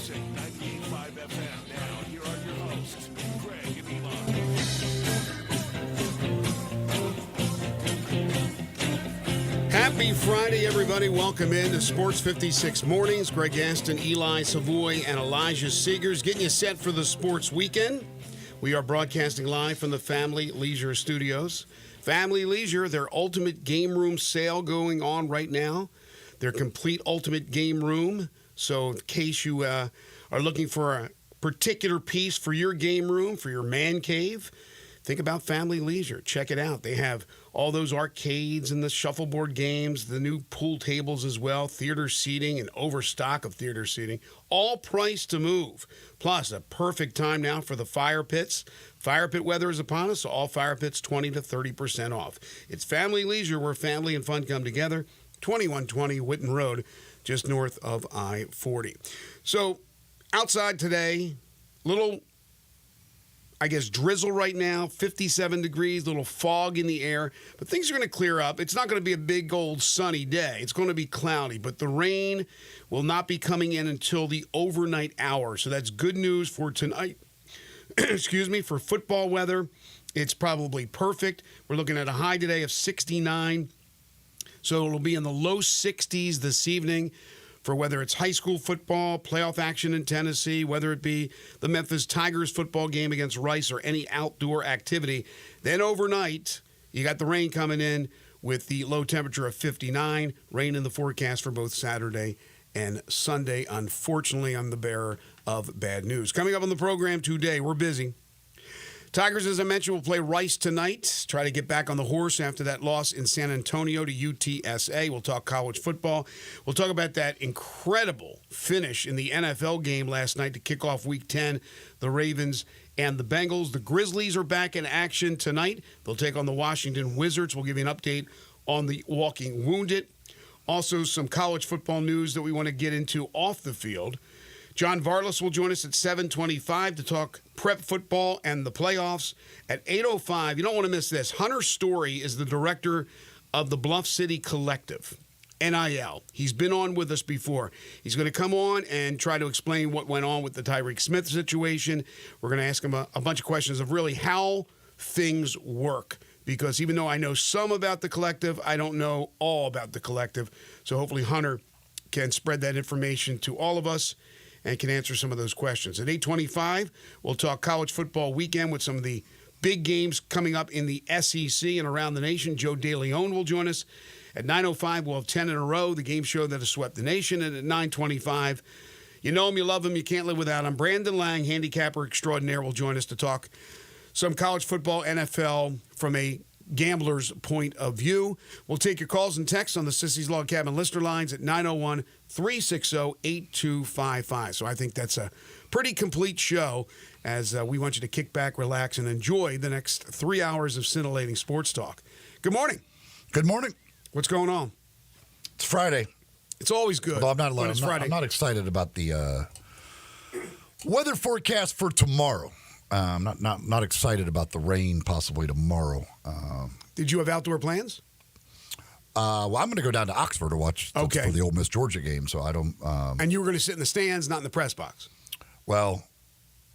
Music 98.5 FM. Now, here are your hosts, Greg and Eli. Happy Friday, everybody. Welcome in to Sports 56 Mornings. Greg Aston, Eli Savoy, and Elijah Seegers getting you set for the sports weekend. We are broadcasting live from the Family Leisure Studios. Family Leisure, their ultimate game room sale going on right now. Their complete ultimate game room. So in case you are looking for a particular piece for your game room, for your man cave, think about Family Leisure. Check it out. They have all those arcades and the shuffleboard games, the new pool tables as well, theater seating and overstock of theater seating, all priced to move. Plus, a perfect time now for the fire pits. Fire pit weather is upon us, so all fire pits 20 to 30% off. It's Family Leisure where family and fun come together. 2120 Whitten Road, just north of I-40. So, outside today, little drizzle right now, 57 degrees, little fog in the air, but things are going to clear up. It's not going to be a big old sunny day. It's going to be cloudy, but the rain will not be coming in until the overnight hour. So that's good news for tonight. Excuse me, for football weather. It's probably perfect. We're looking at a high today of 69. So it'll be in the low 60s this evening for whether it's high school football, playoff action in Tennessee, whether it be the Memphis Tigers football game against Rice or any outdoor activity. Then overnight, you got the rain coming in with the low temperature of 59. Rain in the forecast for both Saturday and Sunday. Unfortunately, I'm the bearer of bad news. Coming up on the program today, we're busy. Tigers, as I mentioned, will play Rice tonight. Try to get back on the horse after that loss in San Antonio to UTSA. We'll talk college football. We'll talk about that incredible finish in the NFL game last night to kick off Week 10, the Ravens and the Bengals. The Grizzlies are back in action tonight. They'll take on the Washington Wizards. We'll give you an update on the Walking Wounded. Also, some college football news that we want to get into off the field. John Varlas will join us at 7:25 to talk prep football and the playoffs. At 8:05, you don't want to miss this. Hunter Story is the director of the Bluff City Collective, NIL. He's been on with us before. He's going to come on and try to explain what went on with the Tyreek Smith situation. We're going to ask him a bunch of questions of really how things work. Because even though I know some about the collective, I don't know all about the collective. So hopefully Hunter can spread that information to all of us and can answer some of those questions. At 8:25, we'll talk college football weekend with some of the big games coming up in the SEC and around the nation. Joe DeLeon will join us. At 9:05, we'll have 10 in a row, the game show that has swept the nation. And at 9:25, you know him, you love him, you can't live without him. Brandon Lang, handicapper extraordinaire, will join us to talk some college football, NFL from a gambler's point of view. We'll take your calls and texts on the Sissy's Log Cabin listener lines at 901-360-8255. So I think that's a pretty complete show as we want you to kick back, relax, and enjoy the next 3 hours of scintillating sports talk. Good morning. Good morning. What's going on? It's Friday. It's always good. Although I'm not excited about the weather forecast for tomorrow. I'm not excited about the rain possibly tomorrow. Did you have outdoor plans? Well, I'm going to go down to Oxford to watch for the Ole Miss Georgia game, so I don't. And you were going to sit in the stands, not in the press box. Well,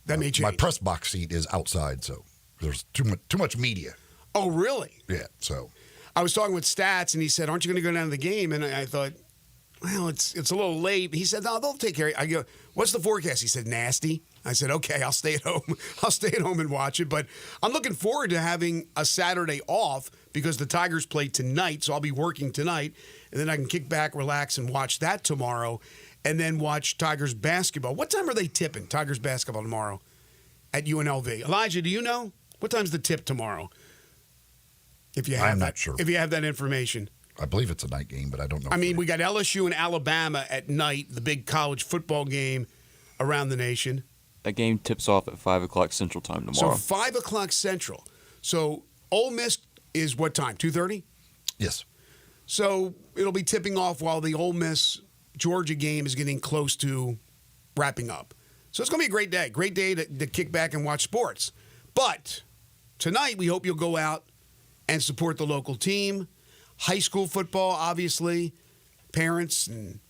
that may change. My press box seat is outside, so there's too much media. Oh, really? Yeah. So I was talking with Stats, and he said, "Aren't you going to go down to the game?" And I thought, well, it's a little late. He said, "No, they'll take care of it." I go, "What's the forecast?" He said, "Nasty." I said, "Okay, I'll stay at home. I'll stay at home and watch it." But I'm looking forward to having a Saturday off because the Tigers play tonight, so I'll be working tonight, and then I can kick back, relax, and watch that tomorrow, and then watch Tigers basketball. What time are they tipping Tigers basketball tomorrow at UNLV? Elijah, do you know? What time's the tip tomorrow? I'm not sure. If you have that information. I believe it's a night game, but I don't know. I mean, we got LSU and Alabama at night, the big college football game around the nation. That game tips off at 5 o'clock Central Time tomorrow. So 5 o'clock Central. So Ole Miss is what time, 2:30? Yes. So it'll be tipping off while the Ole Miss-Georgia game is getting close to wrapping up. So it's going to be a great day. Great day to kick back and watch sports. But tonight we hope you'll go out and support the local team. High school football, obviously. Parents and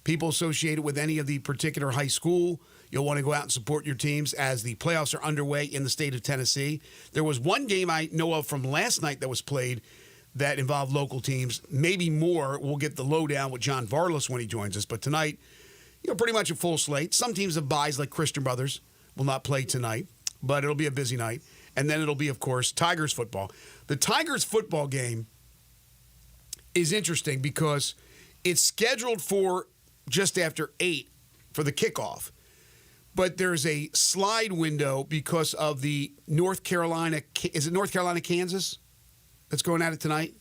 people associated with any of the particular high school, you'll want to go out and support your teams as the playoffs are underway in the state of Tennessee. There was one game I know of from last night that was played that involved local teams. Maybe more. We'll get the lowdown with John Varlas when he joins us. But tonight, pretty much a full slate. Some teams have buys like Christian Brothers will not play tonight, but it'll be a busy night. And then it'll be, of course, Tigers football. The Tigers football game is interesting because it's scheduled for just after 8 for the kickoff. But there's a slide window because of the North Carolina, Kansas that's going at it tonight?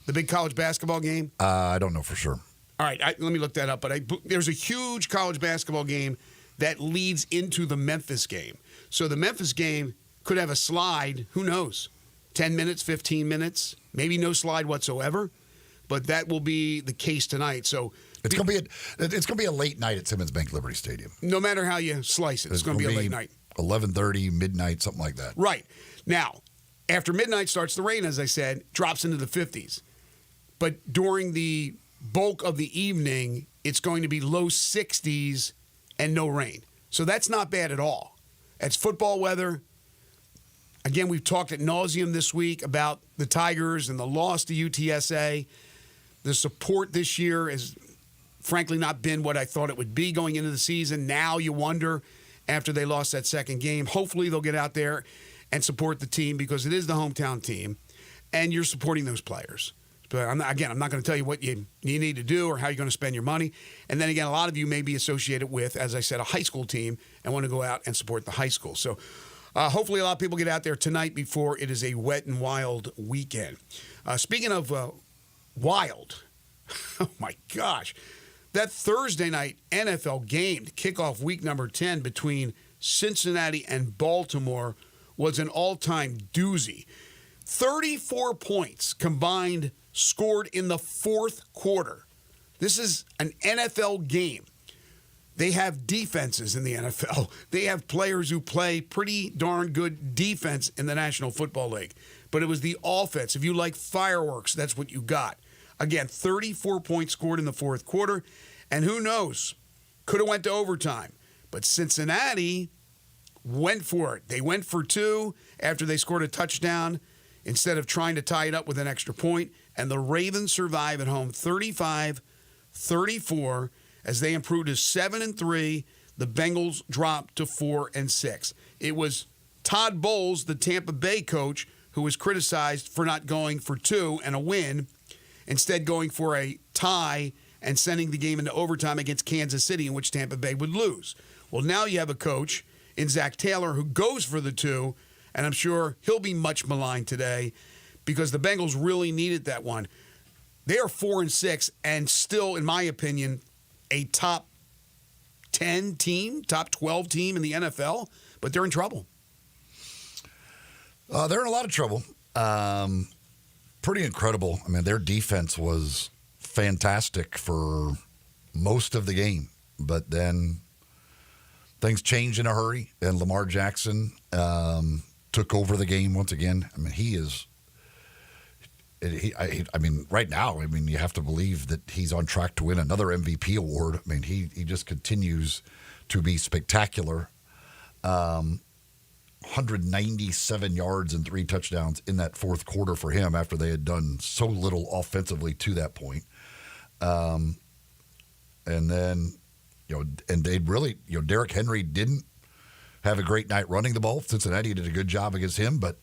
The big college basketball game? I don't know for sure. All right, let me look that up. But there's a huge college basketball game that leads into the Memphis game. So the Memphis game could have a slide, who knows, 10 minutes, 15 minutes, maybe no slide whatsoever. But that will be the case tonight. So it's going to be a late night at Simmons Bank Liberty Stadium. No matter how you slice it, it's going to be a late night. 11:30, midnight, something like that. Right. Now, after midnight starts the rain, as I said, drops into the 50s. But during the bulk of the evening, it's going to be low 60s and no rain. So that's not bad at all. That's football weather. Again, we've talked ad nauseum this week about the Tigers and the loss to UTSA. The support this year has, frankly, not been what I thought it would be going into the season. Now you wonder, after they lost that second game, hopefully they'll get out there and support the team because it is the hometown team, and you're supporting those players. But I'm not going to tell you what you need to do or how you're going to spend your money. And then again, a lot of you may be associated with, as I said, a high school team and want to go out and support the high school. So hopefully a lot of people get out there tonight before it is a wet and wild weekend. Speaking of wild, oh my gosh, that Thursday night NFL game to kick off week number 10 between Cincinnati and Baltimore was an all-time doozy. 34 points combined scored in the fourth quarter. This is an NFL game. They have defenses in the NFL. They have players who play pretty darn good defense in the National Football League. But it was the offense. If you like fireworks, that's what you got. Again, 34 points scored in the fourth quarter. And who knows? Could have went to overtime. But Cincinnati went for it. They went for 2 after they scored a touchdown instead of trying to tie it up with an extra point. And the Ravens survive at home 35-34 as they improved to 7-3. The Bengals dropped to 4-6. It was Todd Bowles, the Tampa Bay coach, who was criticized for not going for 2 and a win, instead going for a tie and sending the game into overtime against Kansas City, in which Tampa Bay would lose. Well, now you have a coach in Zach Taylor who goes for the 2, and I'm sure he'll be much maligned today because the Bengals really needed that one. They are 4-6 and still, in my opinion, a top 10 team, top 12 team in the NFL, but they're in trouble. They're in a lot of trouble. Pretty incredible. I mean, their defense was fantastic for most of the game, but then things changed in a hurry, and Lamar Jackson took over the game once again. I mean, right now, you have to believe that he's on track to win another MVP award. I mean, he just continues to be spectacular. 197 yards and 3 touchdowns in that fourth quarter for him after they had done so little offensively to that point. And then, and they really, Derrick Henry didn't have a great night running the ball. Cincinnati did a good job against him, but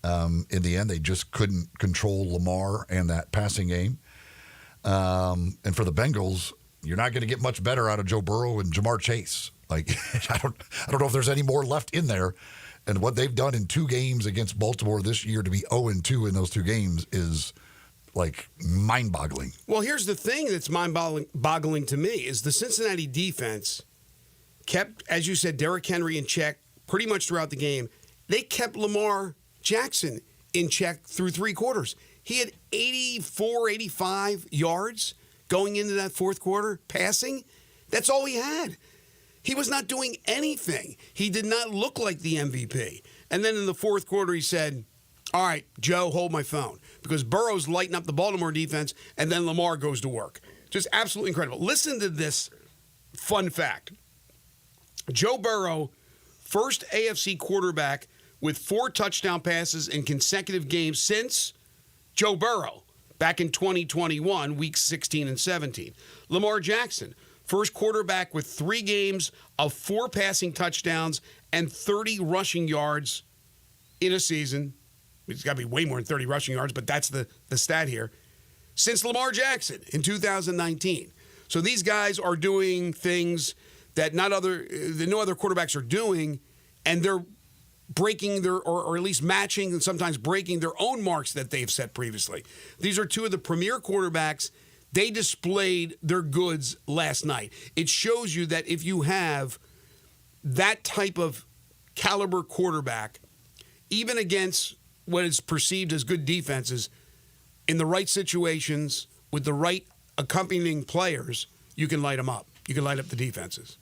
in the end, they just couldn't control Lamar and that passing game. And for the Bengals, you're not going to get much better out of Joe Burrow and Jamar Chase. Like, I don't know if there's any more left in there. And what they've done in 2 games against Baltimore this year to be 0-2 in those 2 games is like mind-boggling. Well, here's the thing that's mind-boggling to me is the Cincinnati defense kept, as you said, Derrick Henry in check pretty much throughout the game. They kept Lamar Jackson in check through 3 quarters. He had 84, 85 yards going into that fourth quarter passing. That's all he had. He was not doing anything. He did not look like the MVP. And then in the fourth quarter, he said, all right, Joe, hold my phone. Because Burrow's lighting up the Baltimore defense, and then Lamar goes to work. Just absolutely incredible. Listen to this fun fact. Joe Burrow, first AFC quarterback with 4 touchdown passes in consecutive games since Joe Burrow back in 2021, weeks 16 and 17. Lamar Jackson, first quarterback with 3 games of 4 passing touchdowns and 30 rushing yards in a season. It's got to be way more than 30 rushing yards, but that's the stat here. Since Lamar Jackson in 2019. So these guys are doing things that no other quarterbacks are doing, and they're breaking their, or at least matching and sometimes breaking their own marks that they've set previously. These are 2 of the premier quarterbacks. They displayed their goods last night. It shows you that if you have that type of caliber quarterback, even against what is perceived as good defenses, in the right situations with the right accompanying players, you can light them up. You can light up the defenses.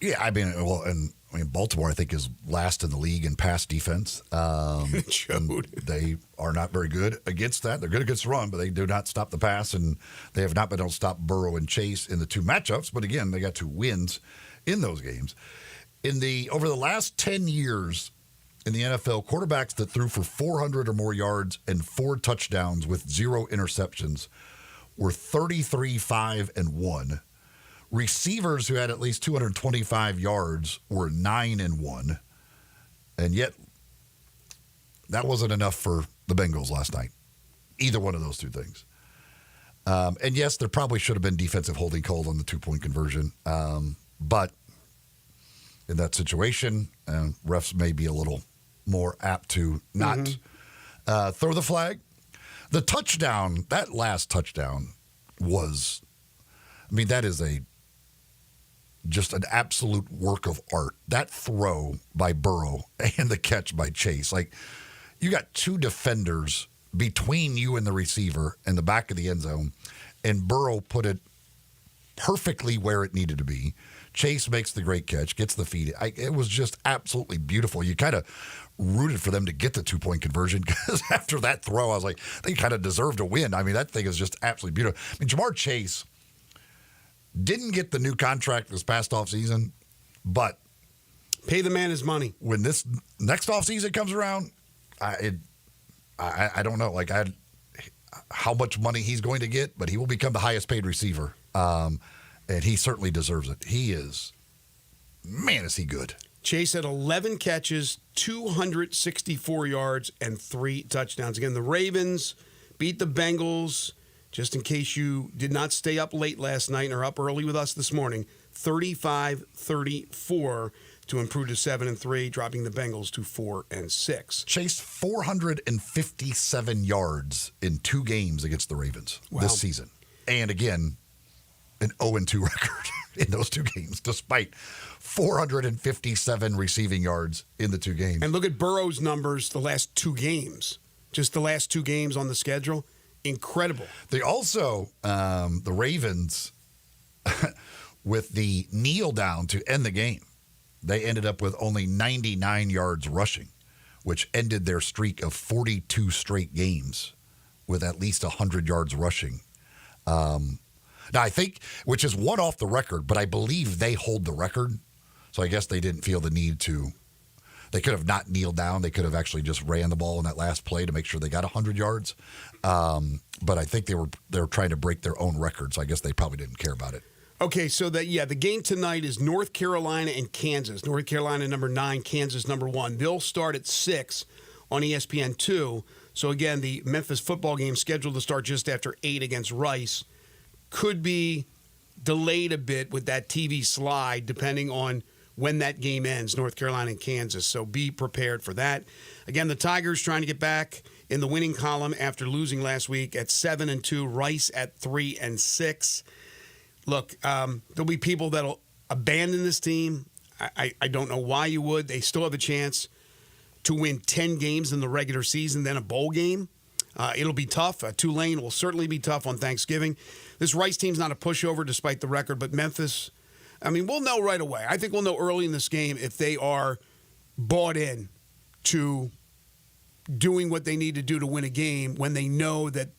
Yeah, I mean, Baltimore, I think, is last in the league in pass defense. It showed. They are not very good against that. They're good against the run, but they do not stop the pass, and they have not been able to stop Burrow and Chase in the 2 matchups. But again, they got 2 wins in those games. Over the last 10 years in the NFL, quarterbacks that threw for 400 or more yards and 4 touchdowns with 0 interceptions were 33-5-1. Receivers who had at least 225 yards were 9-1. And yet, that wasn't enough for the Bengals last night. Either one of those 2 things. And yes, there probably should have been defensive holding called on the 2-point conversion. But in that situation, refs may be a little more apt to not throw the flag. The touchdown, that last touchdown was, that is just an absolute work of art. That throw by Burrow and the catch by Chase. Like, you got 2 defenders between you and the receiver in the back of the end zone, and Burrow put it perfectly where it needed to be. Chase makes the great catch, gets the feed. It was just absolutely beautiful. You kind of rooted for them to get the 2-point conversion because after that throw, I was like, they kind of deserve to win. That thing is just absolutely beautiful. Jamar Chase didn't get the new contract this past offseason, but pay the man his money. When this next offseason comes around, I don't know how much money he's going to get, but he will become the highest paid receiver. And he certainly deserves it. Is he good. Chase had 11 catches, 264 yards, and 3 touchdowns. Again, the Ravens beat the Bengals, just in case you did not stay up late last night and are up early with us this morning, 35-34 to improve to 7-3, dropping the Bengals to 4-6. Chase 457 yards in 2 games against the Ravens this season. And again, an 0-2 record in those 2 games, despite 457 receiving yards in the 2 games. And look at Burrow's numbers the last 2 games. Just the last 2 games on the schedule. Incredible. They also, the Ravens, with the kneel down to end the game, they ended up with only 99 yards rushing, which ended their streak of 42 straight games with at least 100 yards rushing. Now, I think, which is one off the record, but I believe they hold the record. So I guess they didn't feel the need to. They could have not kneeled down. They could have actually just ran the ball in that last play to make sure they got 100 yards. But I think they were trying to break their own record, so I guess they probably didn't care about it. Okay, so the game tonight is North Carolina and Kansas. North Carolina number 9, Kansas number 1. They'll start at 6 on ESPN2. So again, the Memphis football game scheduled to start just after 8 against Rice could be delayed a bit with that TV slide, depending on when that game ends, North Carolina and Kansas. So be prepared for that. Again, the Tigers trying to get back in the winning column after losing last week at 7-2, Rice at 3-6. Look, there'll be people that'll abandon this team. I don't know why you would. They still have a chance to win 10 games in the regular season, then a bowl game. It'll be tough. Tulane will certainly be tough on Thanksgiving. This Rice team's not a pushover despite the record, but Memphis, we'll know right away. I think we'll know early in this game if they are bought in to doing what they need to do to win a game when they know that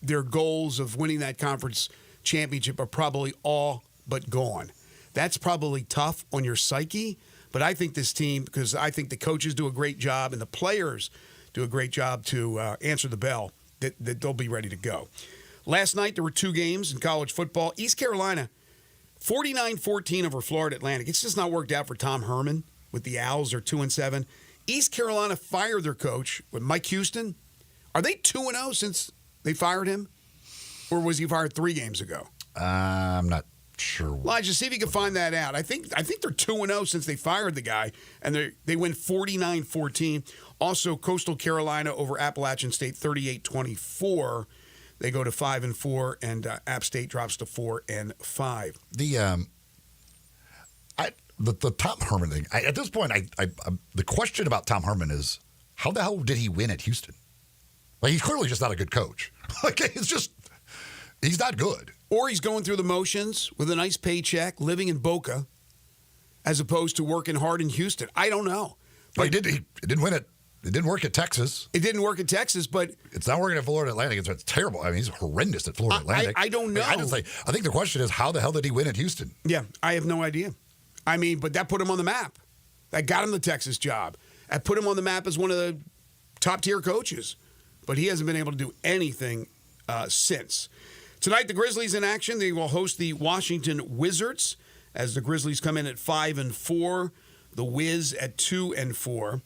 their goals of winning that conference championship are probably all but gone. That's probably tough on your psyche, but I think this team, because I think the coaches do a great job and the players do a great job to answer the bell, that they'll be ready to go. Last night, there were 2 games in college football. East Carolina, 49-14 over Florida Atlantic. It's just not worked out for Tom Herman with the Owls. They're 2-7. East Carolina fired their coach with Mike Houston. Are they 2-0 since they fired him? Or was he fired 3 games ago? I'm not sure. Elijah, see if you can find that out. I think they're 2-0 since they fired the guy, and they win 49-14. Also, Coastal Carolina over Appalachian State 38-24. They go to 5-4, and App State drops to 4-5. The Tom Herman thing. At this point, the question about Tom Herman is, how the hell did he win at Houston? Like, he's clearly just not a good coach. Like, it's just, he's not good. Or he's going through the motions with a nice paycheck, living in Boca, as opposed to working hard in Houston. I don't know. But he didn't win it. It didn't work at Texas. It didn't work at Texas, but it's not working at Florida Atlantic. It's terrible. I mean, he's horrendous at Florida Atlantic. I don't know. I think the question is, how the hell did he win at Houston? Yeah, I have no idea. I mean, but that put him on the map. That got him the Texas job. That put him on the map as one of the top-tier coaches. But he hasn't been able to do anything since. Tonight, the Grizzlies in action. They will host the Washington Wizards as the Grizzlies come in at 5-4. The Wiz at 2-4.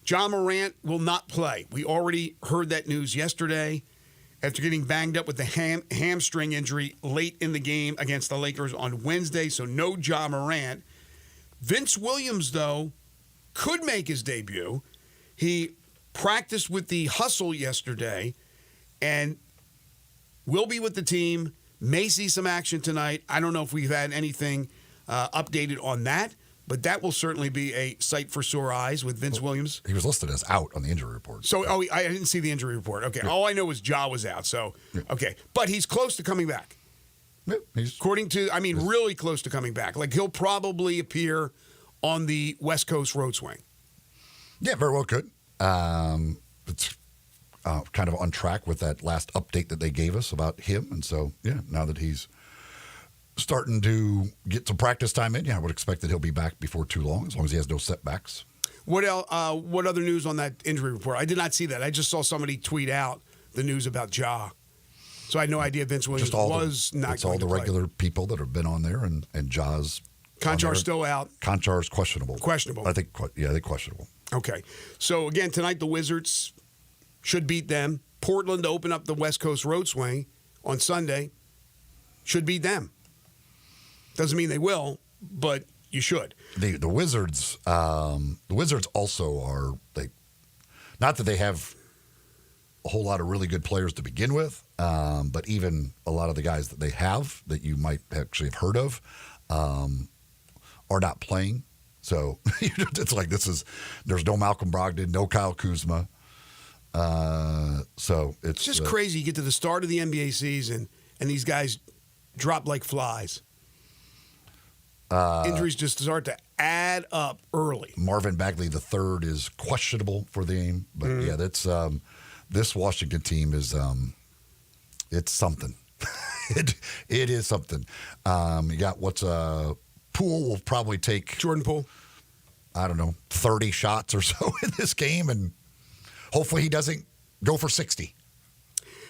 John Morant will not play. We already heard that news yesterday after getting banged up with the hamstring injury late in the game against the Lakers on Wednesday. So no John Morant. Vince Williams, though, could make his debut. He practiced with the Hustle yesterday and will be with the team. May see some action tonight. I don't know if we've had anything updated on that. But that will certainly be a sight for sore eyes with Vince Williams. He was listed as out on the injury report. So, I didn't see the injury report. Okay, all I know is Ja was out. So, okay. But he's close to coming back. Yeah, According to, really close to coming back. Like, he'll probably appear on the West Coast road swing. Yeah, very well could. It's kind of on track with that last update that they gave us about him. And so, yeah, now that he's starting to get some practice time in, I would expect that he'll be back before too long, as long as he has no setbacks. What else? What other news on that injury report? I did not see that. I just saw somebody tweet out the news about Ja. So I had no idea Vince Williams was not it's going all the to play. regular people that have been on there, and Ja's Konchar's still out. Konchar's questionable. Questionable. I think questionable. Okay. So, again, tonight the Wizards should beat them. Portland to open up the West Coast road swing on Sunday should beat them. Doesn't mean they will, but you should. The Wizards also are not that they have a whole lot of really good players to begin with, but even a lot of the guys that they have that you might actually have heard of are not playing. So it's like there's no Malcolm Brogdon, no Kyle Kuzma. So it's just crazy. You get to the start of the NBA season and these guys drop like flies. Injuries just start to add up early. Marvin Bagley III is questionable for the game, but yeah, that's this Washington team is it's something. it is something. You got Poole will probably take Jordan Poole. I don't know, 30 shots or so in this game, and hopefully he doesn't go for 60.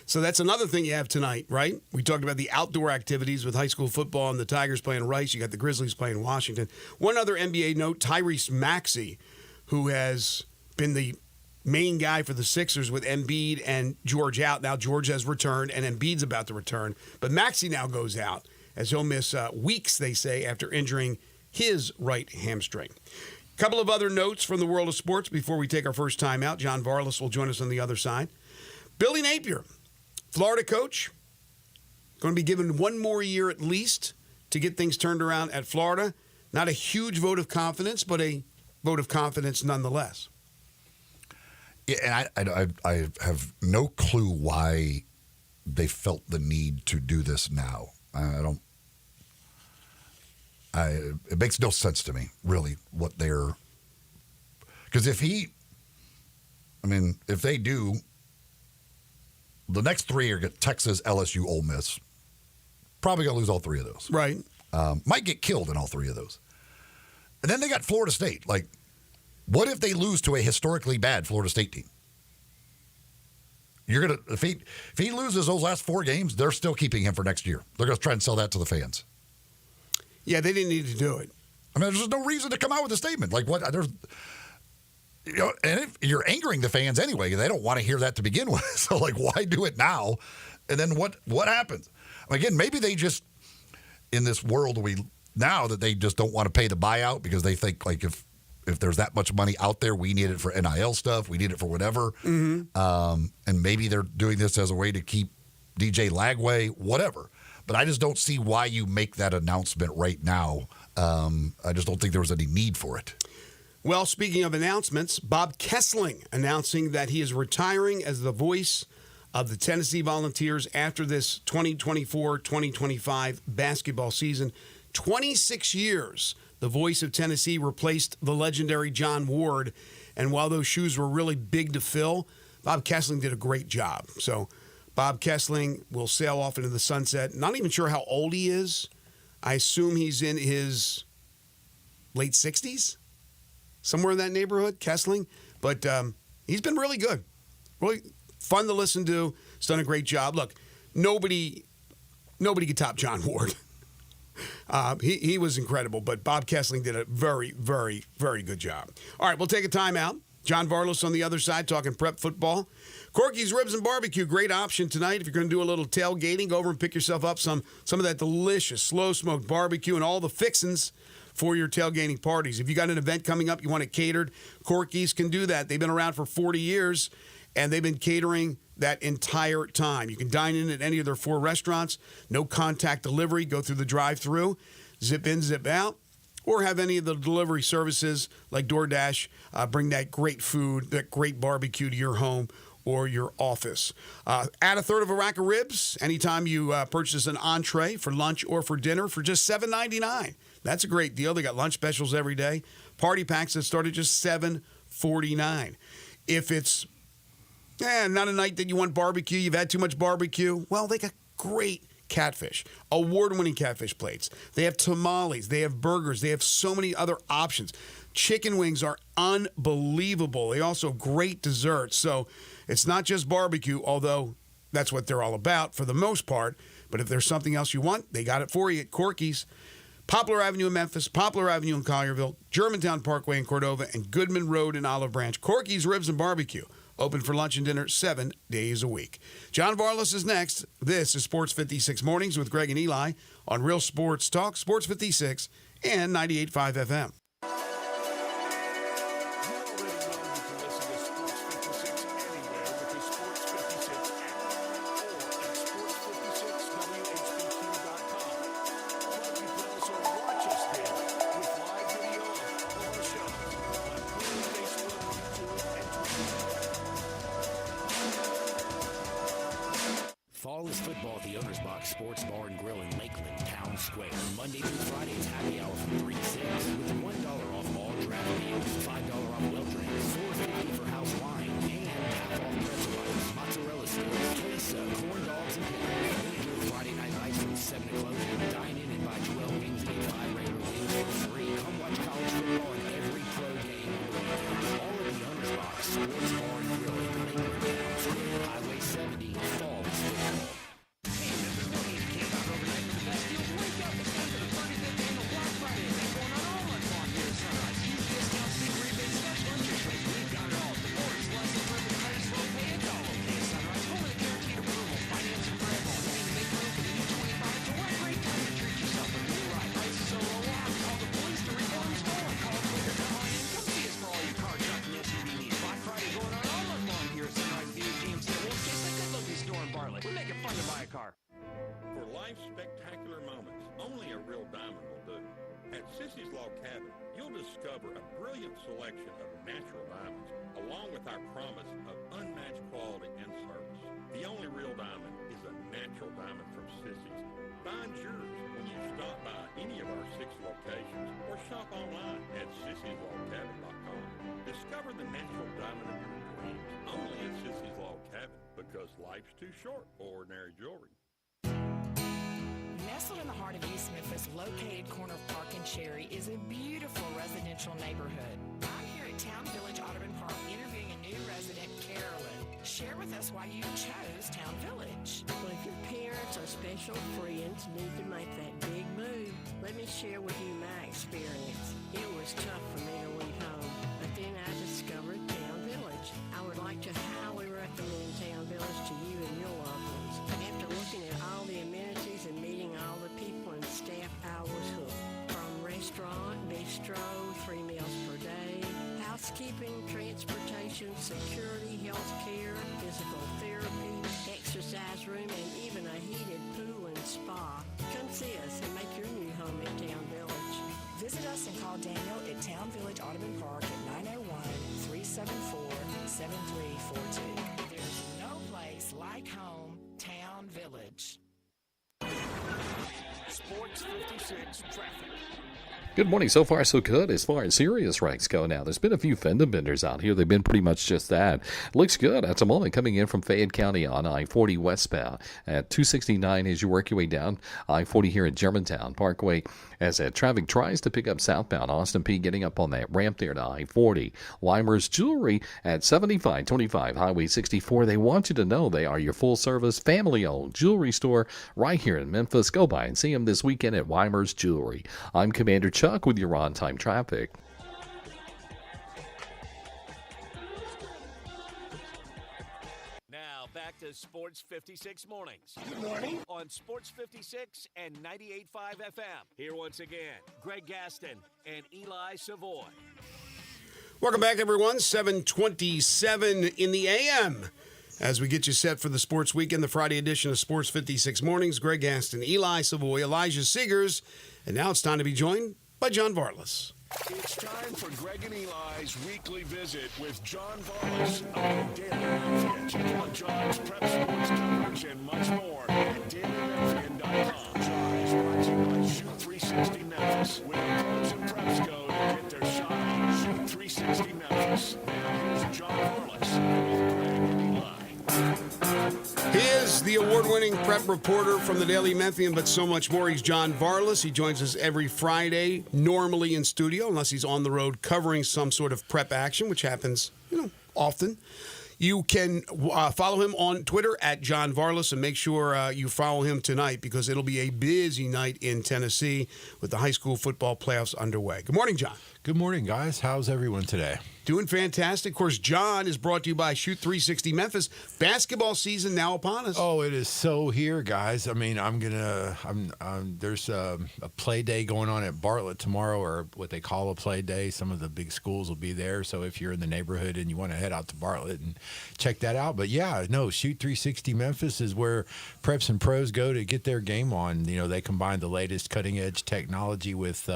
So that's another thing you have tonight, right? We talked about the outdoor activities with high school football and the Tigers playing Rice. You got the Grizzlies playing Washington. One other NBA note, Tyrese Maxey, who has been the main guy for the Sixers with Embiid and George out. Now George has returned and Embiid's about to return. But Maxey now goes out as he'll miss weeks, they say, after injuring his right hamstring. A couple of other notes from the world of sports before we take our first time out. John Varlas will join us on the other side. Billy Napier, Florida coach, going to be given one more year at least to get things turned around at Florida. Not a huge vote of confidence, but a vote of confidence nonetheless. Yeah, and I have no clue why they felt the need to do this now. It makes no sense to me, really, what they're... Because if they do the next three are Texas, LSU, Ole Miss. Probably going to lose all three of those. Right. Might get killed in all three of those. And then they got Florida State. Like, what if they lose to a historically bad Florida State team? You're gonna if he loses those last 4 games, they're still keeping him for next year. They're gonna try and sell that to the fans. Yeah, they didn't need to do it. I mean, there's no reason to come out with a statement like what there's. And if you're angering the fans anyway, they don't want to hear that to begin with. So, like, why do it now? And then what happens? Again, maybe they just in this world now that they just don't want to pay the buyout because they think like if there's that much money out there, we need it for NIL stuff, we need it for whatever. Mm-hmm. And maybe they're doing this as a way to keep DJ Lagway, whatever. But I just don't see why you make that announcement right now. I just don't think there was any need for it. Well, speaking of announcements, Bob Kessling announcing that he is retiring as the voice of the Tennessee Volunteers after this 2024-2025 basketball season. 26 years, the voice of Tennessee replaced the legendary John Ward. And while those shoes were really big to fill, Bob Kessling did a great job. So Bob Kessling will sail off into the sunset. Not even sure how old he is. I assume he's in his late 60s. Somewhere in that neighborhood, Kessling. But he's been really good. Really fun to listen to. He's done a great job. Look, nobody could top John Ward. He was incredible, but Bob Kessling did a very, very, very good job. All right, we'll take a timeout. John Varlos on the other side talking prep football. Corky's Ribs and Barbecue, great option tonight. If you're going to do a little tailgating, go over and pick yourself up some of that delicious slow-smoked barbecue and all the fixins for your tailgating parties. If you got an event coming up, you want it catered, Corky's can do that. They've been around for 40 years, and they've been catering that entire time. You can dine in at any of their 4 restaurants, no contact delivery, go through the drive-through, zip in, zip out, or have any of the delivery services like DoorDash bring that great food, that great barbecue to your home or your office. Add a third of a rack of ribs anytime you purchase an entree for lunch or for dinner for just $7.99. That's a great deal. They got lunch specials every day. Party packs that start at just $7.49. If it's not a night that you want barbecue, you've had too much barbecue, well, they got great catfish, award-winning catfish plates. They have tamales. They have burgers. They have so many other options. Chicken wings are unbelievable. They also have great desserts. So it's not just barbecue, although that's what they're all about for the most part. But if there's something else you want, they got it for you at Corky's. Poplar Avenue in Memphis, Poplar Avenue in Collierville, Germantown Parkway in Cordova, and Goodman Road in Olive Branch. Corky's Ribs and Barbecue. Open for lunch and dinner 7 days a week. John Varlos is next. This is Sports 56 Mornings with Greg and Eli on Real Sports Talk, Sports 56 and 98.5 FM. Fall is football at the Owner's Box Sports Bar and Grill in Lakeland, Town Square. Monday through Friday is happy hour from 3 to 6 with $1 off all draft meals, $5 off well drinks, $4.50 for house wine, and half off pretzel bites, mozzarella sticks, queso, corn dogs, and pickles. Monday through Friday night lights from 7 to close. Dine in and buy 12 wings and get 5 regular wings for free. Come watch college football and every pro game on the weekend. All at the Owner's Box Sports Bar and Grill in Lakeland, Town Square. Highway 70, fall is football. For life's spectacular moments, only a real diamond will do. At Sissy's Log Cabin, you'll discover a brilliant selection of natural diamonds, along with our promise of unmatched quality and service. The only real diamond is a natural diamond from Sissy's. Find yours when you stop by any of our 6 locations or shop online at sissyslogcabin.com. Discover the natural diamond of your dreams. dreams. Only at Sissy's Log Cabin, because life's too short for ordinary jewelry. Nestled in the heart of East Memphis, located corner of Park and Cherry, is a beautiful residential neighborhood. I'm here at Town Village Audubon Park interviewing a new resident, Carolyn. Share with us why you chose Town Village. Well, if your parents or special friends need to make that big move, let me share with you my experience. It was tough for me to leave home, but then I discovered Town Village. I would like to highly recommend Town Village to you and your loved ones. After looking at all the amenities and meeting all the people and staff, I was hooked. From restaurant, bistro, 3 meals per day, housekeeping, transportation, security, health care, physical therapy, exercise room, and even a heated pool and spa. Come see us and make your new home at Town Village. Visit us and call Daniel at Town Village Audubon Park at 901-374-7342. There's no place like home, Town Village. Sports 56 traffic. Good morning. So far, so good as far as serious wrecks go now. There's been a few fender benders out here. They've been pretty much just that. Looks good at the moment coming in from Fayette County on I-40 westbound at 269 as you work your way down I-40 here at Germantown Parkway as that traffic tries to pick up southbound. Austin P getting up on that ramp there to I-40. Weimer's Jewelry at 7525 Highway 64. They want you to know they are your full-service, family-owned jewelry store right here in Memphis. Go by and see them this weekend at Weimer's Jewelry. I'm Commander Chuck with your on-time traffic. Now back to Sports 56 mornings. Good morning. On Sports 56 and 98.5 FM. Here once again, Greg Gaston and Eli Savoy. Welcome back, everyone. 7:27 in the AM. As we get you set for the sports weekend, the Friday edition of Sports 56 Mornings, Greg Gaston, Eli Savoy, Elijah Seegers, and now it's time to be joined by John Varlas. It's time for Greg and Eli's weekly visit with John Varlas of the Daily Memphian. Check out John's prep sports coverage and much more at dailymemphian.com. John is brought to you by Shoot 360 Memphis, where the pros and preps go to get their shot on. Shoot 360 Memphis. Now here's John Varlas with Greg and Eli. He is the award-winning prep reporter from the Daily Memphian, but so much more. He's John Varlas. He joins us every Friday, normally in studio, unless he's on the road covering some sort of prep action, which happens, often. You can follow him on Twitter at John Varlas, and make sure you follow him tonight because it'll be a busy night in Tennessee with the high school football playoffs underway. Good morning, John. Good morning, guys. How's everyone today? Doing fantastic. Of course, John is brought to you by Shoot 360 Memphis. Basketball season now upon us. Oh, it is so here, guys. I mean, there's a play day going on at Bartlett tomorrow, or what they call a play day. Some of the big schools will be there. So if you're in the neighborhood and you want to head out to Bartlett and check that out. But yeah, no, Shoot 360 Memphis is where preps and pros go to get their game on. They combine the latest cutting edge technology with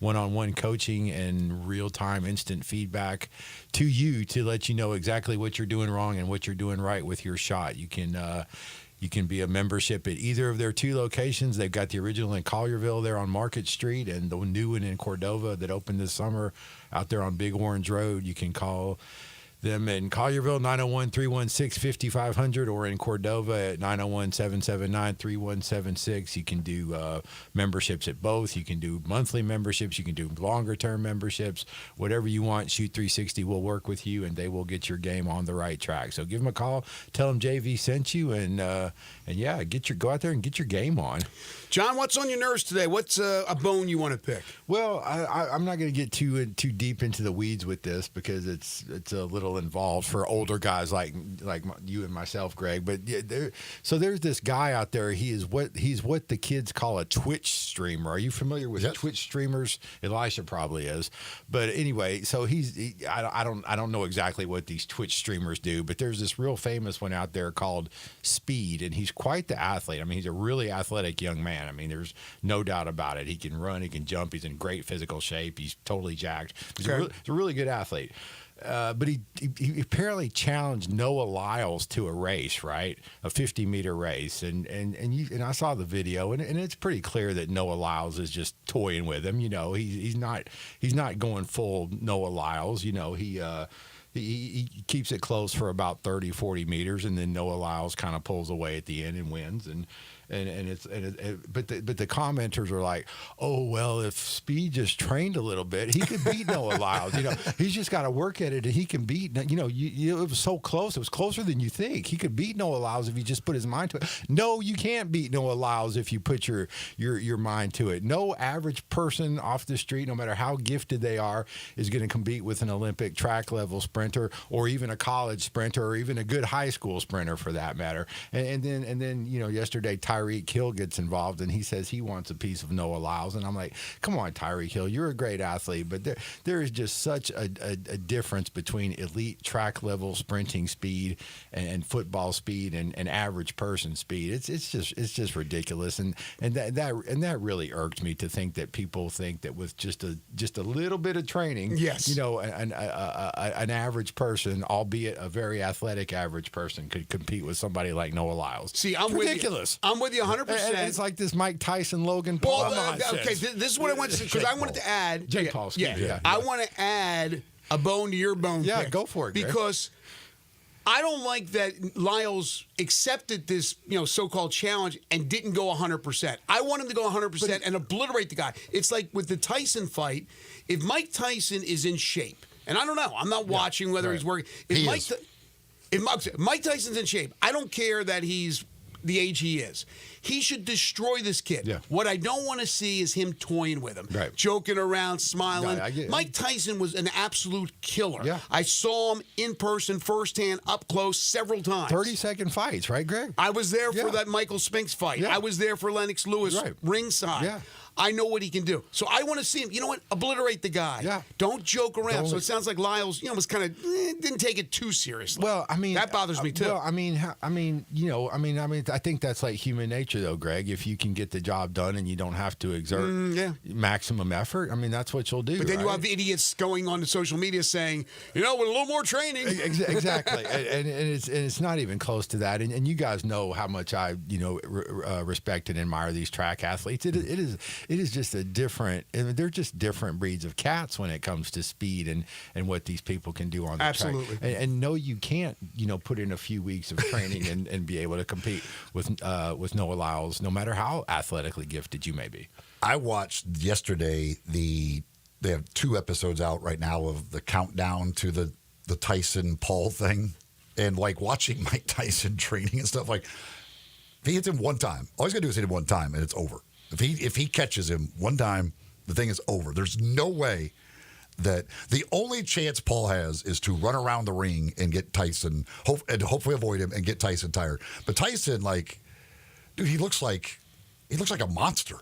one-on-one coaching and real-time instant feedback to you to let you know exactly what you're doing wrong and what you're doing right with your shot. You can be a membership at either of their two locations. They've got the original in Collierville there on Market Street and the new one in Cordova that opened this summer out there on Big Orange Road. You can call them in Collierville, 901-316-5500, or in Cordova at 901-779-3176. You can do memberships at both. You can do monthly memberships. You can do longer-term memberships. Whatever you want, Shoot 360 will work with you, and they will get your game on the right track. So give them a call. Tell them JV sent you, and yeah, go out there and get your game on. John, what's on your nerves today? What's a bone you want to pick? Well, I'm not going to get too deep into the weeds with this because it's a little involved for older guys like you and myself, Greg. But yeah, there's this guy out there. He's what the kids call a Twitch streamer. Are you familiar with Twitch streamers? Elisha probably is. But anyway, so I don't know exactly what these Twitch streamers do, but there's this real famous one out there called Speed, and he's quite the athlete. I mean, he's a really athletic young man. I mean, there's no doubt about it. He can run, he can jump, he's in great physical shape, he's totally jacked. He's a really good athlete. But he apparently challenged Noah Lyles to a race, right? A 50-meter race, and I saw the video, and it's pretty clear that Noah Lyles is just toying with him. He's not going full Noah Lyles. he keeps it close for about 30, 40 meters, and then Noah Lyles kind of pulls away at the end and wins. But the commenters are like, oh well, if Speed just trained a little bit, he could beat Noah Lyles. He's just got to work at it, and he can beat. It was so close. It was closer than you think. He could beat Noah Lyles if he just put his mind to it. No, you can't beat Noah Lyles if you put your mind to it. No average person off the street, no matter how gifted they are, is going to compete with an Olympic track level sprinter, or even a college sprinter, or even a good high school sprinter for that matter. And then yesterday Tyreek Hill gets involved, and he says he wants a piece of Noah Lyles, and I'm like, come on, Tyreek Hill, you're a great athlete, but there is just such a difference between elite track level sprinting speed and football speed and average person speed. It's just ridiculous, and that really irked me to think that people think that with just a little bit of training, yes, an average person, albeit a very athletic average person, could compete with somebody like Noah Lyles. See, I'm ridiculous. I'm with you 100%. And it's like this Mike Tyson, Logan Paul. Okay, this is what I want to, because I wanted to add. Jake Paul. Yeah. I want to add a bone to your bone. Yeah, pick, go for it, Greg. Because I don't like that Lyles accepted this, so-called challenge and didn't go 100%. I want him to go 100% and obliterate the guy. It's like with the Tyson fight, if Mike Tyson is in shape, and I don't know, I'm not watching whether he's working. If Mike Tyson's in shape, I don't care that he's the age he is. He should destroy this kid. Yeah. What I don't want to see is him toying with him, right, joking around, smiling. Yeah, Mike Tyson was an absolute killer. Yeah. I saw him in person, firsthand, up close, several times. 30-second fights, right, Greg? I was there for that Michael Spinks fight. Yeah. I was there for Lennox Lewis ringside. Yeah. I know what he can do. So I want to see him. You know what? Obliterate the guy. Yeah. Don't joke around. So it sounds like Lyles, was kind of didn't take it too seriously. Well, I mean, that bothers me too. Well, I think that's human nature, though, Greg. If you can get the job done and you don't have to exert maximum effort, that's what you'll do. But then you have idiots going on to social media saying, with a little more training. Exactly, and it's not even close to that. And you guys know how much I respect and admire these track athletes. It is just a different. They're just different breeds of cats when it comes to speed and what these people can do on the track. And no, you can't put in a few weeks of training and be able to compete with Noah Lyles, no matter how athletically gifted you may be. I watched yesterday they have 2 episodes out right now of the countdown to the Tyson Paul thing, and like watching Mike Tyson training and stuff. Like, if he hits him one time, all he's gonna do is hit him one time and it's over. If he catches him one time, the thing is over. There's no way that the only chance Paul has is to run around the ring and get Tyson, and hopefully avoid him and get Tyson tired. But Tyson, dude, he looks like a monster.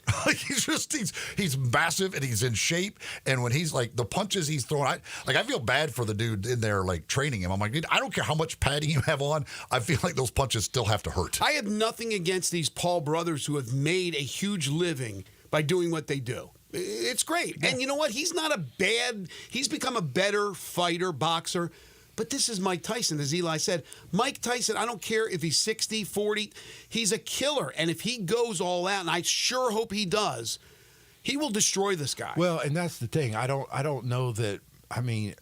He's massive and he's in shape. And when he's the punches he's throwing, I feel bad for the dude in there training him. I'm like, dude, I don't care how much padding you have on. I feel like those punches still have to hurt. I have nothing against these Paul brothers who have made a huge living by doing what they do. It's great. Yeah. And you know what? He's become a better fighter, boxer. But this is Mike Tyson, as Eli said. Mike Tyson, I don't care if he's 60, 40, he's a killer. And if he goes all out, and I sure hope he does, he will destroy this guy. Well, and that's the thing. I don't know that. I mean,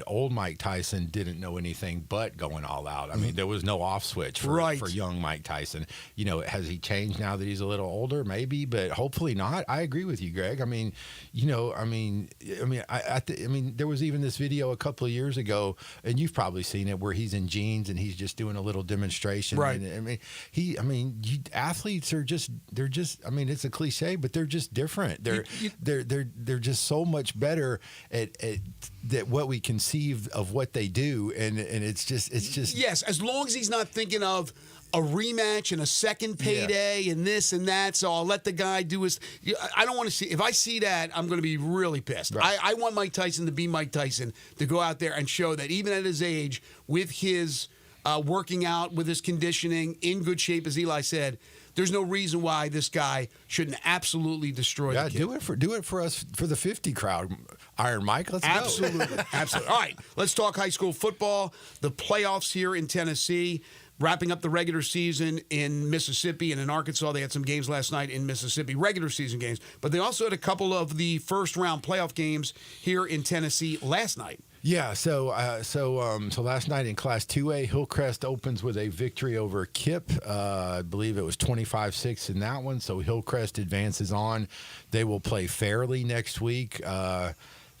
old Mike Tyson didn't know anything but going all out. There was no off switch for young Mike Tyson. Has he changed now that he's a little older? Maybe, but hopefully not. I agree with you, Greg. There was even this video a couple of years ago, and you've probably seen it, where he's in jeans and he's just doing a little demonstration. Right. Athletes are they're just. It's a cliche, but they're just different. They're just so much better at that what we conceive of what they do, and it's just yes, as long as he's not thinking of a rematch and a second payday and this and that, so I'll let the guy do his. I don't want to see. If I see that, I'm going to be really pissed. Right. I want Mike Tyson to be Mike Tyson, to go out there and show that even at his age, with his working out, with his conditioning, in good shape, as Eli said, there's no reason why this guy shouldn't absolutely destroy the kid. Do it for us, for the 50 crowd. Iron Mike, let's go. Absolutely. All right, let's talk high school football. The playoffs here in Tennessee, wrapping up the regular season in Mississippi and in Arkansas. They had some games last night in Mississippi, regular season games. But they also had a couple of the first-round playoff games here in Tennessee last night. Yeah, so last night in Class 2A, Hillcrest opens with a victory over Kip. I believe it was 25-6 in that one. So Hillcrest advances on. They will play Fairleigh next week.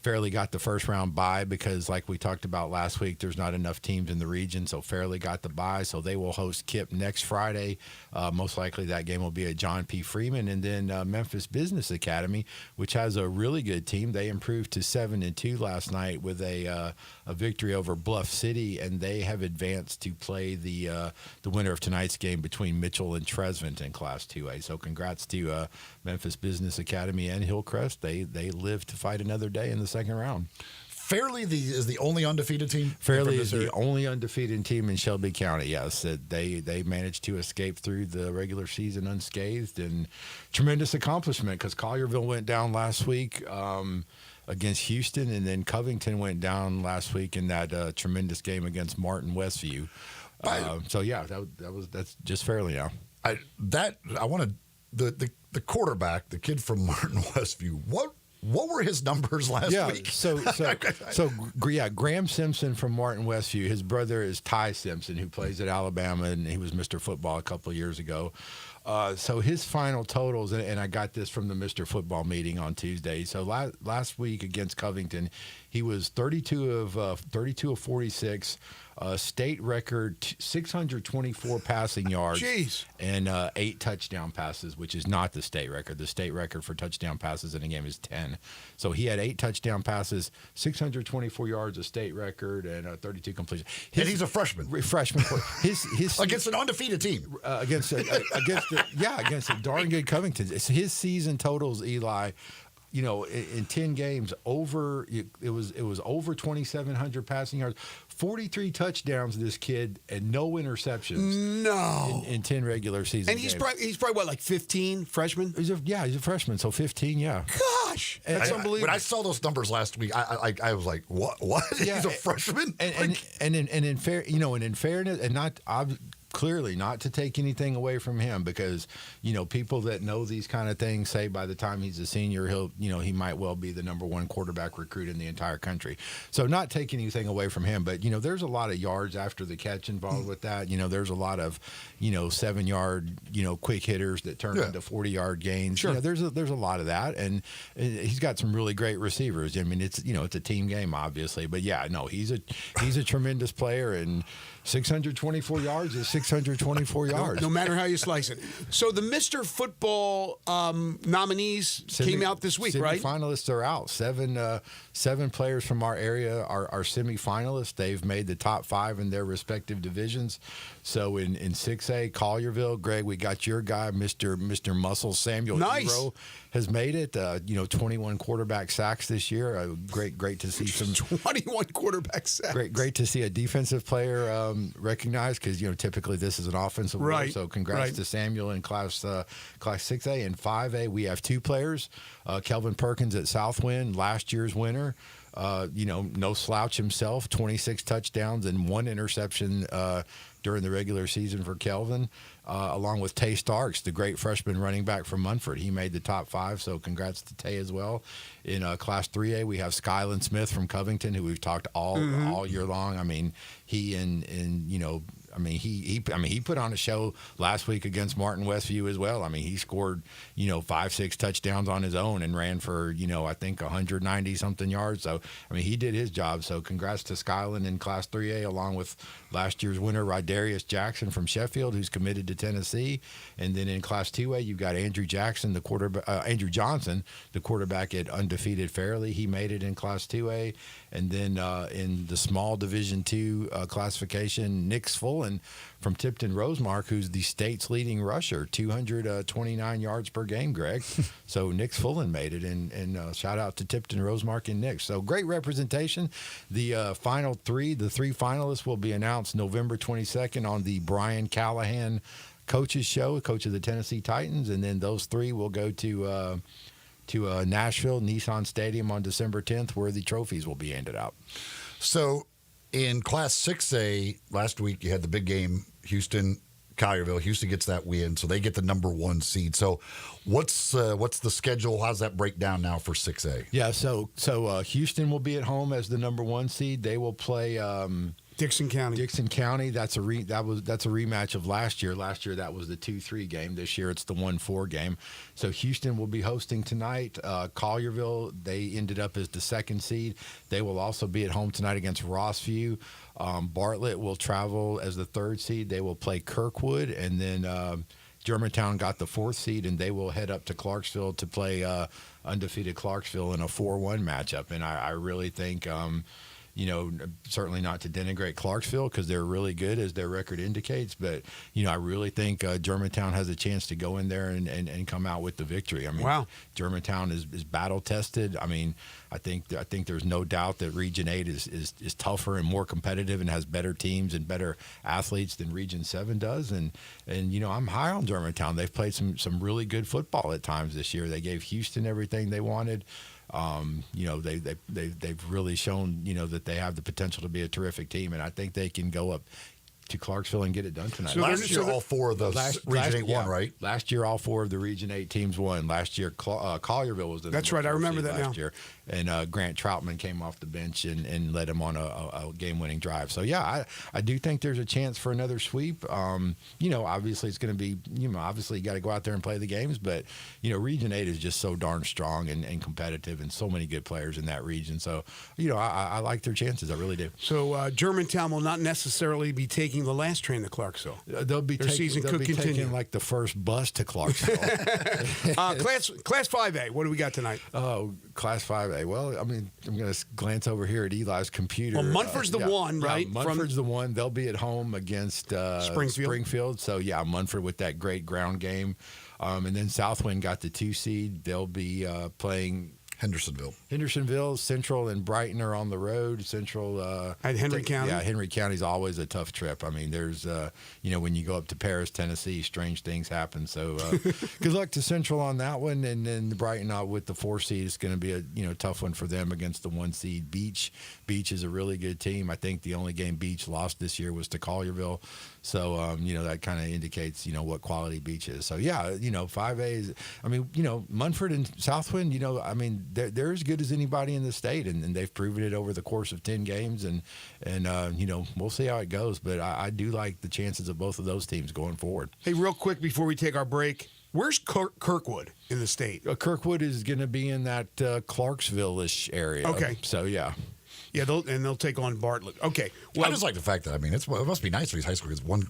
Fairleigh got the first round bye because, like we talked about last week, there's not enough teams in the region. So Fairleigh got the bye. So they will host Kip next Friday. Most likely that game will be at John P. Freeman. And then Memphis Business Academy, which has a really good team. They improved to 7-2 last night with a victory over Bluff City, and they have advanced to play the winner of tonight's game between Mitchell and Trezevant in Class 2A. So congrats to Memphis Business Academy and Hillcrest. They live to fight another day in the second round. Fairleigh is the only undefeated team? Fairleigh is the only undefeated team in Shelby County, yes. They managed to escape through the regular season unscathed, and tremendous accomplishment because Collierville went down last week against Houston, and then Covington went down last week in that tremendous game against Martin Westview. That's just Fairleigh now. I wanted the quarterback, the kid from Martin Westview. What were his numbers last week? Graham Simpson from Martin Westview. His brother is Ty Simpson, who plays at Alabama, and he was Mr. Football a couple of years ago. So his final totals, and I got this from the Mr. Football meeting on Tuesday. So last week against Covington, he was 32 of 46. State record 624 passing yards. Jeez. And 8 touchdown passes, which is not the state record. The state record for touchdown passes in a game is 10. So he had 8 touchdown passes, 624 yards, a state record, and 32 completions. And he's a freshman. Freshman. His against an undefeated team. Against a darn good Covington. His season totals, Eli, in 10 games, it was over 2,700 passing yards, 43 touchdowns. This kid and no interceptions. No, in 10 regular season. And he's probably what, like 15 freshman? He's a freshman, so 15. Yeah. Gosh, that's unbelievable. When I saw those numbers last week, I was like, what? Yeah, he's a freshman. And in fairness, and not. Clearly not to take anything away from him, because people that know these kind of things say by the time he's a senior he might well be the number one quarterback recruit in the entire country. So not taking anything away from him, but there's a lot of yards after the catch involved with that. There's a lot of 7-yard quick hitters that turn into 40-yard gains. Sure. There's a lot of that, and he's got some really great receivers. I mean, it's it's a team game, obviously, but he's a tremendous player, and 624 yards is 624 yards. No matter how you slice it. So the Mr. Football nominees came out this week, right? Semi-finalists are out. Seven players from our area are semi-finalists. They've made the top 5 in their respective divisions. So in 6A, Collierville, Greg, we got your guy, Mr. Muscle Samuel Hero, has made it. 21 quarterback sacks this year. Great to see some 21 quarterback sacks. Great to see a defensive player recognized, because typically this is an offensive role. So congrats to Samuel in class 6A. And 5A, we have 2 players. Kelvin Perkins at Southwind, last year's winner. No slouch himself, 26 touchdowns and 1 interception during the regular season for Kelvin, along with Tay Starks, the great freshman running back from Munford. He made the top 5, so congrats to Tay as well. In Class 3A, we have Skyland Smith from Covington, who we've talked all year long. I mean, he he put on a show last week against Martin Westview as well. I mean, he scored 5-6 touchdowns on his own and ran for I think 190 something yards. So he did his job. So congrats to Skyland in Class 3A, along with last year's winner Rydarius Jackson from Sheffield, who's committed to Tennessee. And then in Class 2A, you've got Andrew Johnson, the quarterback at undefeated Fairleigh. He made it in Class 2A. And then in the small Division II classification, Nick Fullen from Tipton Rosemark, who's the state's leading rusher, 229 yards per game, Greg. So Nick Fullen made it, and shout out to Tipton Rosemark and Nick. So great representation. The final 3, the 3 finalists will be announced November 22nd on the Brian Callahan Coaches Show, coach of the Tennessee Titans, and then those 3 will go to Nashville, Nissan Stadium on December 10th, where the trophies will be handed out. So in Class 6A, last week you had the big game, Houston Collierville. Houston gets that win, so they get the number 1 seed. So what's the schedule? How's that break down now for 6A? Yeah, so Houston will be at home as the number 1 seed. They will play Dixon County. That's a rematch of last year. Last year that was the 2-3 game. This year it's the 1-4 game. So Houston will be hosting tonight. Collierville, they ended up as the 2nd seed. They will also be at home tonight against Rossview. Bartlett will travel as the 3rd seed. They will play Kirkwood, and then Germantown got the 4th seed, and they will head up to Clarksville to play undefeated Clarksville in a 4-1 matchup. And I really think certainly not to denigrate Clarksville because they're really good as their record indicates, but I really think Germantown has a chance to go in there and come out with the victory. I mean, wow. Germantown is battle tested. I mean, I think there's no doubt that Region 8 is tougher and more competitive and has better teams and better athletes than Region 7 does. And I'm high on Germantown. They've played some really good football at times this year. They gave Houston everything they wanted. They've really shown that they have the potential to be a terrific team, and I think they can go up to Clarksville and get it done tonight. So last year, all 4 of those Region 8 won, right? Last year, all 4 of the Region 8 teams won. Last year, Collierville was the That's right. I remember that last now. year. And Grant Troutman came off the bench and led him on a game-winning drive. So, yeah, I do think there's a chance for another sweep. Obviously it's going to be, obviously you got to go out there and play the games. But, Region 8 is just so darn strong and competitive and so many good players in that region. So, I like their chances. I really do. So Germantown will not necessarily be taking the last train to Clarksville. They'll be taking like the first bus to Clarksville. Class 5A, what do we got tonight? Oh, Class 5A. Well, I mean, I'm going to glance over here at Eli's computer. Well, Munford's the one, right? Munford's the one. They'll be at home against Springfield. So, yeah, Munford with that great ground game. And then Southwind got the 2 seed. They'll be playing Hendersonville, Central, and Brighton are on the road. Central at Henry County. Yeah, Henry County's always a tough trip. I mean, there's when you go up to Paris, Tennessee, strange things happen. So good luck to Central on that one, and then Brighton with the 4 seed is going to be a tough one for them against the 1 seed Beach. Beach is a really good team. I think the only game Beach lost this year was to Collierville. So, that kind of indicates, what quality Beach is. So, yeah, 5A is, Munford and Southwind, they're as good as anybody in the state, and they've proven it over the course of 10 games, and we'll see how it goes. But I do like the chances of both of those teams going forward. Hey, real quick before we take our break, where's Kirkwood in the state? Kirkwood is going to be in that Clarksville-ish area. Okay. So, yeah. Yeah, they'll take on Bartlett. Okay. Well, I just like the fact that it must be nice for these high school kids. One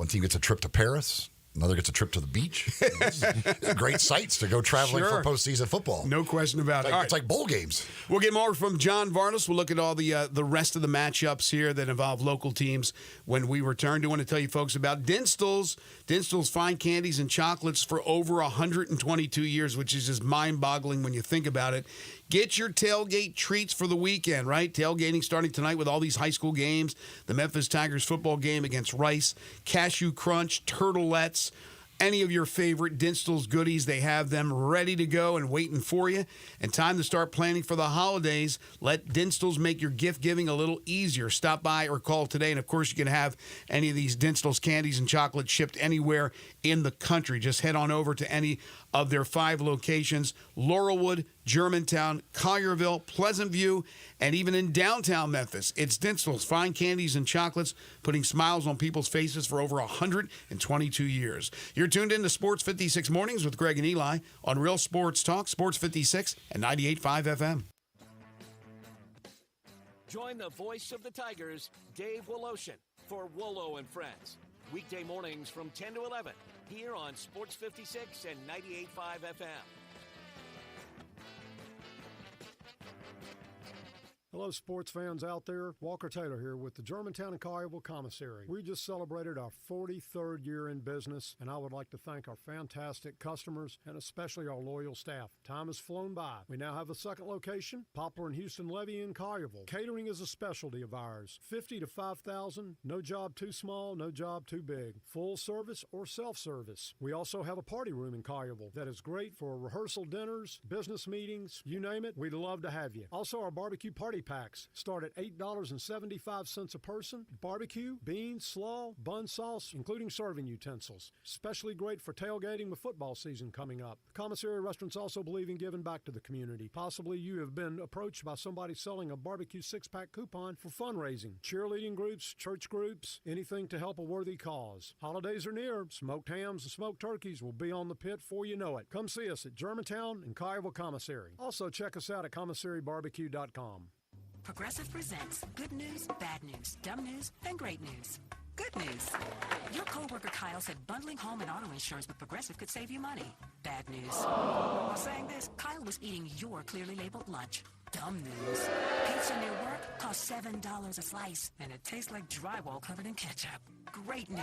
team gets a trip to Paris, another gets a trip to the beach. These are great sites to go traveling for postseason football. No question about it. It's like bowl games. We'll get more from John Vardas. We'll look at all the rest of the matchups here that involve local teams when we return. I want to tell you folks about Dinstall's. Dinstall's fine candies and chocolates for over 122 years, which is just mind-boggling when you think about it. Get your tailgate treats for the weekend, right? Tailgating starting tonight with all these high school games. The Memphis Tigers football game against Rice, Cashew Crunch, Turtlettes, any of your favorite Dinstall's goodies. They have them ready to go and waiting for you. And time to start planning for the holidays. Let Dinstall's make your gift giving a little easier. Stop by or call today. And, of course, you can have any of these Dinstall's candies and chocolates shipped anywhere in the country. Just head on over to any of their 5 locations: Laurelwood, Germantown, Collierville, Pleasant View, and even in downtown Memphis. It's Dinstall's fine candies and chocolates, putting smiles on people's faces for over 122 years. You're tuned in to Sports 56 Mornings with Greg and Eli on Real Sports Talk, Sports 56 and 98.5 FM. Join the voice of the Tigers, Dave Woloshin, for Wolo and Friends. Weekday mornings from 10 to 11 here on Sports 56 and 98.5 FM. Hello, sports fans out there. Walker Taylor here with the Germantown and Collierville Commissary. We just celebrated our 43rd year in business, and I would like to thank our fantastic customers and especially our loyal staff. Time has flown by. We now have a second location, Poplar and Houston Levy in Collierville. Catering is a specialty of ours. 50 to 5,000, no job too small, no job too big. Full service or self-service. We also have a party room in Collierville that is great for rehearsal dinners, business meetings, you name it, we'd love to have you. Also, our barbecue party packs start at $8.75 a person. Barbecue, beans, slaw, bun sauce, including serving utensils. Especially great for tailgating with football season coming up. Commissary restaurants also believe in giving back to the community. Possibly you have been approached by somebody selling a barbecue 6-pack coupon for fundraising. Cheerleading groups, church groups, anything to help a worthy cause. Holidays are near. Smoked hams and smoked turkeys will be on the pit before you know it. Come see us at Germantown and Collierville Commissary. Also check us out at commissarybarbecue.com. Progressive presents good news, bad news, dumb news, and great news. Good news. Your coworker Kyle said bundling home and auto insurance with Progressive could save you money. Bad news. While saying this, Kyle was eating your clearly labeled lunch. Dumb news. Pizza near work costs $7 a slice, and it tastes like drywall covered in ketchup. Great news.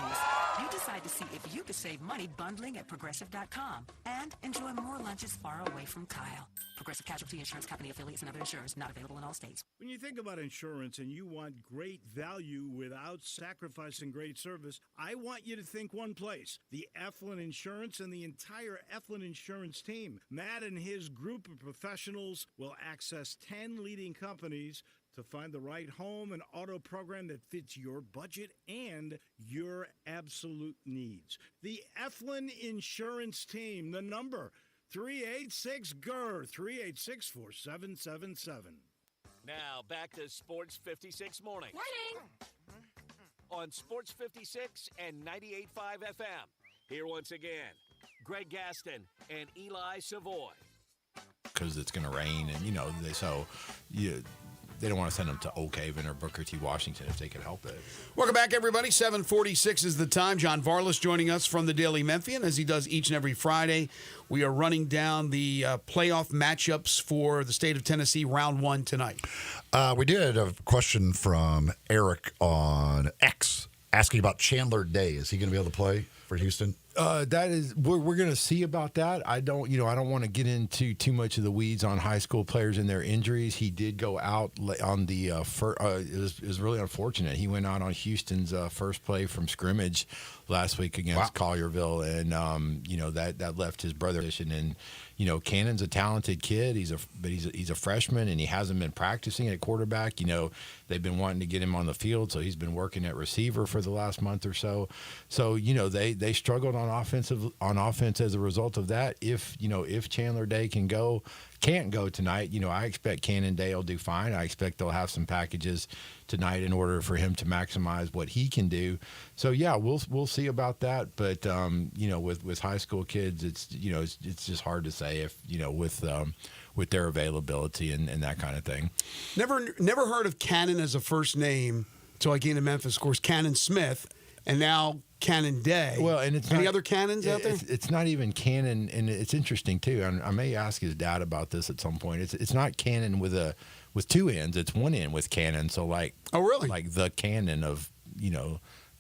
You decide to see if you could save money bundling at Progressive.com and enjoy more lunches far away from Kyle. Progressive Casualty Insurance Company affiliates and other insurers not available in all states. When you think about insurance and you want great value without sacrificing great service, I want you to think one place: the Eflin Insurance and the entire Eflin Insurance team. Matt and his group of professionals will access 10 leading companies to find the right home and auto program that fits your budget and your absolute needs. The Eflin Insurance team, the number 386-GER, 386-4777. Now back to Sports 56 Morning. On Sports 56 and 98.5 FM. Here once again, Greg Gaston and Eli Savoy. Because it's going to rain, and they don't want to send them to Oak Haven or Booker T. Washington if they can help it. Welcome back, everybody. 7:46 is the time. John Varlas joining us from the Daily Memphian, as he does each and every Friday. We are running down the playoff matchups for the state of Tennessee, round 1 tonight. We did a question from Eric on X asking about Chandler Day. Is he going to be able to play for Houston? That is, we're going to see about that. I don't want to get into too much of the weeds on high school players and their injuries. He did go out on the it was really unfortunate. He went out on Houston's first play from scrimmage last week against Collierville, and that left his brother. And Cannon's a talented kid. He's a freshman, and he hasn't been practicing at quarterback. They've been wanting to get him on the field, so he's been working at receiver for the last month or so. So they struggled on offense as a result of that. If Chandler Day can't go tonight, I expect Cannon Day will do fine. I expect they'll have some packages tonight in order for him to maximize what he can do. So yeah, we'll see about that. But with high school kids, it's just hard to say if with their availability and that kind of thing. Never heard of Cannon as a first name until I came to Memphis. Of course, Cannon Smith, and now Cannon Day. Well, and it's any other Cannons out there? It's not even Cannon, and it's interesting too. I may ask his dad about this at some point. It's not Cannon with two ends. It's one end with Cannon. So like, oh really? Like the Cannon of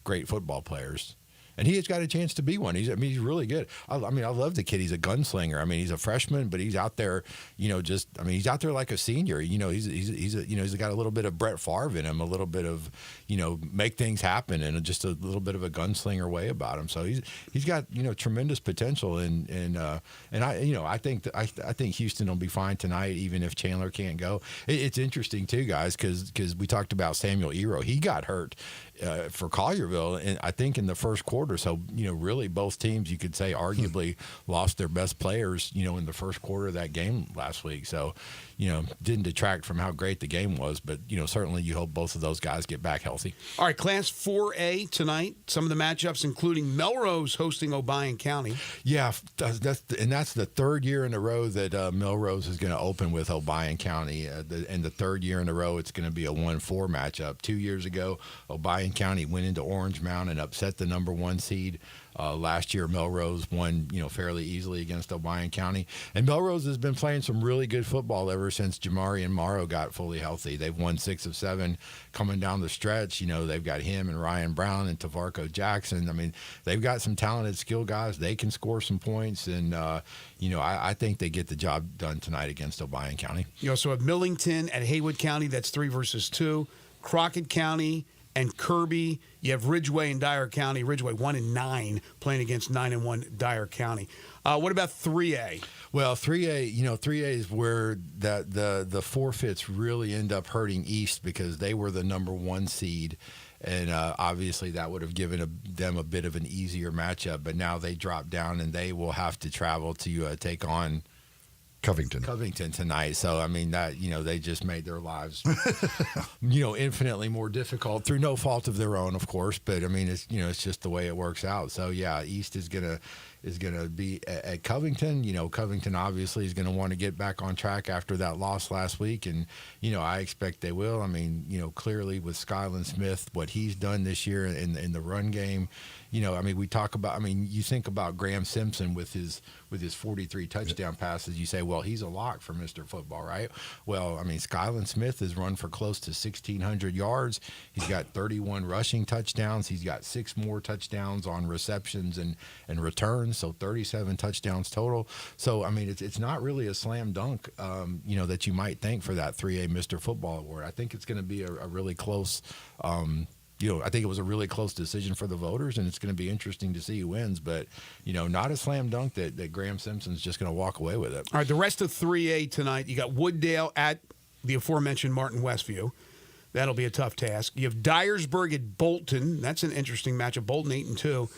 great football players. And he has got a chance to be one. He's really good. I love the kid. He's a gunslinger. He's a freshman, but he's out there, he's out there like a senior. He's got a little bit of Brett Favre in him, a little bit of, make things happen, and just a little bit of a gunslinger way about him. So he's got tremendous potential, and I think Houston will be fine tonight, even if Chandler can't go. It's interesting too, guys, because we talked about Samuel Ero. He got hurt for Collierville, and I think in the first quarter. So really both teams, you could say, arguably lost their best players in the first quarter of that game last week. So didn't detract from how great the game was, but certainly you hope both of those guys get back healthy. All right, Class 4A tonight. Some of the matchups including Melrose hosting Obion County. Yeah, that's the third year in a row that Melrose is going to open with Obion County, and the third year in a row it's going to be a 1-4 matchup. 2 years ago, Obion County went into Orange Mound and upset the number 1 seed. Last year, Melrose won, fairly easily against Obion County. And Melrose has been playing some really good football ever since Jamari and Morrow got fully healthy. They've won 6 of 7 coming down the stretch. They've got him and Ryan Brown and Tavarco Jackson. They've got some talented skill guys. They can score some points. And, I think they get the job done tonight against Obion County. You also have Millington at Haywood County. That's 3 versus 2. Crockett County and Kirby. You have Ridgeway and Dyer County. Ridgeway 1-9 playing against 9-1 Dyer County. What about 3A? Well, 3A, 3A is where the forfeits really end up hurting East because they were the number 1 seed. And obviously that would have given them a bit of an easier matchup. But now they drop down and they will have to travel to take on Covington tonight. So, I mean, that, they just made their lives, infinitely more difficult through no fault of their own, of course. But, I mean, it's just the way it works out. So, yeah, East is going to be at Covington. Covington obviously is going to want to get back on track after that loss last week. And, I expect they will. I mean, clearly with Skyland Smith, what he's done this year in the run game, we talk about, you think about Graham Simpson with his 43 touchdown passes, you say, well, he's a lock for Mr. Football, right? Well, Skyland Smith has run for close to 1,600 yards. He's got 31 rushing touchdowns. He's got 6 more touchdowns on receptions and returns, so 37 touchdowns total. So, it's not really a slam dunk, that you might think for that 3A Mr. Football award. I think it's going to be a really close I think it was a really close decision for the voters, and it's going to be interesting to see who wins. But, not a slam dunk that Graham Simpson's just going to walk away with it. All right, the rest of 3A tonight, you got Wooddale at the aforementioned Martin Westview. That'll be a tough task. You have Dyersburg at Bolton. That's an interesting matchup. Bolton 8-2.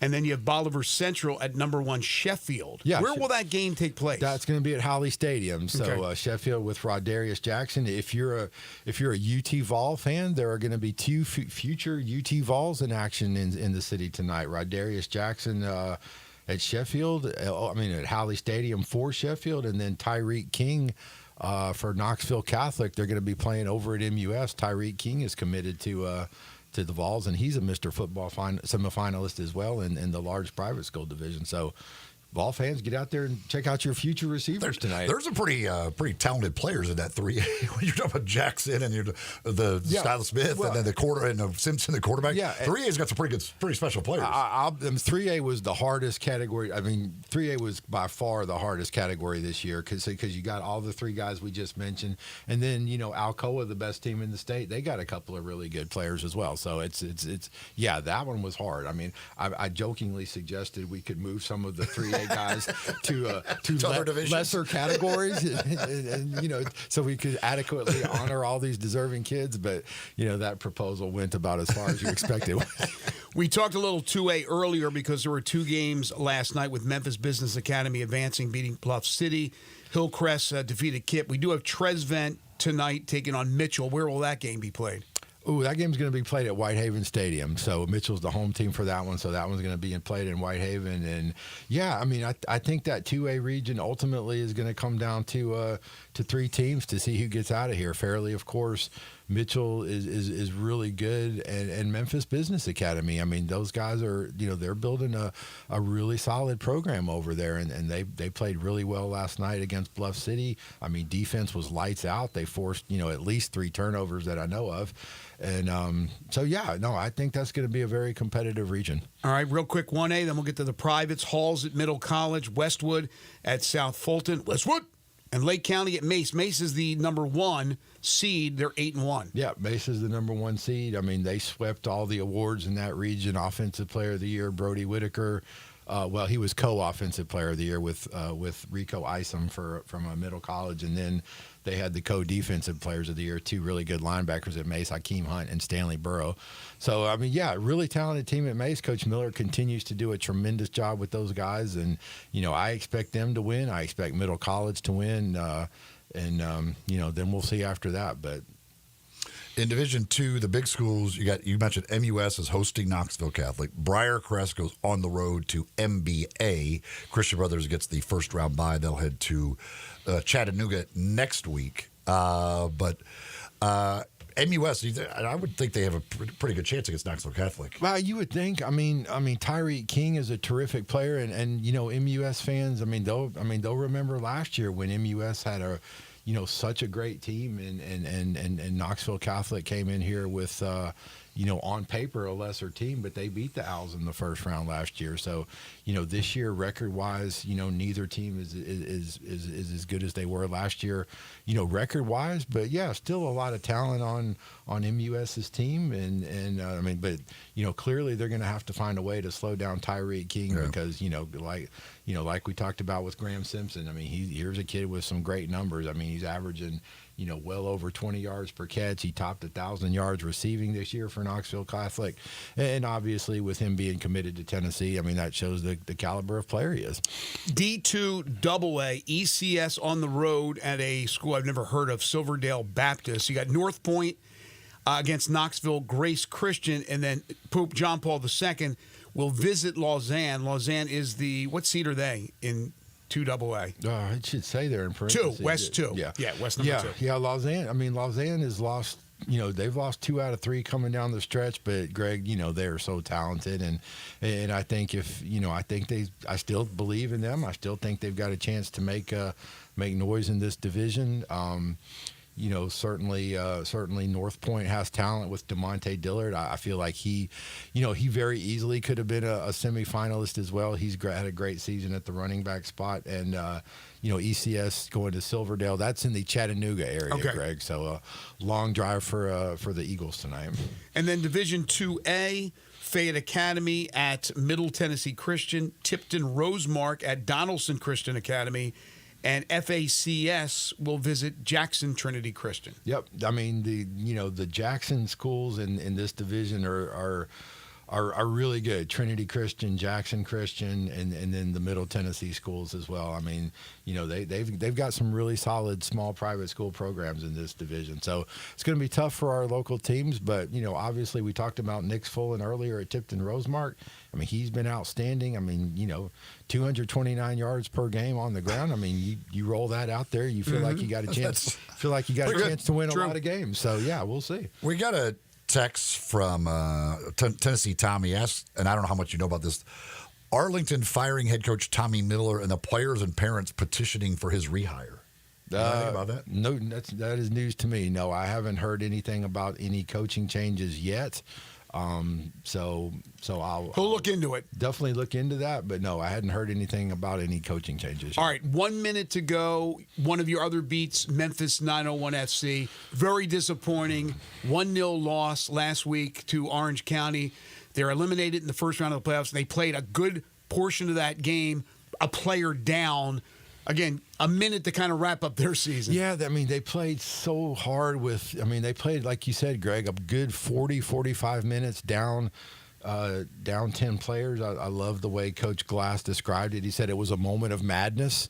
And then you have Bolivar Central at number 1 Sheffield. Yeah, Where will that game take place? That's going to be at Holly Stadium. So Okay. Sheffield with Rodarius Jackson. If you're a UT Vol fan, there are going to be 2 future UT Vols in action in the city tonight. Rodarius Jackson at Sheffield. At Holly Stadium for Sheffield, and then Tyreek King for Knoxville Catholic. They're going to be playing over at MUS. Tyreek King is committed to the Vols, and he's a Mr. Football semifinalist as well in the large private school division. So, Vol fans, get out there and check out your future receivers tonight. There's some pretty talented players in that 3A. When you're talking about Jackson and the Skylar Smith, and then the Simpson, the quarterback. Yeah, 3A's got some pretty special players. 3A was the hardest category. 3A was by far the hardest category this year because you got all the 3 guys we just mentioned, and then Alcoa, the best team in the state, they got a couple of really good players as well. So it's that one was hard. I jokingly suggested we could move some of the 3A guys to lesser categories, and so we could adequately honor all these deserving kids. But that proposal went about as far as you expected. We talked a little 2A earlier because there were 2 games last night with Memphis Business Academy advancing, beating Bluff City. Hillcrest defeated Kip. We do have Tresvent tonight taking on Mitchell. Where will that game be played? Ooh, that game's going to be played at Whitehaven Stadium. So Mitchell's the home team for that one. So that one's going to be played in Whitehaven. And yeah, I think that 2A region ultimately is going to come down to 3 teams to see who gets out of here. Fairleigh, of course. Mitchell is really good, and Memphis Business Academy. Those guys are, they're building a really solid program over there, and they played really well last night against Bluff City. Defense was lights out. They forced, at least 3 turnovers that I know of. And I think that's going to be a very competitive region. All right, real quick, 1A, then we'll get to the privates. Halls at Middle College, Westwood at South Fulton. Westwood! And Lake County at Mace. Mace is the number 1 seed. They're 8-1. Yeah, Mace is the number 1 seed. They swept all the awards in that region. Offensive Player of the Year, Brody Whitaker. He was co-offensive player of the year with Rico Isom from Middle College, and then they had the co-defensive players of the year, 2 really good linebackers at Mace, Hakeem Hunt and Stanley Burrow. So really talented team at Mace. Coach Miller continues to do a tremendous job with those guys, and I expect them to win. I expect Middle College to win, and then we'll see after that. But in Division II, the big schools, you mentioned MUS is hosting Knoxville Catholic. Briarcrest goes on the road to MBA. Christian Brothers gets the first round bye. They'll head to Chattanooga next week. But MUS, I would think they have a pretty good chance against Knoxville Catholic. Well, you would think. Tyreek King is a terrific player, and MUS fans. They'll remember last year when MUS had such a great team, and Knoxville Catholic came in here with on paper a lesser team, but they beat the Owls in the first round last year. So, this year record-wise, neither team is as good as they were last year, record-wise. But yeah, still a lot of talent on MUS's team, and but clearly they're going to have to find a way to slow down Tyreek King because like we talked about with Graham Simpson. Here's a kid with some great numbers. He's averaging well over 20 yards per catch. He topped 1,000 yards receiving this year for Knoxville Catholic. And obviously with him being committed to Tennessee, that shows the caliber of player he is. D2 AA, ECS on the road at a school I've never heard of, Silverdale Baptist. You got North Point against Knoxville Grace Christian, and then Pope John Paul II will visit Lausanne. Lausanne is what seed are they in 2AA? It should say there in parentheses. West 2. Yeah, West number 2. Yeah, Lausanne. Lausanne has lost. They've lost 2 out of 3 coming down the stretch, but Greg, they're so talented, and I think I still believe in them. I still think they've got a chance to make noise in this division. Certainly North Point has talent with DeMonte Dillard. I feel like he very easily could have been a semifinalist as well. He's had a great season at the running back spot, and ECS going to Silverdale. That's in the Chattanooga area, Greg. So a long drive for the Eagles tonight. And then Division 2A. Fayette Academy at Middle Tennessee Christian, Tipton Rosemark at Donaldson Christian Academy, and FACS will visit Jackson Trinity Christian. Yep. The Jackson schools in this division are really good. Trinity Christian, Jackson Christian, and then the Middle Tennessee schools as well. They've got some really solid small private school programs in this division. So it's going to be tough for our local teams, but obviously we talked about Nick Fullen earlier at Tipton Rosemark. He's been outstanding. 229 yards per game on the ground. You roll that out there, you feel like you got a chance. Feel like you got a chance to win a lot of games. So yeah, we'll see. We got a text from Tennessee Tommy asks, and I don't know how much you know about this. Arlington firing head coach Tommy Miller and the players and parents petitioning for his rehire. You know anything about that? No, that is news to me. No, I haven't heard anything about any coaching changes yet. So I'll look into it. Definitely look into that, but no, I hadn't heard anything about any coaching changes. All right, 1 minute to go. One of your other beats, Memphis 901 FC. Very disappointing. 1-0 loss last week to Orange County. They're eliminated in the first round of the playoffs. They played a good portion of that game, a player down. Again, a minute to kind of wrap up their season. Yeah, they played so hard they played, like you said, Greg, a good 40, 45 minutes down 10 players. I love the way Coach Glass described it. He said it was a moment of madness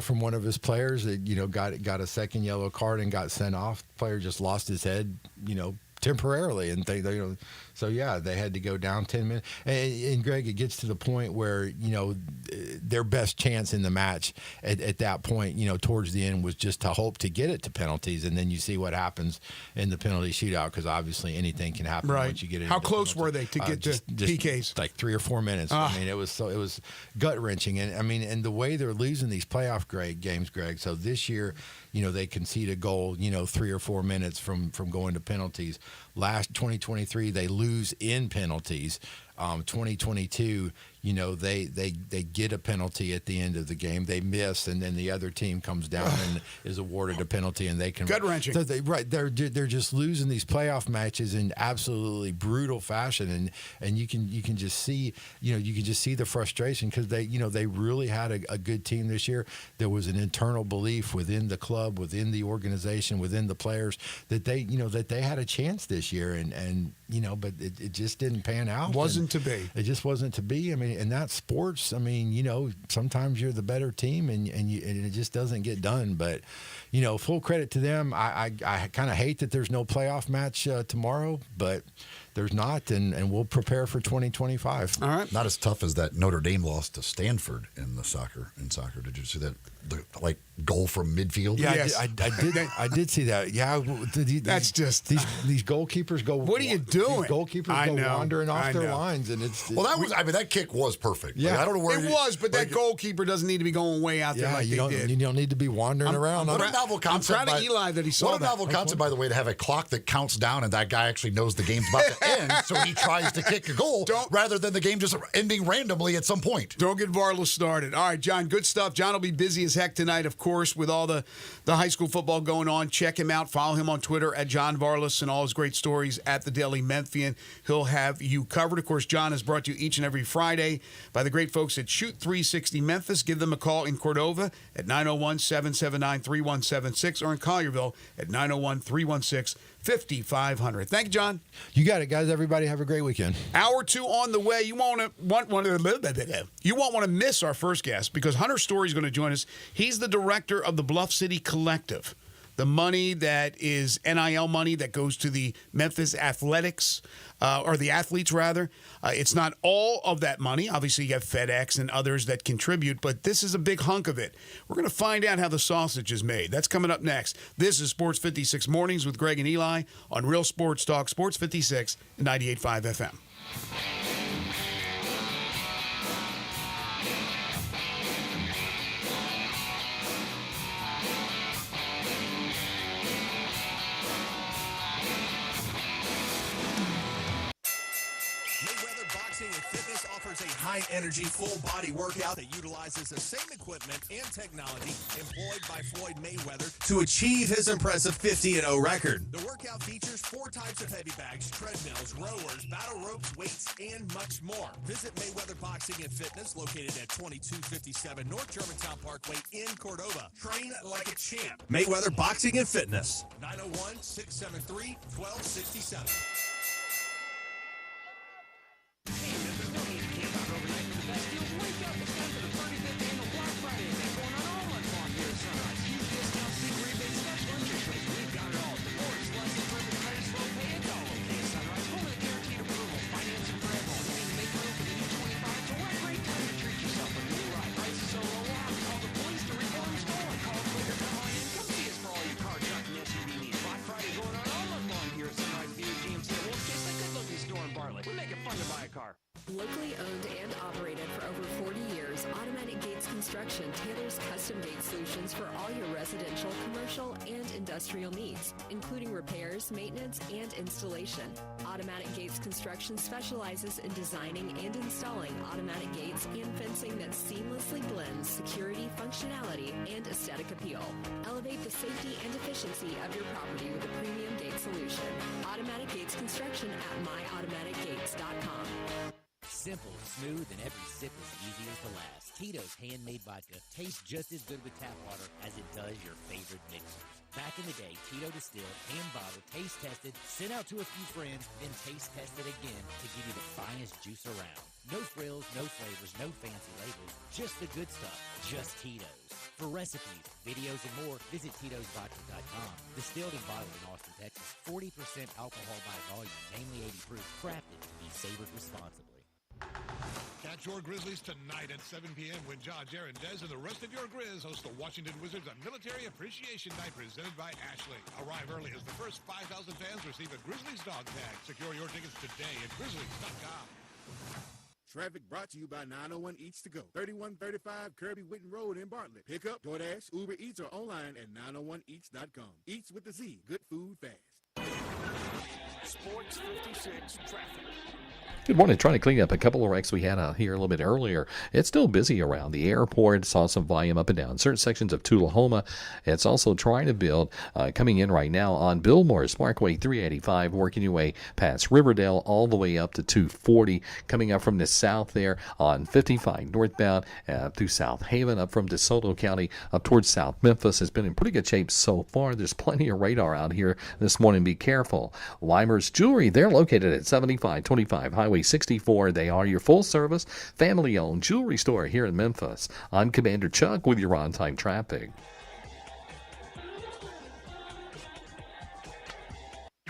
from one of his players that, got a second yellow card and got sent off. The player just lost his head, temporarily, and they had to go down 10 minutes. And Greg, it gets to the point where their best chance in the match at that point, towards the end, was just to hope to get it to penalties, and then you see what happens in the penalty shootout, because obviously anything can happen once you get it. How close were they to get to PKs? Like 3 or 4 minutes. It was gut wrenching, and the way they're losing these playoff games, Greg. So this year, they concede a goal, 3 or 4 minutes from going to penalties. Last 2023, they lose in penalties. 2022, they get a penalty at the end of the game. They miss, and then the other team comes down and is awarded a penalty, and they can gut-wrenching. So they're just losing these playoff matches in absolutely brutal fashion, and you can just see the frustration, because they really had a good team this year. There was an internal belief within the club, within the organization, within the players that they had a chance this year, and but it just didn't pan out. Wasn't to be. It just wasn't to be. And that's sports. Sometimes you're the better team, and it just doesn't get done. But, full credit to them. I kind of hate that there's no playoff match tomorrow, but there's not, and we'll prepare for 2025. All right. Not as tough as that Notre Dame loss to Stanford in soccer. Did you see that? The goal from midfield? Yeah, yes. I did see that. Yeah, that's just these goalkeepers go. What are you doing? These goalkeepers go wandering off their lines, and it's that kick was perfect. Yeah, I don't know where it was, but that goalkeeper doesn't need to be going way out there like they did. You don't need to be wandering around. What a novel concept! I'm proud of Eli that he saw that. What a novel concept, by the way, to have a clock that counts down, and that guy actually knows the game's about to end, so he tries to kick a goal rather than the game just ending randomly at some point. Don't get Varlas started. All right, John, good stuff. John will be busy as heck tonight, of course, with all the high school football going on. Check him out. Follow him on Twitter at John Varlas and all his great stories at the Daily Memphian. He'll have you covered. Of course, John is brought to you each and every Friday by the great folks at Shoot 360 Memphis. Give them a call in Cordova at 901-779-3176 or in Collierville at 901-316-5500. Thank you, John. You got it, guys. Everybody have a great weekend. Hour 2 on the way. You won't want to miss our first guest because Hunter Story is going to join us. He's the director of the Bluff City Collective. The money that is NIL money that goes to the Memphis Athletics, or the athletes, rather. It's not all of that money. Obviously, you have FedEx and others that contribute, but this is a big hunk of it. We're going to find out how the sausage is made. That's coming up next. This is Sports 56 Mornings with Greg and Eli on Real Sports Talk, Sports 56 and 98.5 FM. A high-energy, full-body workout that utilizes the same equipment and technology employed by Floyd Mayweather to achieve his impressive 50-0 record. The workout features 4 types of heavy bags, treadmills, rowers, battle ropes, weights, and much more. Visit Mayweather Boxing and Fitness, located at 2257 North Germantown Parkway in Cordova. Train like a champ. Mayweather Boxing and Fitness, 901-673-1267. Locally owned and operated for over 40 years, Automatic Gates Construction tailors custom gate solutions for all your residential, commercial, and industrial needs, including repairs, maintenance, and installation. Automatic Gates Construction specializes in designing and installing automatic gates and fencing that seamlessly blends security, functionality, and aesthetic appeal. Elevate the safety and efficiency of your property with a premium gate solution. Automatic Gates Construction at myautomaticgates.com. Simple, smooth, and every sip as easy as the last. Tito's handmade vodka tastes just as good with tap water as it does your favorite mixers. Back in the day, Tito distilled, hand-bottled, taste-tested, sent out to a few friends, then taste-tested again to give you the finest juice around. No frills, no flavors, no fancy labels, just the good stuff, just Tito's. For recipes, videos, and more, visit Tito'sVodka.com. Distilled and bottled in Austin, Texas. 40% alcohol by volume, namely 80 proof, crafted to be savored responsibly. Catch your Grizzlies tonight at 7 p.m. when John, Jaron, Dez, and the rest of your Grizz host the Washington Wizards on Military Appreciation Night presented by Ashley. Arrive early as the first 5,000 fans receive a Grizzlies dog tag. Secure your tickets today at Grizzlies.com. Traffic brought to you by 901 Eats to Go, 3135 Kirby Whitten Road in Bartlett. Pick up, DoorDash, Uber Eats, or online at 901eats.com. Eats with the Z. Good food fast. Sports 56 traffic. Good morning. Trying to clean up a couple of wrecks we had out here a little bit earlier. It's still busy around the airport. Saw some volume up and down certain sections of Tullahoma. It's also trying to build, coming in right now on Billmore's Parkway 385, working your way past Riverdale all the way up to 240. Coming up from the south there on 55 northbound through South Haven, up from DeSoto County up towards South Memphis. Has been in pretty good shape so far. There's plenty of radar out here this morning. Be careful. Weimer's Jewelry, they're located at 7525 Highway 64. They are your full-service, family-owned jewelry store here in Memphis. I'm Commander Chuck with your on-time traffic.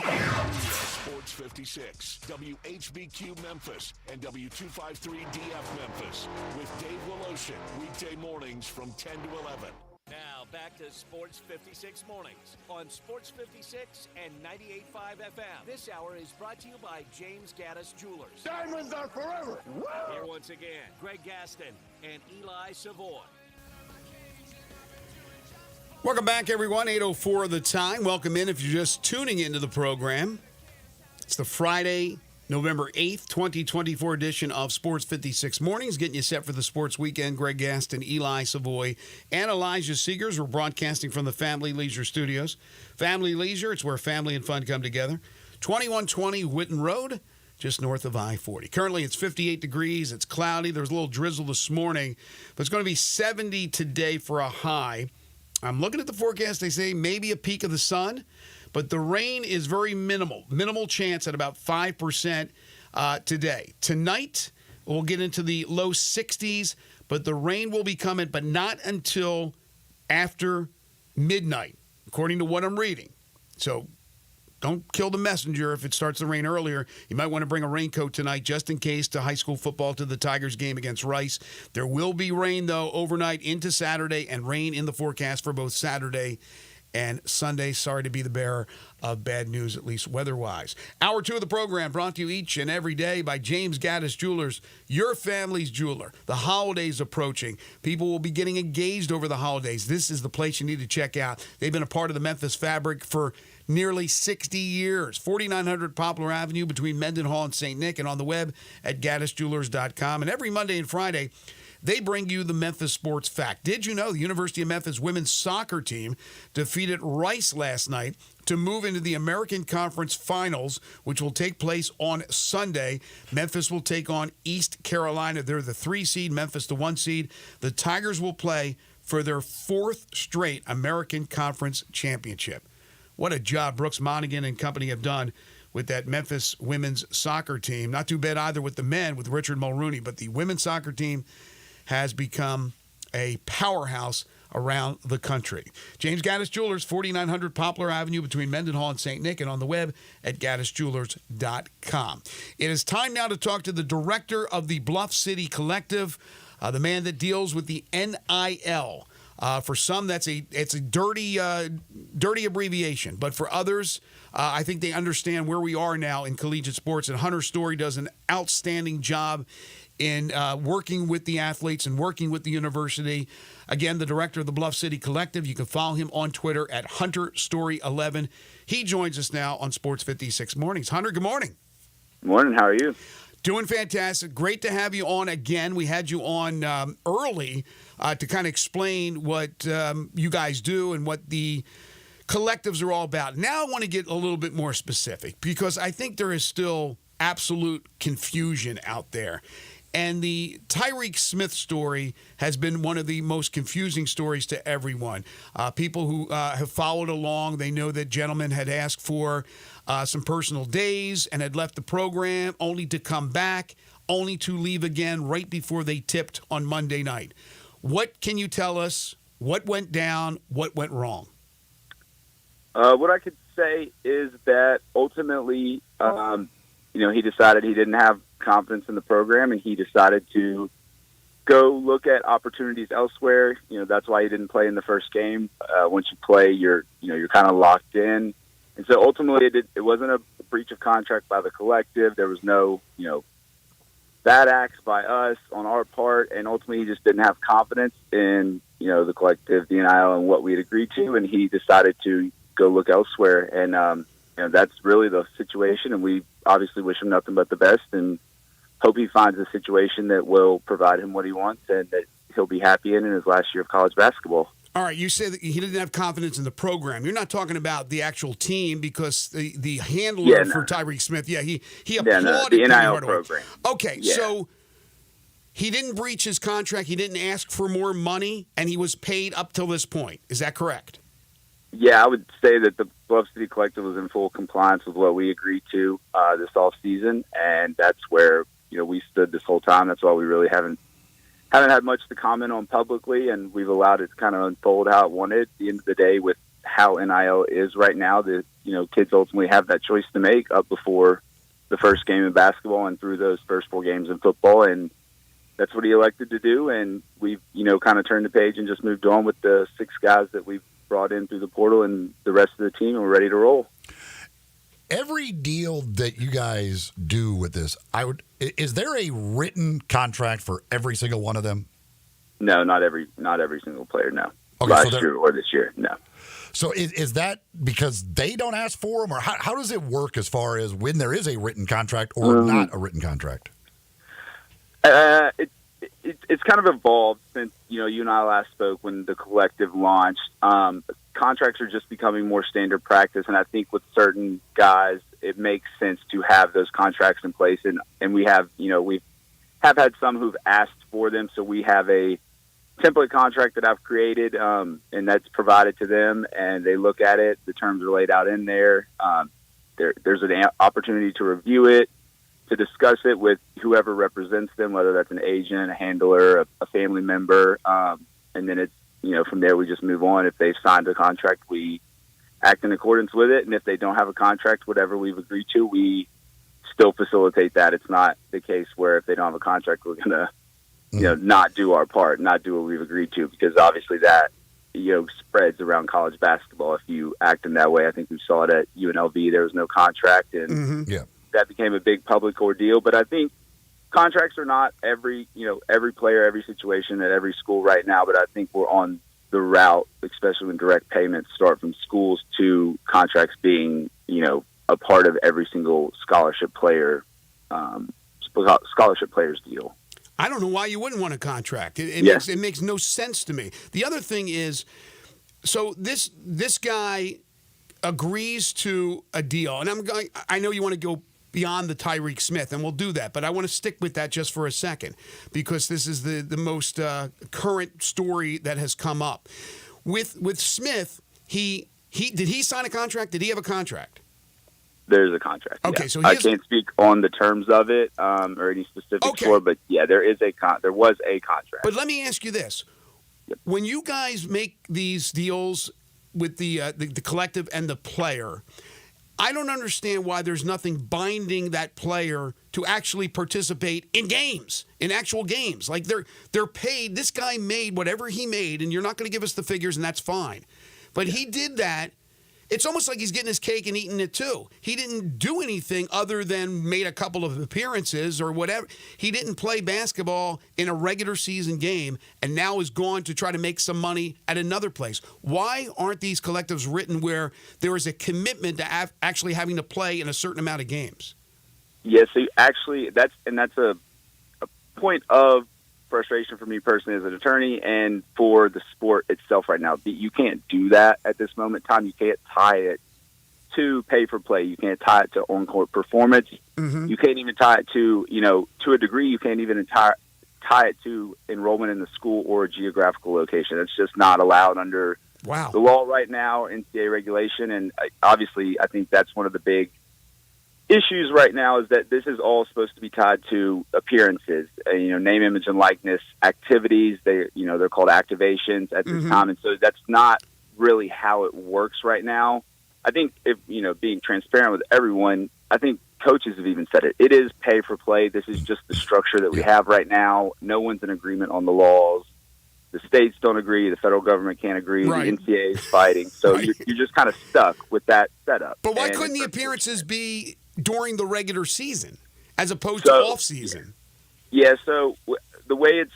Sports 56, WHBQ Memphis, and W253DF Memphis with Dave Woloshin, weekday mornings from 10 to 11. Now, back to Sports 56 Mornings on Sports 56 and 98.5 FM. This hour is brought to you by James Gaddis Jewelers. Diamonds are forever. Woo! Here once again, Greg Gaston and Eli Savoy. Welcome back, everyone. 8:04 of the time. Welcome in if you're just tuning into the program. It's the Friday, November 8th, 2024 edition of Sports 56 Mornings, getting you set for the sports weekend. Greg Gaston, Eli Savoy, and Elijah Seegers. We're broadcasting from the Family Leisure Studios. Family Leisure, it's where family and fun come together. 2120 Whitten Road, just north of I-40. Currently, it's 58 degrees. It's cloudy. There was a little drizzle this morning, but it's going to be 70 today for a high. I'm looking at the forecast. They say maybe a peak of the sun, but the rain is very minimal. Minimal chance at about 5% today. Tonight, we'll get into the low 60s, but the rain will be coming, but not until after midnight, according to what I'm reading. So don't kill the messenger if it starts to rain earlier. You might want to bring a raincoat tonight just in case to high school football, to the Tigers game against Rice. There will be rain, though, overnight into Saturday, and rain in the forecast for both Saturday and Sunday. Sorry to be the bearer of bad news, at least weather-wise. Hour 2 of the program brought to you each and every day by James Gaddis Jewelers, your family's jeweler. The holidays approaching. People will be getting engaged over the holidays. This is the place you need to check out. They've been a part of the Memphis fabric for nearly 60 years. 4900 Poplar Avenue between Mendenhall and St. Nick, and on the web at GaddisJewelers.com. And every Monday and Friday, they bring you the Memphis Sports Fact. Did you know the University of Memphis women's soccer team defeated Rice last night to move into the American Conference Finals, which will take place on Sunday? Memphis will take on East Carolina. They're the 3 seed, Memphis the 1 seed. The Tigers will play for their 4th straight American Conference championship. What a job Brooks Monaghan and company have done with that Memphis women's soccer team. Not too bad either with the men, with Richard Mulrooney, but the women's soccer team has become a powerhouse around the country. James Gaddis Jewelers, 4900 Poplar Avenue between Mendenhall and St. Nick, and on the web at GaddisJewelers.com. It is time now to talk to the director of the Bluff City Collective, the man that deals with the NIL. For some, it's a dirty abbreviation, but for others, I think they understand where we are now in collegiate sports, and Hunter Story does an outstanding job in working with the athletes and working with the university. Again, the director of the Bluff City Collective. You can follow him on Twitter at HunterStory11. He joins us now on Sports 56 Mornings. Hunter, good morning. Morning. How are you? Doing fantastic. Great to have you on again. We had you on early to kind of explain what you guys do and what the collectives are all about. Now I want to get a little bit more specific, because I think there is still absolute confusion out there. And the Tyreek Smith story has been one of the most confusing stories to everyone. People who have followed along, they know that gentleman had asked for some personal days and had left the program, only to come back, only to leave again right before they tipped on Monday night. What can you tell us? What went down? What went wrong? What I could say is that ultimately, he decided he didn't have confidence in the program, and he decided to go look at opportunities elsewhere. That's why he didn't play in the first game. Once you play, you're kind of locked in. And so ultimately it wasn't a breach of contract by the collective. There was no, bad acts by us on our part. And ultimately he just didn't have confidence in, the collective, the NIL, and what we'd agreed to. And he decided to go look elsewhere. And, that's really the situation. And we obviously wish him nothing but the best, and hope he finds a situation that will provide him what he wants and that he'll be happy in his last year of college basketball. All right, you say that he didn't have confidence in the program. You're not talking about the actual team, because the handler for Tyreek Smith, he applauded the NIL program. Okay, so he didn't breach his contract. He didn't ask for more money, and he was paid up till this point. Is that correct? Yeah, I would say that the Bluff City Collective was in full compliance with what we agreed to this offseason, and that's where we stood this whole time. That's why we really haven't had much to comment on publicly, and we've allowed it to kind of unfold how it wanted. At the end of the day, with how NIL is right now, that kids ultimately have that choice to make up before the first game in basketball and through those first 4 games in football, and that's what he elected to do. And we've kind of turned the page and just moved on with the 6 guys that we've brought in through the portal and the rest of the team, and we're ready to roll. Every deal that you guys do with this, is there a written contract for every single one of them? No, not every single player, no. last year or this year. No. So is that because they don't ask for them, or how does it work as far as when there is a written contract or not a written contract? It's kind of evolved since you and I last spoke when the collective launched. Contracts are just becoming more standard practice, and I think with certain guys, it makes sense to have those contracts in place. And we have we have had some who've asked for them, so we have a template contract that I've created, and that's provided to them, and they look at it. The terms are laid out in there. There's an opportunity to review it, to discuss it with whoever represents them, whether that's an agent, a handler, a family member, and then it's from there we just move on. If they've signed a contract, we act in accordance with it, and if they don't have a contract, whatever we've agreed to, we still facilitate that. It's not the case where if they don't have a contract, we're gonna not do our part, not do what we've agreed to, because obviously that, spreads around college basketball if you act in that way. I think we saw it at UNLV. There was no contract, and that became a big public ordeal. But I think contracts are not every player, every situation at every school right now, but I think we're on the route, especially when direct payments start from schools, to contracts being, a part of every single scholarship player's deal. I don't know why you wouldn't want a contract. It makes no sense to me. The other thing is, so this guy agrees to a deal, and I know you want to go beyond the Tyreek Smith, and we'll do that, but I want to stick with that just for a second, because this is the most current story that has come up. With Smith, did he sign a contract? Did he have a contract? There's a contract. Okay, yeah. so I can't speak on the terms of it or any specifics for it, but yeah, there was a contract. But let me ask you this: when you guys make these deals with the collective and the player, I don't understand why there's nothing binding that player to actually participate in games, in actual games. Like they're paid. This guy made whatever he made, and you're not going to give us the figures, and that's fine. But he did that. It's almost like he's getting his cake and eating it too. He didn't do anything other than made a couple of appearances or whatever. He didn't play basketball in a regular season game and now is gone to try to make some money at another place. Why aren't these collectives written where there is a commitment to actually having to play in a certain amount of games? Yeah, so actually that's a point of frustration for me personally as an attorney and for the sport itself right now. You can't do that at this moment in time. You can't tie it to pay for play. You can't tie it to on-court performance. Mm-hmm. You can't even tie it to, to a degree, you can't even tie it to enrollment in the school or a geographical location. It's just not allowed under the law right now, NCAA regulation. And obviously, I think that's one of the big issues right now is that this is all supposed to be tied to appearances, name, image, and likeness activities. They're called activations at this time. And so that's not really how it works right now. I think if, being transparent with everyone, I think coaches have even said it. It is pay for play. This is just the structure that we have right now. No one's in agreement on the laws. The states don't agree. The federal government can't agree. Right. The NCAA is fighting. So you're just kind of stuck with that setup. But why couldn't the appearances be during the regular season as opposed to off season? Yeah, so the way it's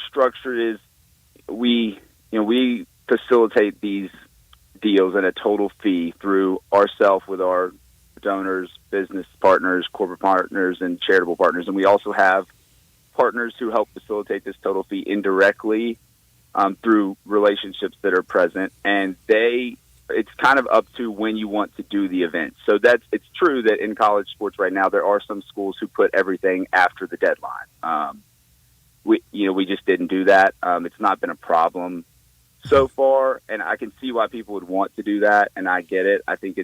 structured is we facilitate these deals at a total fee through ourselves with our donors, business partners, corporate partners, and charitable partners. And we also have partners who help facilitate this total fee indirectly through relationships that are present. And it's kind of up to when you want to do the event. So it's true that in college sports right now, there are some schools who put everything after the deadline. We just didn't do that. It's not been a problem so far, and I can see why people would want to do that, and I get it. I think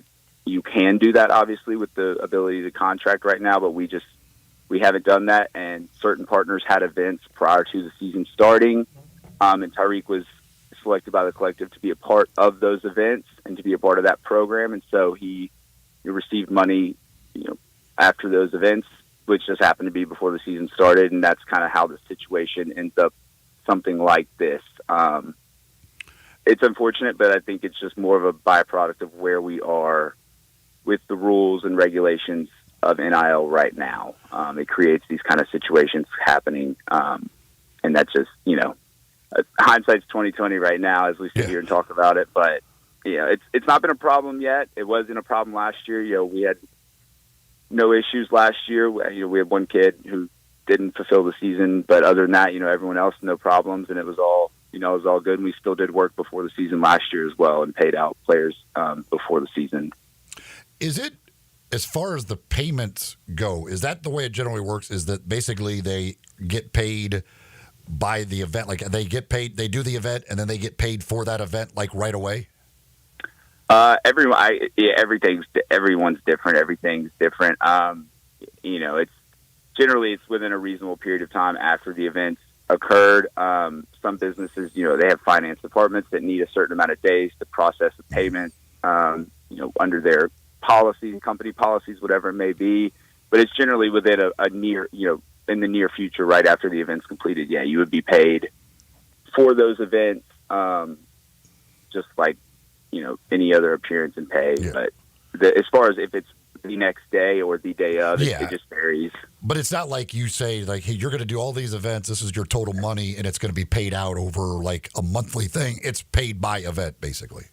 you can do that, obviously, with the ability to contract right now, but we haven't done that, and certain partners had events prior to the season starting, and Tyreek was selected by the collective to be a part of those events and to be a part of that program, and so he received money, after those events, which just happened to be before the season started, and that's kind of how the situation ends up something like this. It's unfortunate, but I think it's just more of a byproduct of where we are with the rules and regulations of NIL right now. It creates these kind of situations happening, and that's just, hindsight's 2020 right now as we sit here and talk about it. But it's not been a problem yet. It wasn't a problem last year. We had no issues last year. We had one kid who didn't fulfill the season, but other than that, everyone else no problems, and it was all good. And we still did work before the season last year as well, and paid out players before the season. Is it, as far as the payments go, is that the way it generally works? Is that basically they get paid by the event? Like they get paid, they do the event, and then they get paid for that event, like right away? Everyone's different. Everything's different. It's within a reasonable period of time after the events occurred. Some businesses, they have finance departments that need a certain amount of days to process a payment, under their policies, company policies, whatever it may be. But it's generally within a near, in the near future, right after the event's completed. Yeah, you would be paid for those events, just like, any other appearance and pay. Yeah. But as far as if it's the next day or the day of, it just varies. But it's not like you say, like, hey, you're going to do all these events. This is your total money, and it's going to be paid out over like a monthly thing. It's paid by event, basically.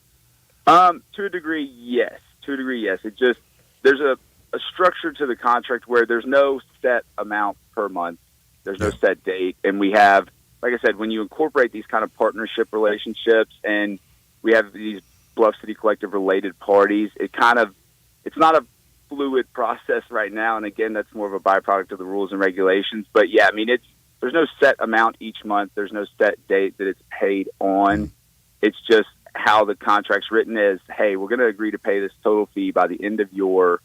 To a degree, yes. It just, there's a structure to the contract where there's no set amount per month. There's no set date. And we have, like I said, when you incorporate these kind of partnership relationships and we have these Bluff City Collective related parties, it's not a fluid process right now. And again, that's more of a byproduct of the rules and regulations. But yeah, there's no set amount each month. There's no set date that it's paid on. It's just how the contract's written is, hey, we're going to agree to pay this total fee by the end of your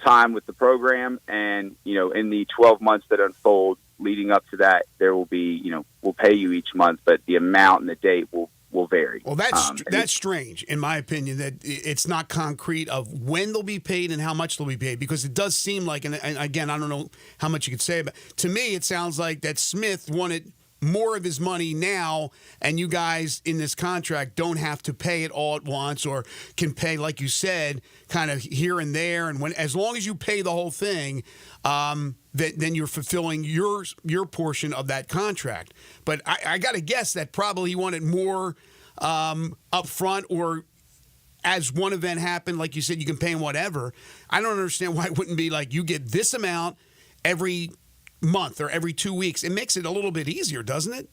time with the program. And, in the 12 months that unfold leading up to that, there will be, we'll pay you each month, but the amount and the date will vary. Well, that's strange, in my opinion, that it's not concrete of when they'll be paid and how much they'll be paid, because it does seem like, and again, I don't know how much you could say, but to me, it sounds like that Smith wanted more of his money now, and you guys in this contract don't have to pay it all at once, or can pay, like you said, kind of here and there, and as long as you pay the whole thing, then you're fulfilling your portion of that contract. But I got to guess that probably he wanted more up front, or as one event happened, like you said, you can pay him whatever. I don't understand why it wouldn't be like you get this amount every month or every 2 weeks. It makes it a little bit easier, doesn't it?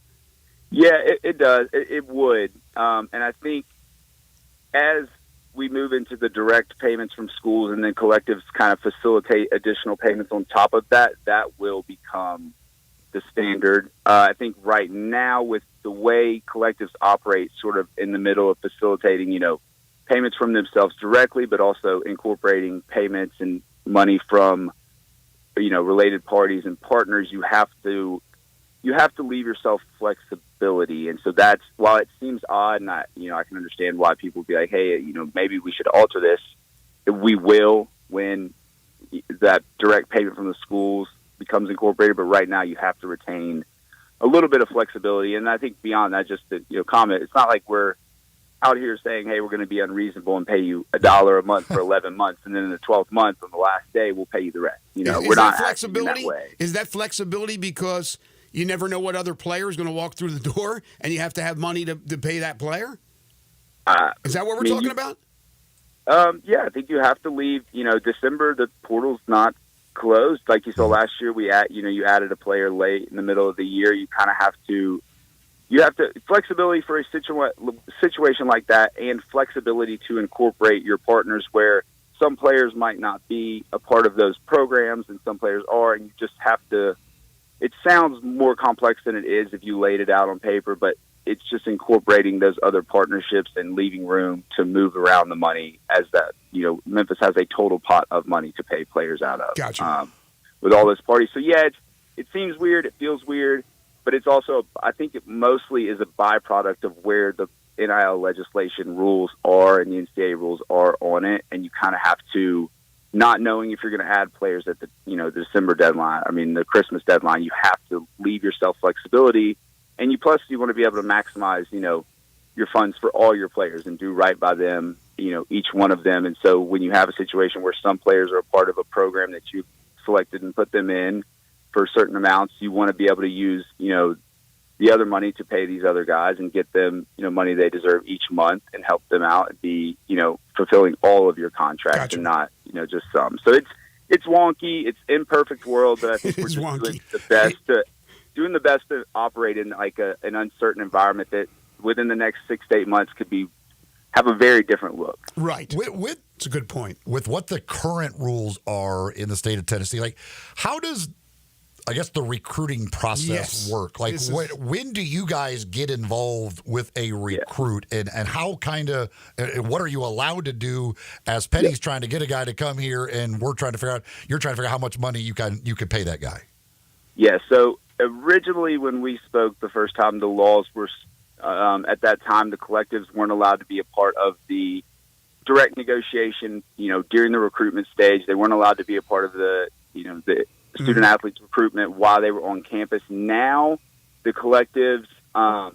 Yeah, it does. It would. And I think as we move into the direct payments from schools and then collectives kind of facilitate additional payments on top of that, that will become the standard. I think right now with the way collectives operate sort of in the middle of facilitating, payments from themselves directly, but also incorporating payments and money from, related parties and partners, you have to leave yourself flexibility. And so that's, while it seems odd, and I can understand why people would be like, hey, maybe we should alter this. We will when that direct payment from the schools becomes incorporated. But right now you have to retain a little bit of flexibility. And I think beyond that, just to comment, it's not like we're out here saying, hey, we're going to be unreasonable and pay you $1 a month for 11 months, and then in the 12th month on the last day we'll pay you the rest. We're not acting in that way. Is that flexibility because you never know what other player is going to walk through the door, and you have to have money to pay that player? Is that what we're talking about? Yeah, I think you have to leave. December, the portal's not closed. Like you saw last year, you added a player late in the middle of the year. You kind of have to. You have to flexibility for a situation like that, and flexibility to incorporate your partners where some players might not be a part of those programs and some players are, and you just have to. It sounds more complex than it is if you laid it out on paper, but it's just incorporating those other partnerships and leaving room to move around the money as that. Memphis has a total pot of money to pay players out of. Gotcha. With all those parties. So yeah, it seems weird. It feels weird. But it's also, I think it mostly is a byproduct of where the NIL legislation rules are and the NCAA rules are on it. And you kind of have to, not knowing if you're going to add players at the December deadline, the Christmas deadline, you have to leave yourself flexibility. And you want to be able to maximize, your funds for all your players and do right by them, each one of them. And so when you have a situation where some players are a part of a program that you've selected and put them in for certain amounts, you want to be able to use, the the other money to pay these other guys and get them, money they deserve each month and help them out and be, fulfilling all of your contracts and not, just some. So it's wonky. It's imperfect world, but I think we're just doing the best to operate in like an uncertain environment that within the next 6 to 8 months could have a very different look. Right. It's a good point. With what the current rules are in the state of Tennessee, like how does, I guess, the recruiting process work? Like when do you guys get involved with a recruit and how what are you allowed to do as Penny's trying to get a guy to come here and you're trying to figure out how much money you can pay that guy? Yeah. So originally when we spoke the first time, the laws were, at that time, the collectives weren't allowed to be a part of the direct negotiation, during the recruitment stage. They weren't allowed to be a part of the student athletes recruitment while they were on campus. Now the collectives, our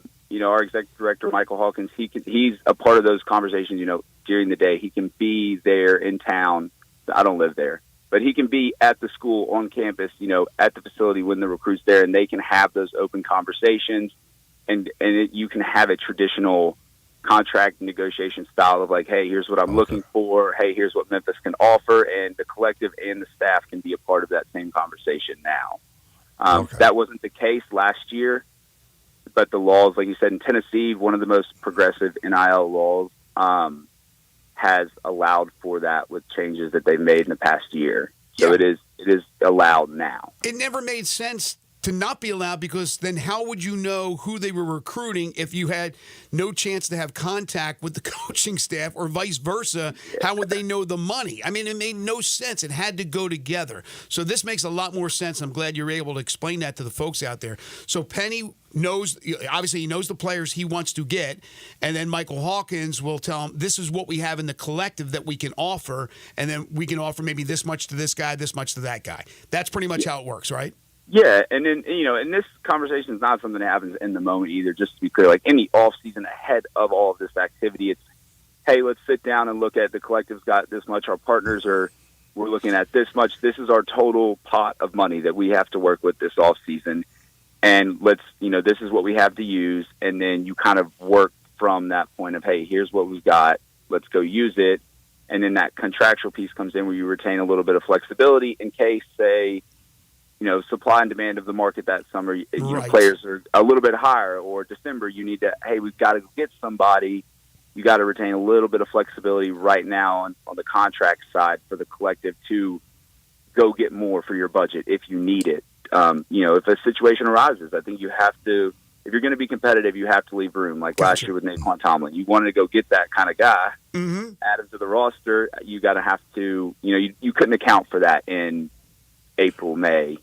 executive director, Michael Hawkins, he's a part of those conversations, during the day. He can be there in town. I don't live there, but he can be at the school on campus, at the facility when the recruit's there, and they can have those open conversations. And you can have a traditional contract negotiation style of like, hey, here's what I'm looking for. Hey, here's what Memphis can offer. And the collective and the staff can be a part of that same conversation now. That wasn't the case last year, but the laws, like you said, in Tennessee, one of the most progressive NIL laws has allowed for that with changes that they've made in the past year. So it is allowed now. It never made sense to not be allowed, because then how would you know who they were recruiting if you had no chance to have contact with the coaching staff, or vice versa? How would they know the money? I mean, it made no sense. It had to go together. So this makes a lot more sense. I'm glad you're able to explain that to the folks out there. So Penny obviously he knows the players he wants to get, and then Michael Hawkins will tell him, this is what we have in the collective that we can offer, and then we can offer maybe this much to this guy, this much to that guy. That's pretty much how it works, right? Yeah, and then, and this conversation is not something that happens in the moment either, just to be clear. Like any off-season ahead of all of this activity, it's, hey, let's sit down and look at the collective's got this much, our partners we're looking at this much, this is our total pot of money that we have to work with this off-season, and let's, this is what we have to use, and then you kind of work from that point of, hey, here's what we've got, let's go use it, and then that contractual piece comes in where you retain a little bit of flexibility in case, say, supply and demand of the market that summer, players are a little bit higher, or December, you need to, hey, we've got to get somebody. You got to retain a little bit of flexibility right now on the contract side for the collective to go get more for your budget if you need it. If a situation arises, I think you have to, if you're going to be competitive, you have to leave room. Like last year with Naquan Tomlin, you wanted to go get that kind of guy, add him to the roster. You got to have to, you couldn't account for that in April, May.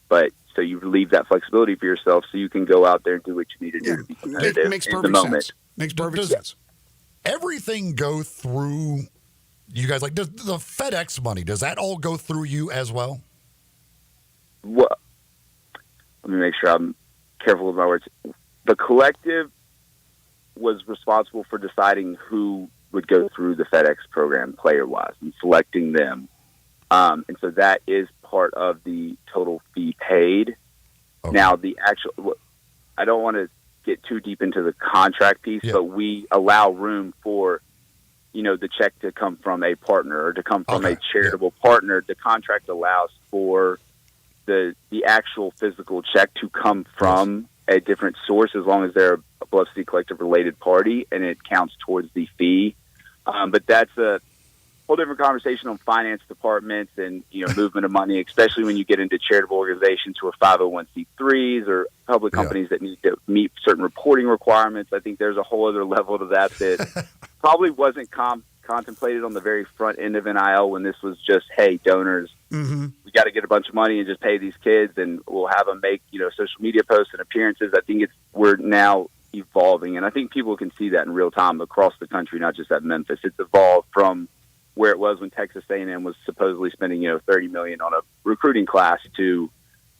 But so you leave that flexibility for yourself so you can go out there and do what you need to do to be competitive. It makes perfect sense. Makes perfect sense. Everything go through you guys? Like, does the FedEx money, does that all go through you as well? Well, let me make sure I'm careful with my words. The collective was responsible for deciding who would go through the FedEx program player-wise and selecting them. And so that is part of the total fee paid. Okay. Now, the actual, I don't want to get too deep into the contract piece, but we allow room for, the check to come from a partner or to come from a charitable partner. The contract allows for the actual physical check to come from a different source as long as they're a Bluff City Collective related party, and it counts towards the fee. But that's a whole different conversation on finance departments and movement of money, especially when you get into charitable organizations who are 501c3s or public companies that need to meet certain reporting requirements. I think there's a whole other level to that probably wasn't contemplated on the very front end of NIL when this was just, hey, donors, we got to get a bunch of money and just pay these kids, and we'll have them make social media posts and appearances. I think we're now evolving, and I think people can see that in real time across the country, not just at Memphis. It's evolved from where it was when Texas A&M was supposedly spending, $30 million on a recruiting class to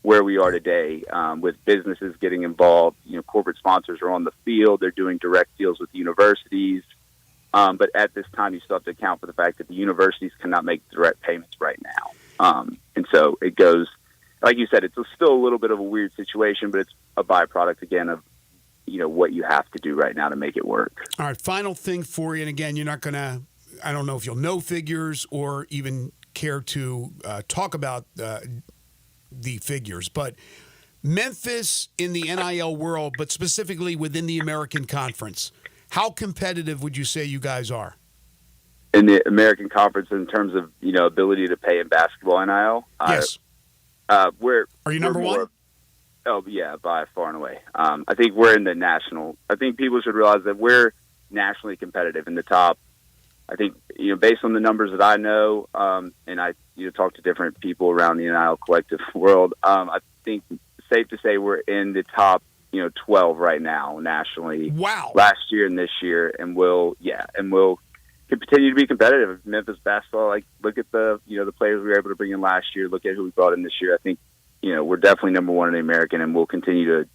where we are today, with businesses getting involved. Corporate sponsors are on the field. They're doing direct deals with universities. But at this time, you still have to account for the fact that the universities cannot make direct payments right now. And so it goes, like you said, it's still a little bit of a weird situation, but it's a byproduct again of what you have to do right now to make it work. All right, final thing for you, and again, you're not going to, I don't know if you'll know figures or even care to talk about the figures, but Memphis in the NIL world, but specifically within the American Conference, how competitive would you say you guys are? In the American Conference in terms of, ability to pay in basketball NIL? Yes. Are you number one? Oh, yeah, by far and away. I think we're in the national. I think people should realize that we're nationally competitive in the top. I think, based on the numbers that I know, and I talk to different people around the NIL collective world, I think it's safe to say we're in the top, 12 right now nationally. Wow. Last year and this year, and we'll continue to be competitive. Memphis basketball, look at the players we were able to bring in last year. Look at who we brought in this year. I think we're definitely number one in the American, and we'll continue to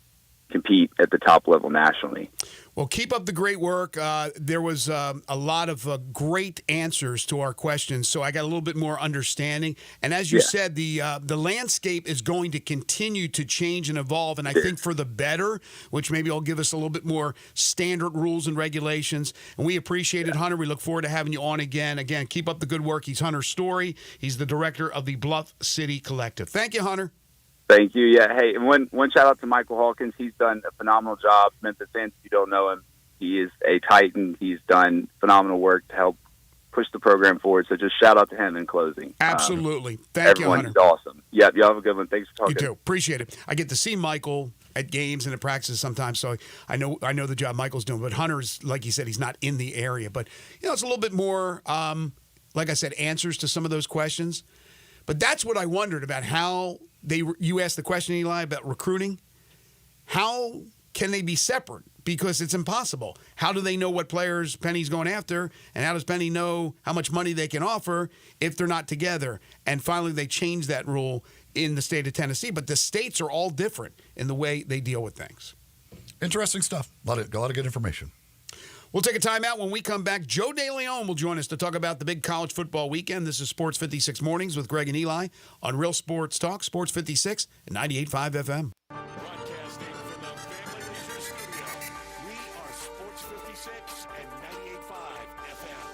compete at the top level nationally. Well, keep up the great work. There was a lot of great answers to our questions, so I got a little bit more understanding. And as you said, the landscape is going to continue to change and evolve, and I think for the better, which maybe will give us a little bit more standard rules and regulations. And we appreciate it, Hunter. We look forward to having you on again. Again, keep up the good work. He's Hunter Story. He's the director of the Bluff City Collective. Thank you, Hunter. Thank you. Yeah. Hey, and one shout out to Michael Hawkins. He's done a phenomenal job. Memphis fans, if you don't know him, he is a Titan. He's done phenomenal work to help push the program forward. So just shout out to him in closing. Absolutely. Thank you, Hunter. Everyone's awesome. Yep. Y'all have a good one. Thanks for talking. You too. Appreciate it. I get to see Michael at games and at practices sometimes, so I know the job Michael's doing. But Hunter's, like you said, he's not in the area. But it's a little bit more, like I said, answers to some of those questions. But that's what I wondered about how you asked the question, Eli, about recruiting. How can they be separate? Because it's impossible. How do they know what players Penny's going after? And how does Penny know how much money they can offer if they're not together? And finally, they changed that rule in the state of Tennessee. But the states are all different in the way they deal with things. Interesting stuff. A lot of good information. We'll take a timeout. When we come back, Joe DeLeon will join us to talk about the big college football weekend. This is Sports 56 Mornings with Greg and Eli on Real Sports Talk, Sports 56 and 98.5 FM. Broadcasting from the Family Leisure Studio, we are Sports 56 and 98.5 FM.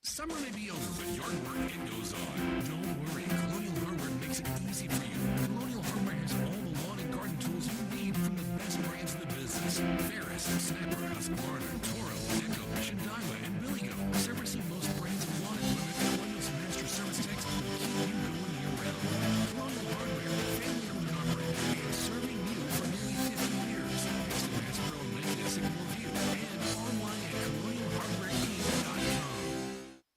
Summer may be over, but yard work, it goes on. Don't worry, Colonial Hardware makes it easy for you. Colonial Hardware has all the lawn and garden tools you need from the best brands in the business. Ferris, Snapper, Husqvarna, Toro, Echo, Shindaiwa, and Billigo. Servicing most brands of lawn equipment, Colonial's master service techs will keep you going year-round. Colonial Hardware, family-owned and operated, and serving you for nearly 50 years. Next to Bass Pro Lake at Sycamore View, and online at ColonialHardwareInc.com.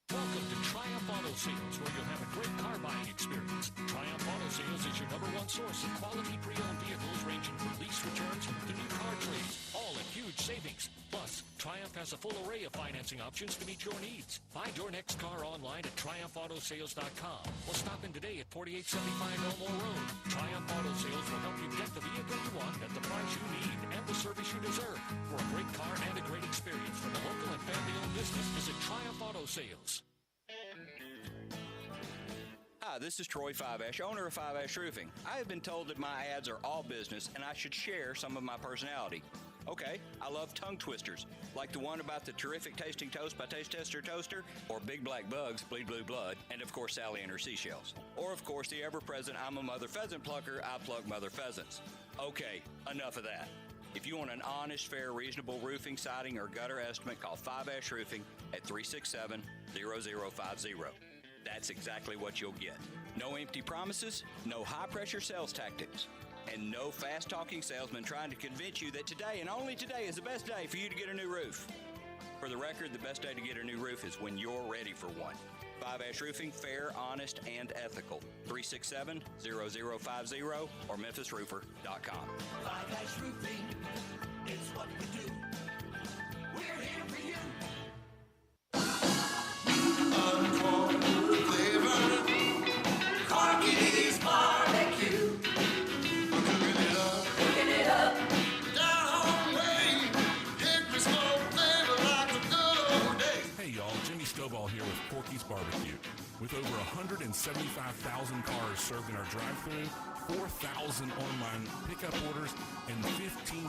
Welcome to Triumph Auto Sales, where you'll have a great car buying experience. Triumph Auto Sales is your number one source of quality pre-owned vehicles ranging from lease returns to new car trades, all at huge savings. Plus, Triumph has a full array of financing options to meet your needs. Find your next car online at TriumphAutoSales.com or stop in today at 4875 Elmore Road. Triumph Auto Sales will help you get the vehicle you want at the price you need and the service you deserve. For a great car and a great experience from a local and family-owned business, visit Triumph Auto Sales. Hi, this is Troy Fiveash, owner of Fiveash Roofing. I have been told that my ads are all business and I should share some of my personality. Okay, I love tongue twisters, like the one about the terrific tasting toast by Taste Tester Toaster, or Big Black Bugs, Bleed Blue Blood, and of course Sally and her seashells. Or of course the ever-present I'm a Mother Pheasant Plucker, I plug Mother Pheasants. Okay, enough of that. If you want an honest, fair, reasonable roofing, siding, or gutter estimate, call Fiveash Roofing at 367-0050. That's exactly what you'll get. No empty promises, no high-pressure sales tactics, and no fast-talking salesman trying to convince you that today and only today is the best day for you to get a new roof. For the record, the best day to get a new roof is when you're ready for one. Fiveash Roofing, fair, honest, and ethical. 367-0050 or memphisroofer.com. Fiveash Roofing, it's what we do. We're here for you. Corky's Barbecue. Cooking it up. Down home way. Hickory smoke flavor like the good old days. Hey y'all, Jimmy Stovall here with Corky's Barbecue. With over 175,000 cars served in our drive-thru, 4,000 online pickup orders, and 1,500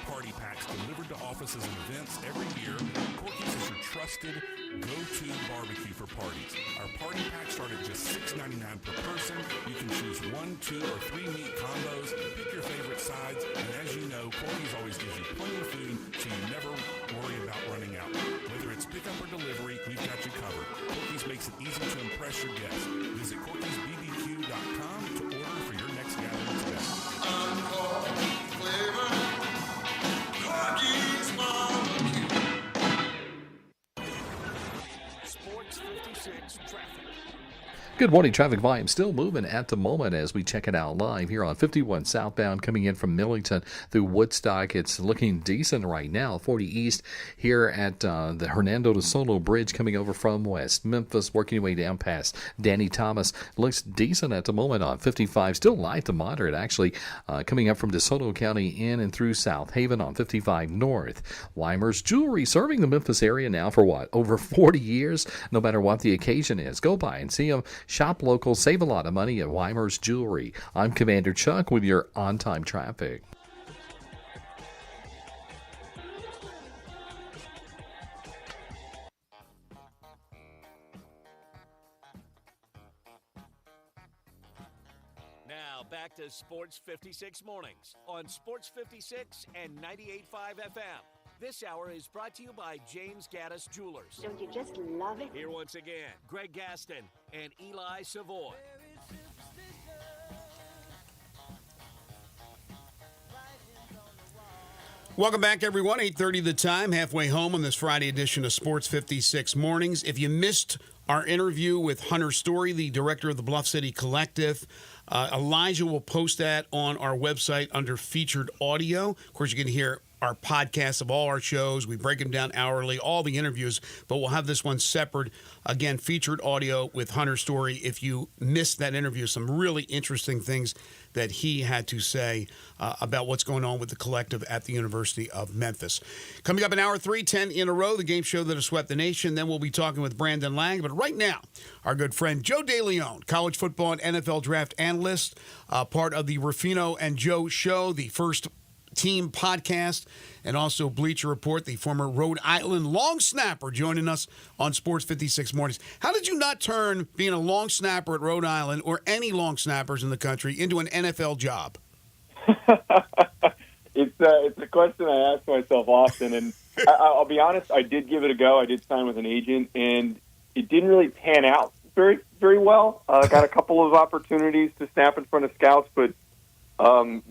party packs delivered to offices and events every year. Corky's is your trusted go-to barbecue for parties. Our party packs start at just $6.99 per person. You can choose 1, 2, or 3 meat combos. Pick your favorite sides, and as you know, Corky's always gives you plenty of food, so you never worry about running out. Whether it's pickup or delivery, we've got you covered. Corky's makes it easy to impress your guests. Visit Corky'sBBQ.com to order for your next gathering today. Sports 56 traffic. Good morning. Traffic volume still moving at the moment as we check it out live here on 51 southbound coming in from Millington through Woodstock. It's looking decent right now. 40 east here at the Hernando de Soto Bridge coming over from West Memphis, working your way down past Danny Thomas. Looks decent at the moment on 55. Still light to moderate, actually, coming up from DeSoto County in and through South Haven on 55 north. Weimer's Jewelry serving the Memphis area now for what? Over 40 years? No matter what the occasion is. Go by and see them. Shop local, save a lot of money at Weimer's Jewelry. I'm Commander Chuck with your on-time traffic. Now back to Sports 56 mornings on Sports 56 and 98.5 FM. This hour is brought to you by James Gaddis Jewelers. Don't you just love it? Here once again, Greg Gaston and Eli Savoy. Welcome back, everyone. 8:30 the time, halfway home on this Friday edition of Sports 56 Mornings. If you missed our interview with Hunter Story, the director of the Bluff City Collective, Elijah will post that on our website under featured audio. Of course, you can hear our podcasts of all our shows. We break them down hourly, all the interviews, but we'll have this one separate. Again, featured audio with Hunter Story. If you missed that interview, some really interesting things that he had to say about what's going on with the collective at the University of Memphis. Coming up in hour 3, 10 in a row, the game show that has swept the nation. Then we'll be talking with Brandon Lang. But right now, our good friend Joe DeLeon, college football and NFL draft analyst, part of the Ruffino and Joe show, the First Team podcast, and also Bleacher Report, the former Rhode Island long snapper, joining us on Sports 56 Mornings. How did you not turn being a long snapper at Rhode Island, or any long snappers in the country, into an NFL job? It's a question I ask myself often, and I'll be honest, I did give it a go. I did sign with an agent, and it didn't really pan out very, very well. Got a couple of opportunities to snap in front of scouts, but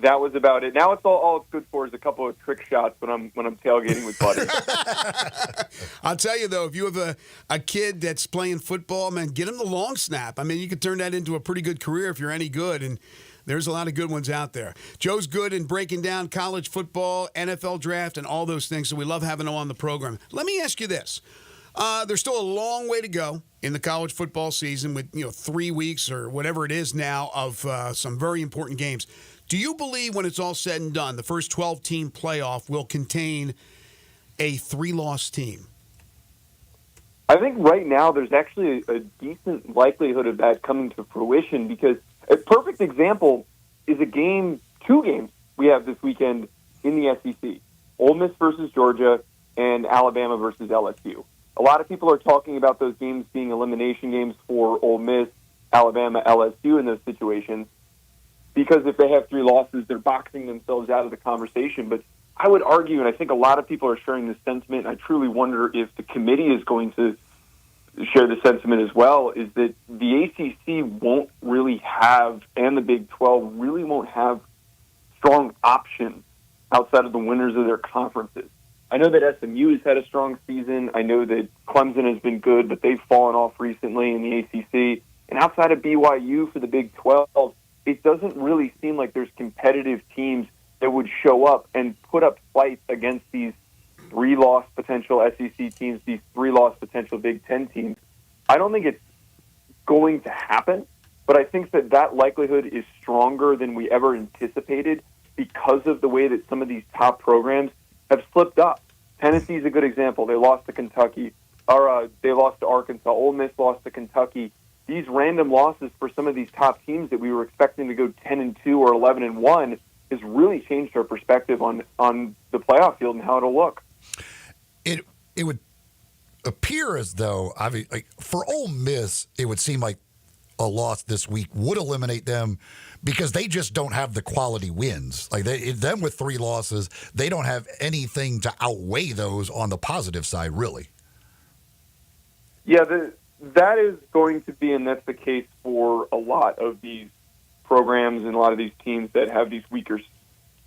that was about it. Now it's all it's good for is a couple of trick shots when I'm tailgating with buddies. I'll tell you, though, if you have a kid that's playing football, man, get him the long snap. I mean, you could turn that into a pretty good career if you're any good, and there's a lot of good ones out there. Joe's good in breaking down college football, NFL draft, and all those things, so we love having him on the program. Let me ask you this. There's still a long way to go in the college football season with 3 weeks or whatever it is now of some very important games. Do you believe when it's all said and done, the first 12-team playoff will contain a 3-loss team? I think right now there's actually a decent likelihood of that coming to fruition, because a perfect example is two games we have this weekend in the SEC. Ole Miss versus Georgia and Alabama versus LSU. A lot of people are talking about those games being elimination games for Ole Miss, Alabama, LSU in those situations, because if they have 3 losses, they're boxing themselves out of the conversation. But I would argue, and I think a lot of people are sharing this sentiment, and I truly wonder if the committee is going to share the sentiment as well, is that the ACC won't really have, and the Big 12 really won't have strong options outside of the winners of their conferences. I know that SMU has had a strong season. I know that Clemson has been good, but they've fallen off recently in the ACC. And outside of BYU for the Big 12, it doesn't really seem like there's competitive teams that would show up and put up fights against these 3-loss potential SEC teams, these 3-loss potential Big 10 teams. I don't think it's going to happen, but I think that likelihood is stronger than we ever anticipated because of the way that some of these top programs have slipped up. Tennessee's a good example. They lost to Kentucky, or they lost to Arkansas. Ole Miss lost to Kentucky. these random losses for some of these top teams that we were expecting to go 10-2 or 11-1 has really changed our perspective on the playoff field and how it'll look. It would appear as though, I mean, like for Ole Miss, it would seem like a loss this week would eliminate them because they just don't have the quality wins. Like them with 3 losses, they don't have anything to outweigh those on the positive side, really. Yeah, that is going to be, and that's the case for a lot of these programs and a lot of these teams that have these weaker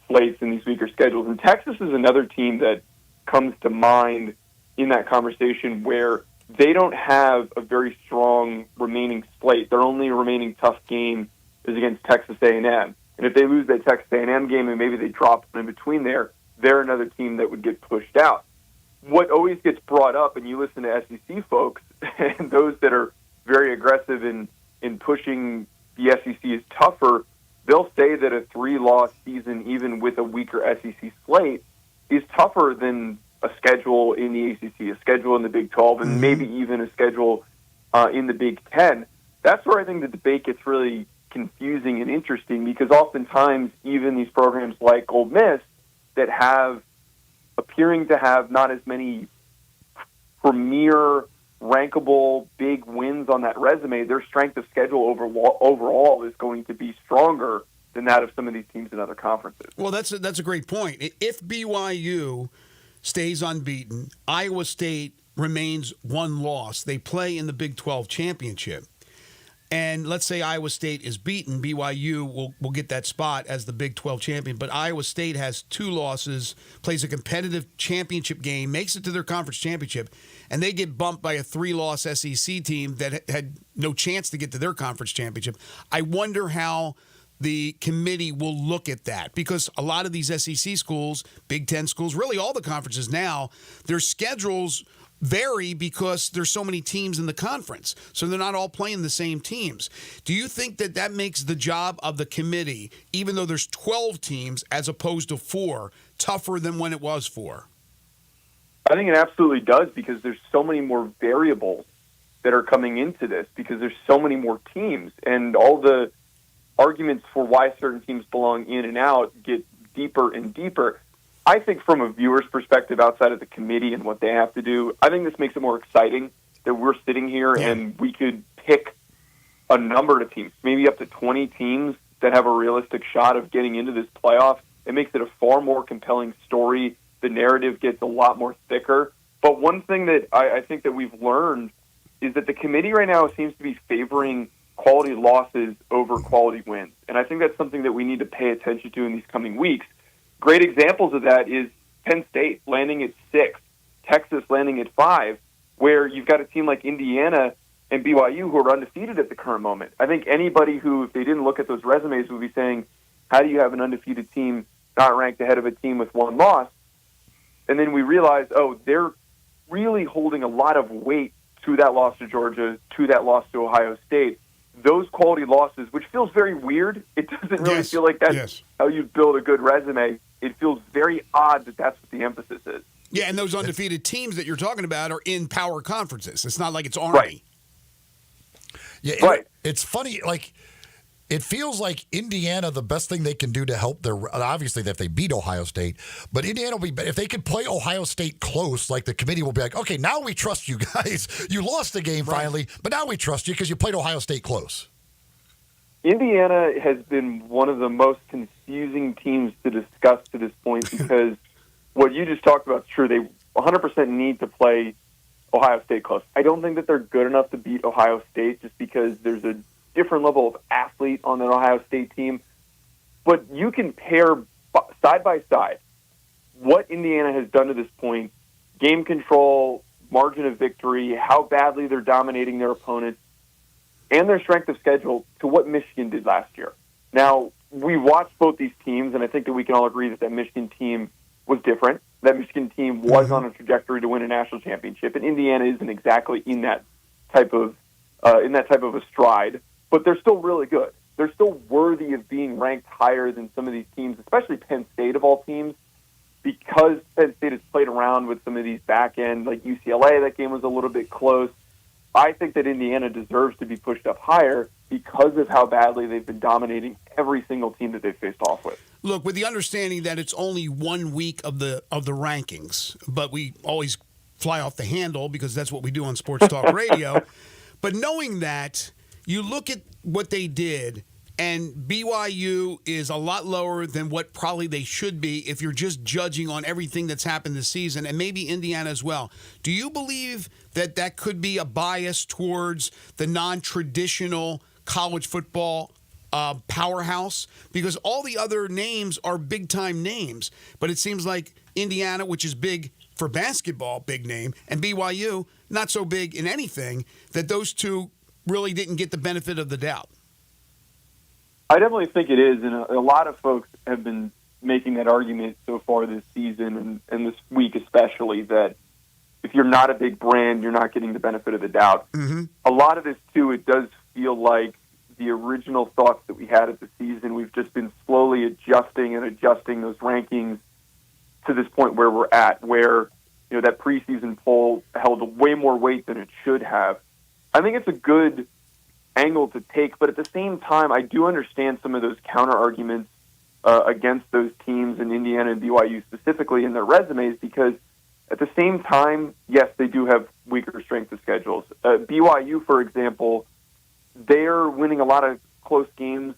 slates and these weaker schedules. And Texas is another team that comes to mind in that conversation where they don't have a very strong remaining slate. Their only remaining tough game is against Texas A&M. And if they lose that Texas A&M game and maybe they drop in between there, they're another team that would get pushed out. What always gets brought up, and you listen to SEC folks and those that are very aggressive in pushing the SEC is tougher, they'll say that a 3-loss season, even with a weaker SEC slate, is tougher than a schedule in the ACC, a schedule in the Big 12, and maybe even a schedule in the Big 10. That's where I think the debate gets really confusing and interesting, because oftentimes even these programs like Ole Miss that have appearing to have not as many premier, rankable, big wins on that resume, their strength of schedule overall is going to be stronger than that of some of these teams in other conferences. Well, that's a great point. If BYU stays unbeaten, Iowa State remains 1 loss. They play in the Big 12 championship. And let's say Iowa State is beaten, BYU will get that spot as the Big 12 champion. But Iowa State has 2 losses, plays a competitive championship game, makes it to their conference championship, and they get bumped by a 3-loss SEC team that had no chance to get to their conference championship. I wonder how the committee will look at that, because a lot of these SEC schools, Big Ten schools, really all the conferences now, their schedules vary because there's so many teams in the conference. So they're not all playing the same teams. Do you think that makes the job of the committee, even though there's 12 teams as opposed to 4, tougher than when it was 4? I think it absolutely does, because there's so many more variables that are coming into this, because there's so many more teams, and all the arguments for why certain teams belong in and out get deeper and deeper. I think from a viewer's perspective, outside of the committee and what they have to do, I think this makes it more exciting that we're sitting here and we could pick a number of teams, maybe up to 20 teams that have a realistic shot of getting into this playoff. It makes it a far more compelling story. The narrative gets a lot more thicker. But one thing that I think that we've learned is that the committee right now seems to be favoring quality losses over quality wins. And I think that's something that we need to pay attention to in these coming weeks. Great examples of that is Penn State landing at 6, Texas landing at 5, where you've got a team like Indiana and BYU who are undefeated at the current moment. I think anybody who, if they didn't look at those resumes, would be saying, how do you have an undefeated team not ranked ahead of a team with 1 loss? And then we realize, they're really holding a lot of weight to that loss to Georgia, to that loss to Ohio State. Those quality losses, which feels very weird. It doesn't really feel like that's how you build a good resume. It feels very odd that that's what the emphasis is. Yeah, and those undefeated teams that you're talking about are in power conferences. It's not like it's Army. Right. Yeah, it's funny. Like, it feels like Indiana, the best thing they can do to help their, obviously if they beat Ohio State, but Indiana will be, if they could play Ohio State close, like the committee will be like, okay, now we trust you guys. You lost the game finally, but now we trust you because you played Ohio State close. Indiana has been one of the most confusing teams to discuss to this point, because what you just talked about is true. They 100% need to play Ohio State close. I don't think that they're good enough to beat Ohio State, just because there's a different level of athlete on an Ohio State team. But you can pair side by side what Indiana has done to this point, game control, margin of victory, how badly they're dominating their opponents, and their strength of schedule, to what Michigan did last year. Now, we watched both these teams, and I think that we can all agree that Michigan team was different. That Michigan team was on a trajectory to win a national championship, and Indiana isn't exactly in that type of a stride. But they're still really good. They're still worthy of being ranked higher than some of these teams, especially Penn State of all teams, because Penn State has played around with some of these back end, like UCLA. That game was a little bit close. I think that Indiana deserves to be pushed up higher because of how badly they've been dominating every single team that they've faced off with. Look, with the understanding that it's only 1 week of the rankings, but we always fly off the handle because that's what we do on Sports Talk Radio. But knowing that, you look at what they did, and BYU is a lot lower than what probably they should be if you're just judging on everything that's happened this season, and maybe Indiana as well. Do you believe that that could be a bias towards the non-traditional college football powerhouse? Because all the other names are big-time names, but it seems like Indiana, which is big for basketball, big name, and BYU, not so big in anything, that those two really didn't get the benefit of the doubt. I definitely think it is, and a lot of folks have been making that argument so far this season and this week especially, that if you're not a big brand, you're not getting the benefit of the doubt. Mm-hmm. A lot of this, too, it does feel like the original thoughts that we had at the season, we've just been slowly adjusting those rankings to this point where we're at, where that preseason poll held way more weight than it should have. I think it's a good angle to take, but at the same time, I do understand some of those counter arguments against those teams in Indiana and BYU specifically in their resumes, because at the same time, yes, they do have weaker strength of schedules. BYU, for example, they're winning a lot of close games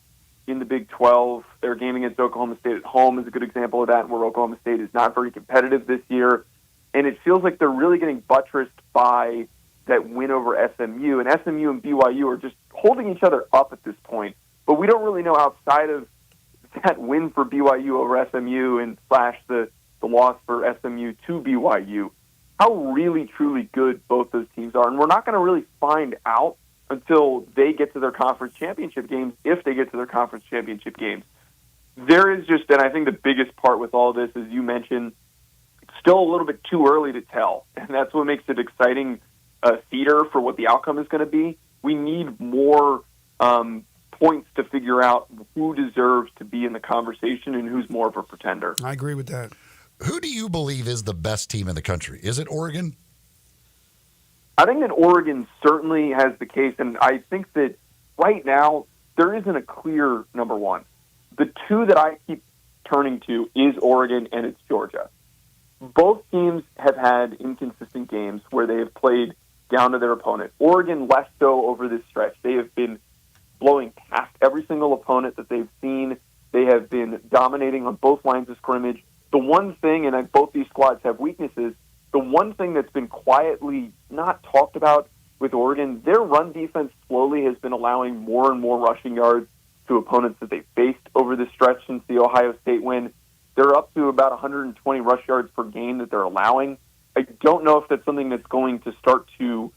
in the Big 12. Their game against Oklahoma State at home is a good example of that, where Oklahoma State is not very competitive this year. And it feels like they're really getting buttressed by that win over SMU. And SMU and BYU are just holding each other up at this point. But we don't really know, outside of that win for BYU over SMU and / the loss for SMU to BYU, how really, truly good both those teams are. And we're not going to really find out until they get to their conference championship games, if they get to their conference championship games. There is just, and I think the biggest part with all this, as you mentioned, still a little bit too early to tell. And that's what makes it exciting theater for what the outcome is going to be. We need more points to figure out who deserves to be in the conversation and who's more of a pretender. I agree with that. Who do you believe is the best team in the country? Is it Oregon? I think that Oregon certainly has the case, and I think that right now there isn't a clear number one. The two that I keep turning to is Oregon and it's Georgia. Both teams have had inconsistent games where they have played down to their opponent. Oregon less so over this stretch. They have been blowing past every single opponent that they've seen. They have been dominating on both lines of scrimmage. The one thing, and both these squads have weaknesses, the one thing that's been quietly not talked about with Oregon, their run defense slowly has been allowing more and more rushing yards to opponents that they faced over this stretch since the Ohio State win. They're up to about 120 rush yards per game that they're allowing. I don't know if that's something that's going to start to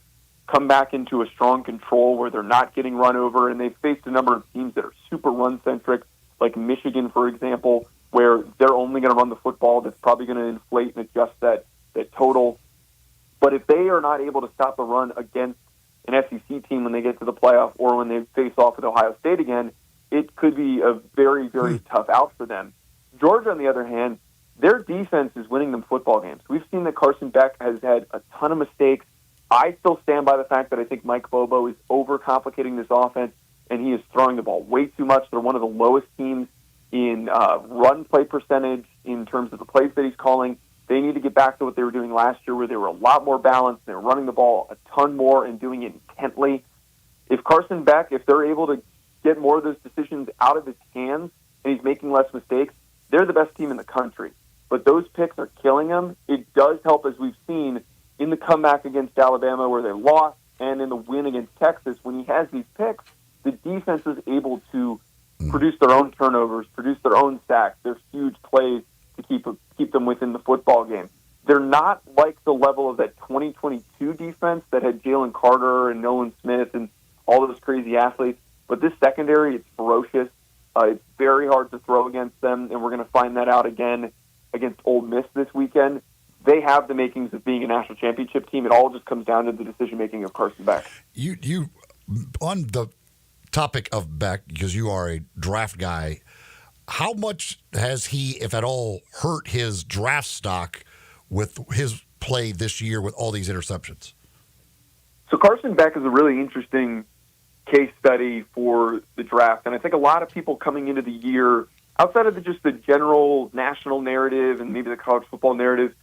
come back into a strong control where they're not getting run over, and they've faced a number of teams that are super run-centric, like Michigan, for example, where they're only going to run the football. That's probably going to inflate and adjust that total. But if they are not able to stop the run against an SEC team when they get to the playoff or when they face off with Ohio State again, it could be a very, very tough out for them. Georgia, on the other hand, their defense is winning them football games. We've seen that Carson Beck has had a ton of mistakes. I still stand by the fact that I think Mike Bobo is overcomplicating this offense, and he is throwing the ball way too much. They're one of the lowest teams in run play percentage in terms of the plays that he's calling. They need to get back to what they were doing last year, where they were a lot more balanced. They were running the ball a ton more and doing it intently. If Carson Beck, if they're able to get more of those decisions out of his hands and he's making less mistakes, they're the best team in the country. But those picks are killing them. It does help, as we've seen in the comeback against Alabama where they lost and in the win against Texas. When he has these picks, the defense is able to produce their own turnovers, produce their own sacks, their huge plays to keep them within the football game. They're not like the level of that 2022 defense that had Jalen Carter and Nolan Smith and all those crazy athletes. But this secondary, it's ferocious. It's very hard to throw against them, and we're going to find that out again against Ole Miss this weekend. They have the makings of being a national championship team. It all just comes down to the decision-making of Carson Beck. You on the topic of Beck, because you are a draft guy, how much has he, if at all, hurt his draft stock with his play this year with all these interceptions? So Carson Beck is a really interesting case study for the draft, and I think a lot of people coming into the year, outside of just the general national narrative and maybe the college football narrative,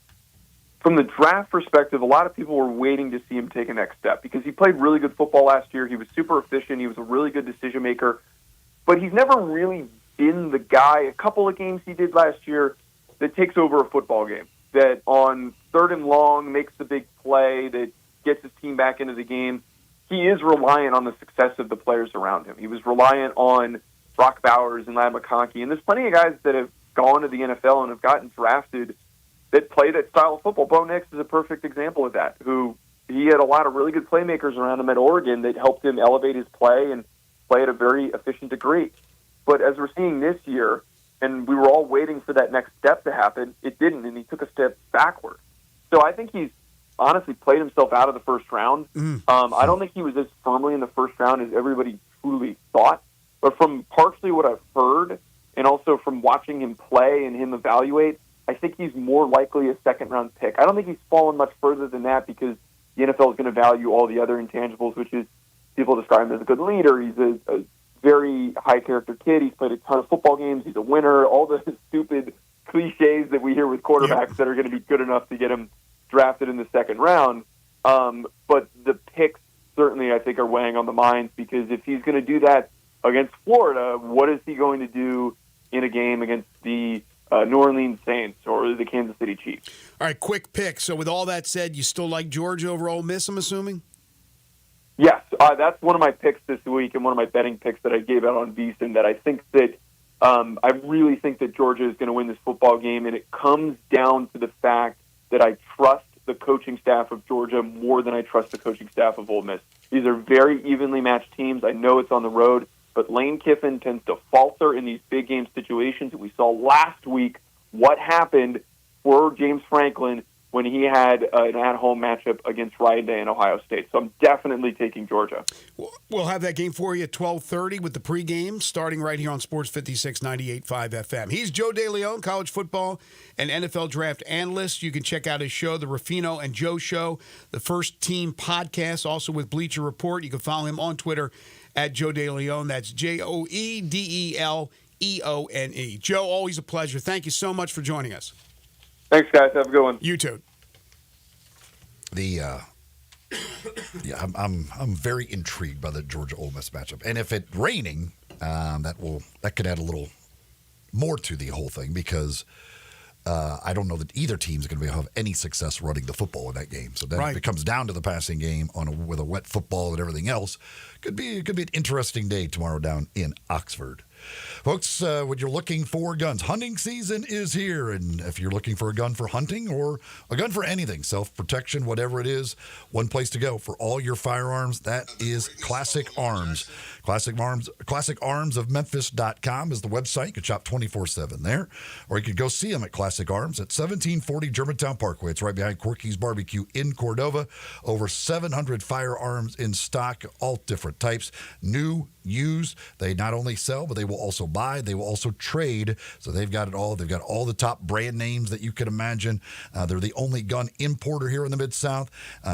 from the draft perspective, a lot of people were waiting to see him take a next step because he played really good football last year. He was super efficient. He was a really good decision maker, but he's never really been the guy. A couple of games he did last year that takes over a football game, that on 3rd and long makes the big play, that gets his team back into the game. He is reliant on the success of the players around him. He was reliant on Brock Bowers and Ladd McConkey, and there's plenty of guys that have gone to the NFL and have gotten drafted that play that style of football. Bo Nix is a perfect example of that, who he had a lot of really good playmakers around him at Oregon that helped him elevate his play and play at a very efficient degree. But as we're seeing this year, and we were all waiting for that next step to happen, it didn't, and he took a step backward. So I think he's honestly played himself out of the first round. I don't think he was as firmly in the first round as everybody truly thought. But from partially what I've heard, and also from watching him play and him evaluate, I think he's more likely a second-round pick. I don't think he's fallen much further than that because the NFL is going to value all the other intangibles, which is people describe him as a good leader. He's a very high-character kid. He's played a ton of football games. He's a winner. All the stupid cliches that we hear with quarterbacks that are going to be good enough to get him drafted in the second round. But the picks certainly, I think, are weighing on the minds because if he's going to do that against Florida, what is he going to do in a game against the New Orleans Saints or the Kansas City Chiefs? All right, quick pick. So with all that said, you still like Georgia over Ole Miss, I'm assuming? Yes, that's one of my picks this week and one of my betting picks that I gave out on VSiN, that I think that I really think that Georgia is going to win this football game, and it comes down to the fact that I trust the coaching staff of Georgia more than I trust the coaching staff of Ole Miss. These are very evenly matched teams. I know it's on the road, but Lane Kiffin tends to falter in these big game situations. We saw last week what happened for James Franklin when he had an at-home matchup against Ryan Day in Ohio State. So I'm definitely taking Georgia. We'll have that game for you at 12:30 with the pregame, starting right here on Sports 56 98.5 FM. He's Joe DeLeon, college football and NFL draft analyst. You can check out his show, The Ruffino and Joe Show, the First Team podcast, also with Bleacher Report. You can follow him on Twitter at Joe DeLeon. That's JoeDeleone. Joe, always a pleasure. Thank you so much for joining us. Thanks, guys. Have a good one. You too. I'm very intrigued by the Georgia Ole Miss matchup, and if it's raining, that could add a little more to the whole thing because I don't know that either team is going to have any success running the football in that game. So then if it comes down to the passing game with a wet football and everything else, it could be an interesting day tomorrow down in Oxford. Folks, when you're looking for guns, hunting season is here. And if you're looking for a gun for hunting or a gun for anything, self-protection, whatever it is, one place to go for all your firearms, that is Classic Arms. ClassicArmsofMemphis.com is the website. You can shop 24/7 there. Or you could go see them at Classic Arms at 1740 Germantown Parkway. It's right behind Corky's Barbecue in Cordova. Over 700 firearms in stock, all different types. New, used. They not only sell, but they will also buy. They will also trade. So they've got it all. They've got all the top brand names that you can imagine. They're the only gun importer here in the Mid-South.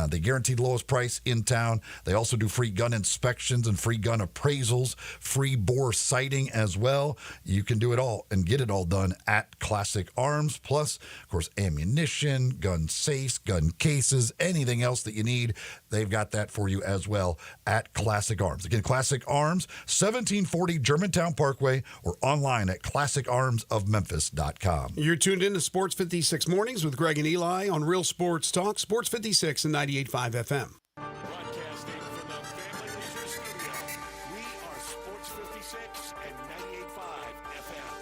They guarantee the lowest price in town. They also do free gun inspections and free gun appraisals, free bore sighting as well. You can do it all and get it all done at Classic Arms. Plus, of course, ammunition, gun safes, gun cases, anything else that you need, they've got that for you as well at Classic Arms. Again, Classic Arms, 1740 Germantown Parkway, or online at ClassicArmsOfMemphis.com. You're tuned in to Sports 56 Mornings with Greg and Eli on Real Sports Talk, Sports 56 and 98.5 FM. Broadcasting from the Family Leisure Studio, we are Sports 56 and 98.5 FM.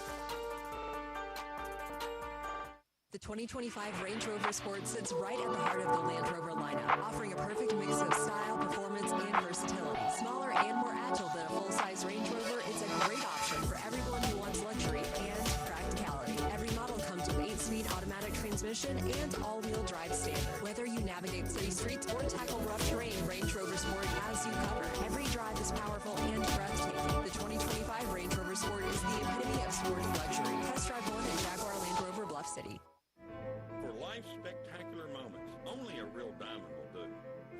The 2025 Range Rover Sport sits right at the heart of the Land Rover lineup, offering a perfect mix of style, performance, and versatility. Smaller and more agile than a full-size Range Rover, it's a great option for everyone who wants luxury and practicality. Every model comes with 8-speed automatic transmission and all-wheel drive standard. Whether you navigate city streets or tackle rough terrain, Range Rover Sport has you covered. Every drive is powerful and breathtaking. The 2025 Range Rover Sport is the epitome of sporty luxury. Test drive one at Jaguar Land Rover Bluff City. For life's spectacular moments, only a real diamond will do.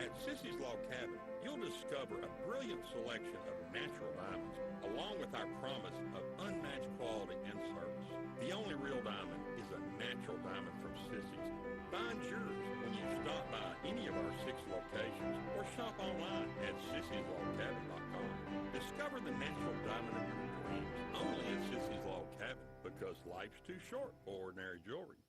At At Sissy's Log Cabin, you'll discover a brilliant selection of natural diamonds, along with our promise of unmatched quality and service. The only real diamond is a natural diamond from Sissy's. Find yours when you stop by any of our 6 locations or shop online at sissyslogcabin.com. Discover the natural diamond of your dreams only at Sissy's Log Cabin, because life's too short for ordinary jewelry.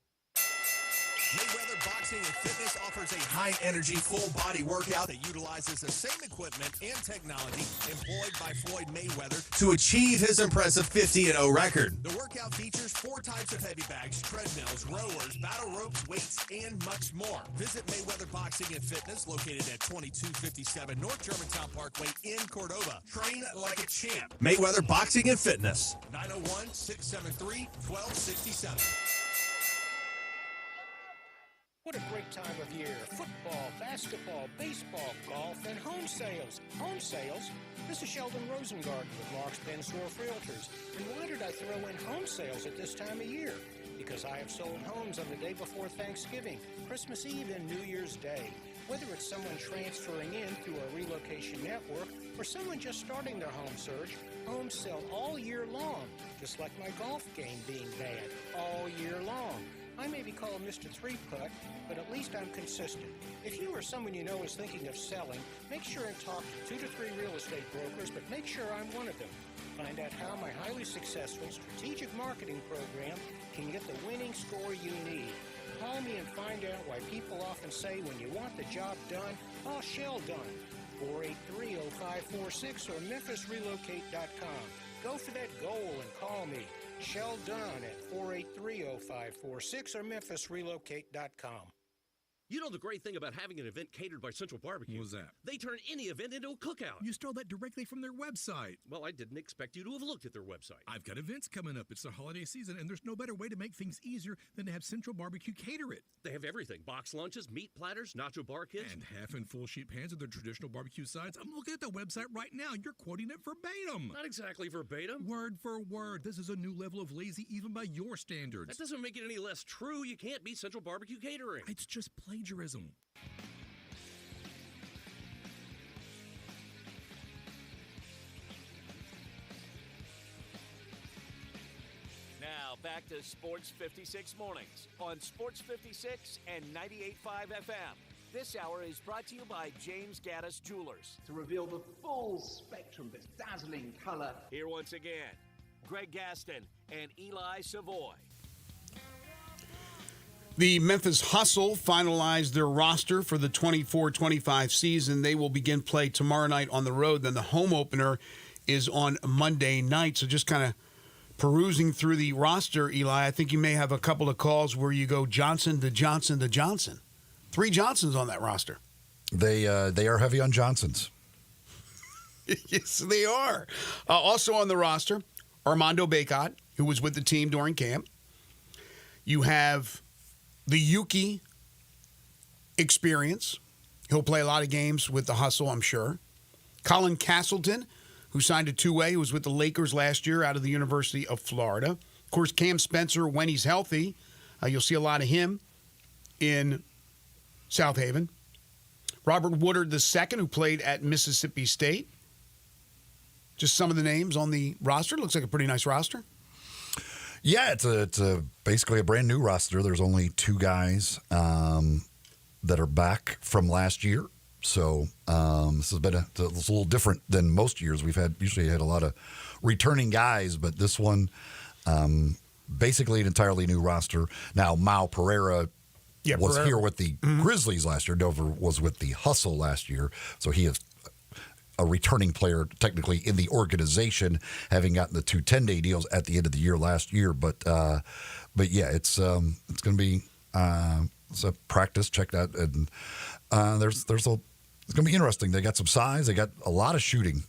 Mayweather Boxing and Fitness offers a high-energy, full-body workout that utilizes the same equipment and technology employed by Floyd Mayweather to achieve his impressive 50-0 record. The workout features 4 types of heavy bags, treadmills, rowers, battle ropes, weights, and much more. Visit Mayweather Boxing and Fitness, located at 2257 North Germantown Parkway in Cordova. Train like a champ. Mayweather Boxing and Fitness, 901-673-1267. What a great time of year. Football, basketball, baseball, golf, and home sales. Home sales? This is Sheldon Rosengarten with Mark's Penn Store Realtors. And why did I throw in home sales at this time of year? Because I have sold homes on the day before Thanksgiving, Christmas Eve, and New Year's Day. Whether it's someone transferring in through our relocation network or someone just starting their home search, homes sell all year long, just like my golf game being bad, all year long. I may be called Mr. 3-Putt, but at least I'm consistent. If you or someone you know is thinking of selling, make sure and talk to 2 to 3 real estate brokers, but make sure I'm one of them. Find out how my highly successful strategic marketing program can get the winning score you need. Call me and find out why people often say when you want the job done, oh, Shell done. 483-0546 or memphisrelocate.com. Go for that goal and call me. Shell Dunn at 483-0546 or memphisrelocate.com. You know the great thing about having an event catered by Central Barbecue? What was that? They turn any event into a cookout. You stole that directly from their website. Well, I didn't expect you to have looked at their website. I've got events coming up. It's the holiday season, and there's no better way to make things easier than to have Central Barbecue cater it. They have everything. Box lunches, meat platters, nacho bar kits. And half and full sheet pans of their traditional barbecue sides. I'm looking at the website right now. You're quoting it verbatim. Not exactly verbatim. Word for word. This is a new level of lazy even by your standards. That doesn't make it any less true. You can't beat Central Barbecue Catering. It's just plagiarism. Now, back to Sports 56 Mornings on Sports 56 and 98.5 FM. This hour is brought to you by James Gaddis Jewelers. To reveal the full spectrum of dazzling color. Here once again, Greg Gaston and Eli Savoy. The Memphis Hustle finalized their roster for the 24-25 season. They will begin play tomorrow night on the road. Then the home opener is on Monday night. So just kind of perusing through the roster, Eli, I think you may have a couple of calls where you go Johnson to Johnson to Johnson. 3 Johnsons on that roster. They are heavy on Johnsons. Yes, they are. Also on the roster, Armando Bacot, who was with the team during camp. You have the Yuki experience. He'll play a lot of games with the Hustle, I'm sure. Colin Castleton, who signed a 2-way, who was with the Lakers last year out of the University of Florida. Of course, Cam Spencer, when he's healthy, you'll see a lot of him in South Haven. Robert Woodard II, who played at Mississippi State. Just some of the names on the roster. Looks like a pretty nice roster. Yeah, it's basically a brand new roster. There's only 2 guys that are back from last year. So this has been it's a little different than most years. We've usually had a lot of returning guys, but this one, basically an entirely new roster. Now, Mao Pereira was here with the Grizzlies last year. Dover was with the Hustle last year. So he is a returning player technically in the organization, having gotten the 2 10-day deals at the end of the year last year. But yeah, it's going to be it's a practice. Check that, and it's going to be interesting. They got some size. They got a lot of shooting.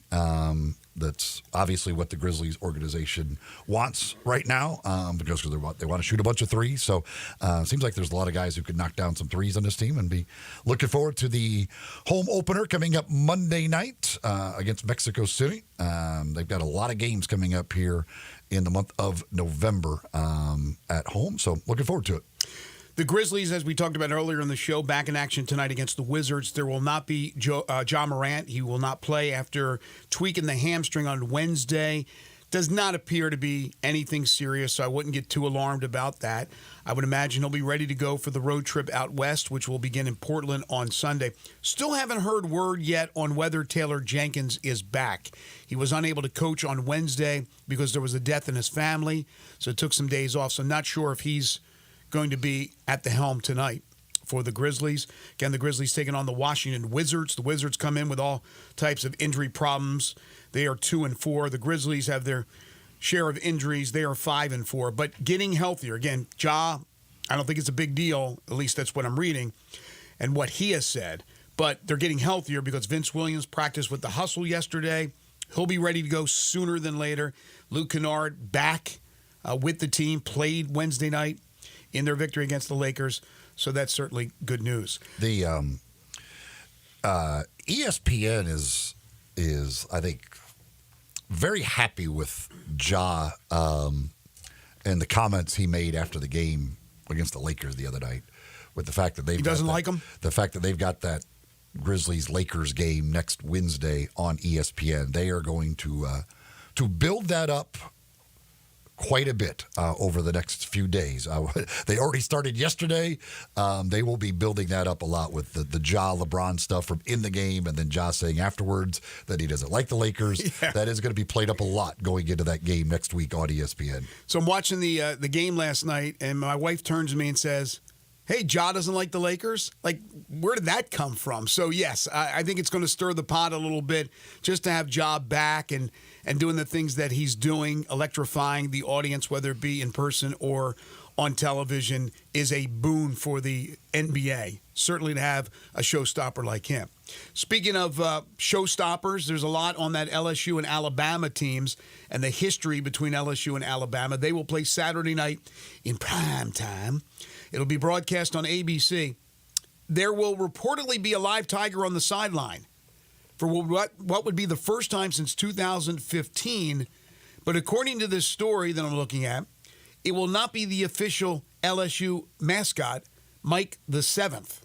That's obviously what the Grizzlies organization wants right now, because they want to shoot a bunch of threes. So it seems like there's a lot of guys who could knock down some threes on this team, and be looking forward to the home opener coming up Monday night against Mexico City. They've got a lot of games coming up here in the month of November at home, so looking forward to it. The Grizzlies, as we talked about earlier in the show, back in action tonight against the Wizards. There will not be Ja Morant. He will not play after tweaking the hamstring on Wednesday. Does not appear to be anything serious, so I wouldn't get too alarmed about that. I would imagine he'll be ready to go for the road trip out west, which will begin in Portland on Sunday. Still haven't heard word yet on whether Taylor Jenkins is back. He was unable to coach on Wednesday because there was a death in his family, so it took some days off. So not sure if he's going to be at the helm tonight for the Grizzlies. Again, the Grizzlies taking on the Washington Wizards. The Wizards come in with all types of injury problems. They are 2-4. The Grizzlies have their share of injuries. They are 5-4. But getting healthier. Again, Ja, I don't think it's a big deal. At least that's what I'm reading and what he has said. But they're getting healthier because Vince Williams practiced with the Hustle yesterday. He'll be ready to go sooner than later. Luke Kennard back with the team, played Wednesday night in their victory against the Lakers. So that's certainly good news. The ESPN is I think very happy with Ja and the comments he made after the game against the Lakers the other night, with the fact that he doesn't like them. The fact that they've got that Grizzlies-Lakers game next Wednesday on ESPN. They are going to build that up quite a bit over the next few days. They already started yesterday. They will be building that up a lot with the Ja LeBron stuff from in the game, and then Ja saying afterwards that he doesn't like the Lakers. Yeah. That is going to be played up a lot going into that game next week on ESPN. So I'm watching the game last night, and my wife turns to me and says, "Hey, Ja doesn't like the Lakers?" Like, where did that come from? So, yes, I think it's going to stir the pot a little bit just to have Ja back and doing the things that he's doing, electrifying the audience, whether it be in person or on television, is a boon for the NBA. Certainly to have a showstopper like him. Speaking of showstoppers, there's a lot on that LSU and Alabama teams and the history between LSU and Alabama. They will play Saturday night in prime time. It'll be broadcast on ABC. There will reportedly be a live tiger on the sideline for what would be the first time since 2015. But according to this story that I'm looking at, it will not be the official LSU mascot, Mike the 7th.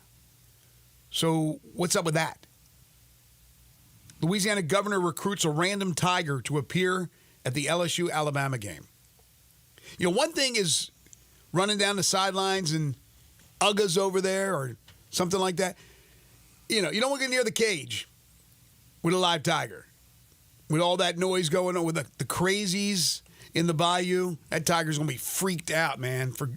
So what's up with that? Louisiana governor recruits a random tiger to appear at the LSU-Alabama game. You know, one thing is running down the sidelines and Uggos over there or something like that. You know, you don't want to get near the cage with a live tiger. With all that noise going on, with the crazies in the bayou, that tiger's going to be freaked out, man, for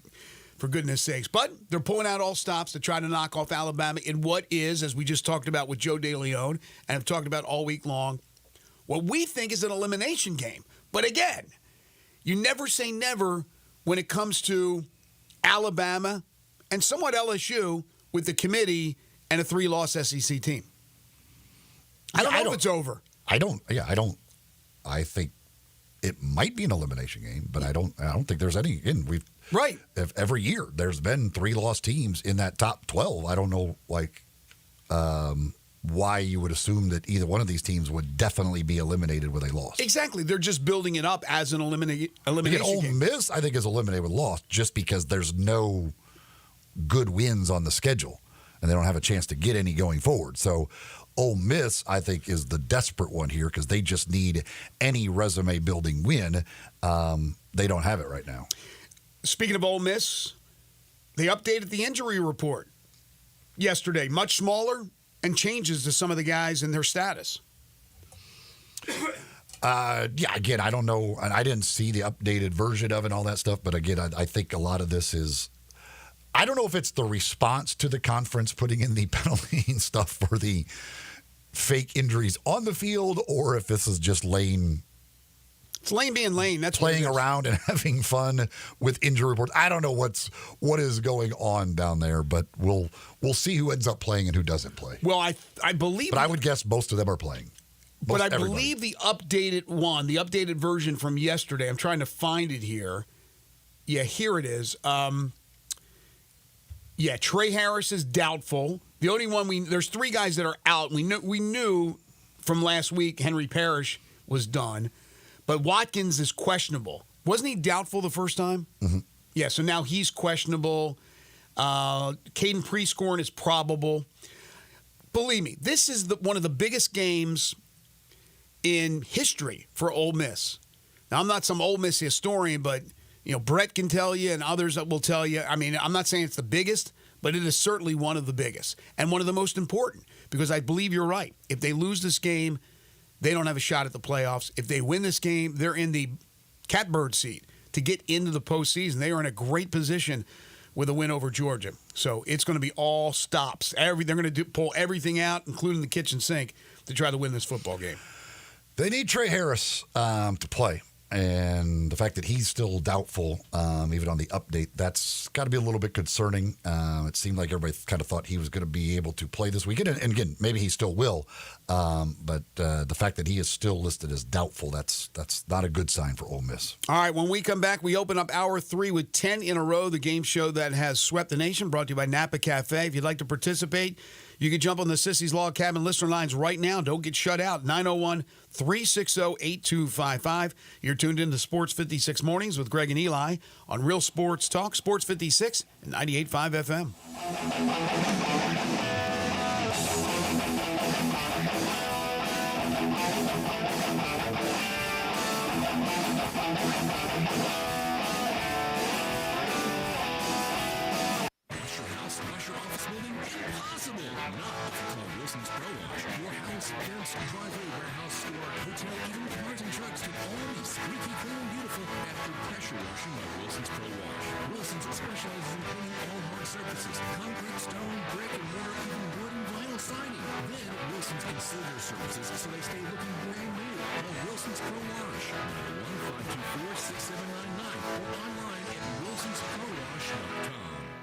goodness sakes. But they're pulling out all stops to try to knock off Alabama in what is, as we just talked about with Joe DeLeon and have talked about all week long, what we think is an elimination game. But again, you never say never when it comes to Alabama and somewhat LSU with the committee and a 3-loss SEC team. I don't know if it's over. I think it might be an elimination game, but I don't think there's any. Right. Every year there's been 3-loss teams in that top 12. I don't know, why you would assume that either one of these teams would definitely be eliminated with a loss. Exactly. They're just building it up as an elimination Ole game. Miss, I think, is eliminated with a loss just because there's no good wins on the schedule, and they don't have a chance to get any going forward. So Ole Miss, I think, is the desperate one here because they just need any resume-building win. They don't have it right now. Speaking of Ole Miss, they updated the injury report yesterday. Much smaller and changes to some of the guys in their status. Again, I don't know. I didn't see the updated version of it and all that stuff. But again, I think a lot of this is, I don't know if it's the response to the conference putting in the penalty and stuff for the fake injuries on the field, or if this is just Lane. It's Lane being Lane. That's playing around and having fun with injury reports. I don't know what is going on down there, but we'll see who ends up playing and who doesn't play. Well, I believe, but I would guess most of them are playing. But I believe the updated version from yesterday. I'm trying to find it here. Yeah, here it is. Trey Harris is doubtful. The only one there's 3 guys that are out. We knew from last week Henry Parrish was done. But Watkins is questionable. Wasn't he doubtful the first time? Mm-hmm. Yeah, so now he's questionable. Caden Prescorn is probable. Believe me, this is one of the biggest games in history for Ole Miss. Now, I'm not some Ole Miss historian, but Brett can tell you and others will tell you. I mean, I'm not saying it's the biggest, but it is certainly one of the biggest and one of the most important, because I believe you're right. If they lose this game, they don't have a shot at the playoffs. If they win this game, they're in the catbird seat to get into the postseason. They are in a great position with a win over Georgia. So it's going to be all stops. They're going to pull everything out, including the kitchen sink, to try to win this football game. They need Trey Harris to play. And the fact that he's still doubtful, even on the update, that's got to be a little bit concerning. It seemed like everybody kind of thought he was going to be able to play this weekend. And again, maybe he still will. But the fact that he is still listed as doubtful, that's not a good sign for Ole Miss. All right, when we come back, we open up Hour 3 with 10 in a row, the game show that has swept the nation, brought to you by Napa Cafe. If you'd like to participate, you can jump on the Sissy's Log Cabin listener lines right now. Don't get shut out. 901-360-8255. You're tuned into Sports 56 Mornings with Greg and Eli on Real Sports Talk, Sports 56 and 98.5 FM. Wilson's Pro Wash, your house, fence, driveway, warehouse, store, hotel, even cars and trucks can all be squeaky clean and beautiful after pressure washing by Wilson's Pro Wash. Wilson's specializes in cleaning all hard surfaces, concrete, stone, brick, and mortar, even wood and vinyl siding. Then Wilson's can seal your surfaces so they stay looking brand new. Call Wilson's Pro Wash, 901-524-6799, or online at wilsonsprowash.com.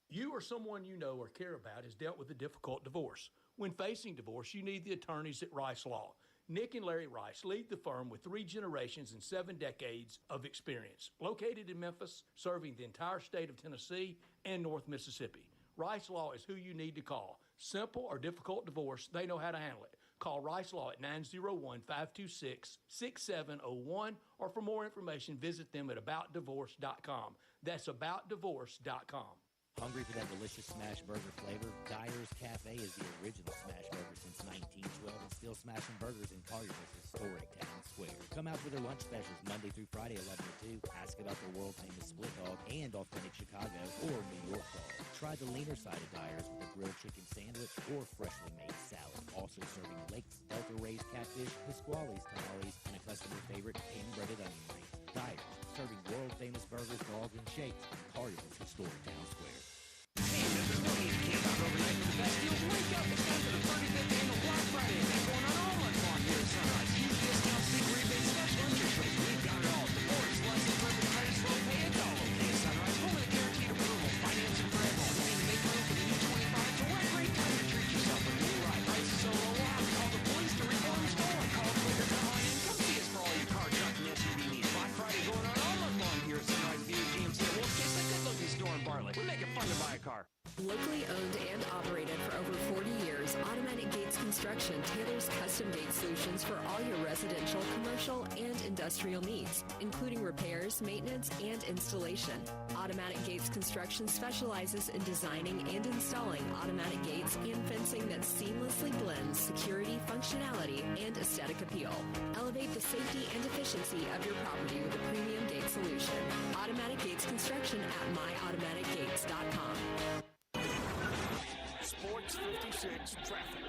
You or someone you know or care about has dealt with a difficult divorce. When facing divorce, you need the attorneys at Rice Law. Nick and Larry Rice lead the firm with 3 generations and 7 decades of experience. Located in Memphis, serving the entire state of Tennessee and North Mississippi. Rice Law is who you need to call. Simple or difficult divorce, they know how to handle it. Call Rice Law at 901-526-6701, or for more information, visit them at aboutdivorce.com. That's aboutdivorce.com. Hungry for that delicious smash burger flavor? Dyer's Cafe is the original smash burger since 1912 and still smashing burgers in Collierville's historic town square. Come out for their lunch specials Monday through Friday, 11 to 2. Ask about their world-famous split dog and authentic Chicago or New York dog. Try the leaner side of Dyer's with a grilled chicken sandwich or freshly made salad. Also serving Lakes, Delta-raised catfish, Pasquale's tamales, and a customer favorite hand-breaded onion rings. Dyer's, serving world-famous burgers, dogs, and shakes in Collierville's historic town square. Locally owned and operated for over 40 years, Automatic Gates Construction tailors custom gate solutions for all your residential, commercial, and industrial needs, including repairs, maintenance, and installation. Automatic Gates Construction specializes in designing and installing automatic gates and fencing that seamlessly blends security, functionality, and aesthetic appeal. Elevate the safety and efficiency of your property with a premium gate solution. Automatic Gates Construction at myautomaticgates.com. Sports 56 traffic.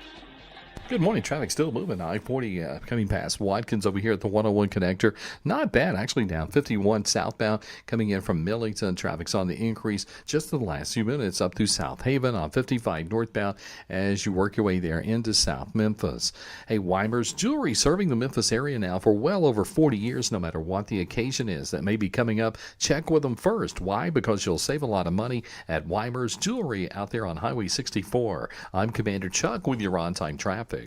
Good morning. Traffic still moving. I-40 coming past Watkins over here at the 101 connector. Not bad, actually, down 51 southbound coming in from Millington. Traffic's on the increase just in the last few minutes up through South Haven on 55 northbound as you work your way there into South Memphis. Hey, Weimer's Jewelry serving the Memphis area now for well over 40 years, no matter what the occasion is that may be coming up. Check with them first. Why? Because you'll save a lot of money at Weimer's Jewelry out there on Highway 64. I'm Commander Chuck with your on-time traffic.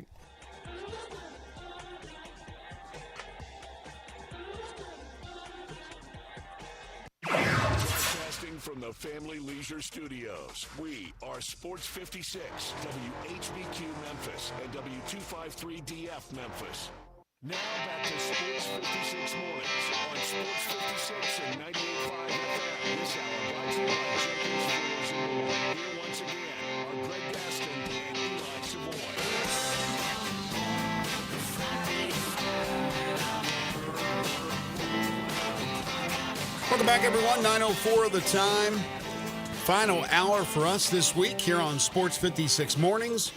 Broadcasting from the Family Leisure Studios, we are Sports 56, WHBQ Memphis, and W253DF Memphis. Now back to Sports 56 mornings on Sports 56 and 98.5 FM. This hour brought to you by Jenkins Floors and More. Here once again are Greg Gaston and Eli Savoy. Welcome back, everyone. 9:04 the time. Final hour for us this week here on Sports 56 Mornings.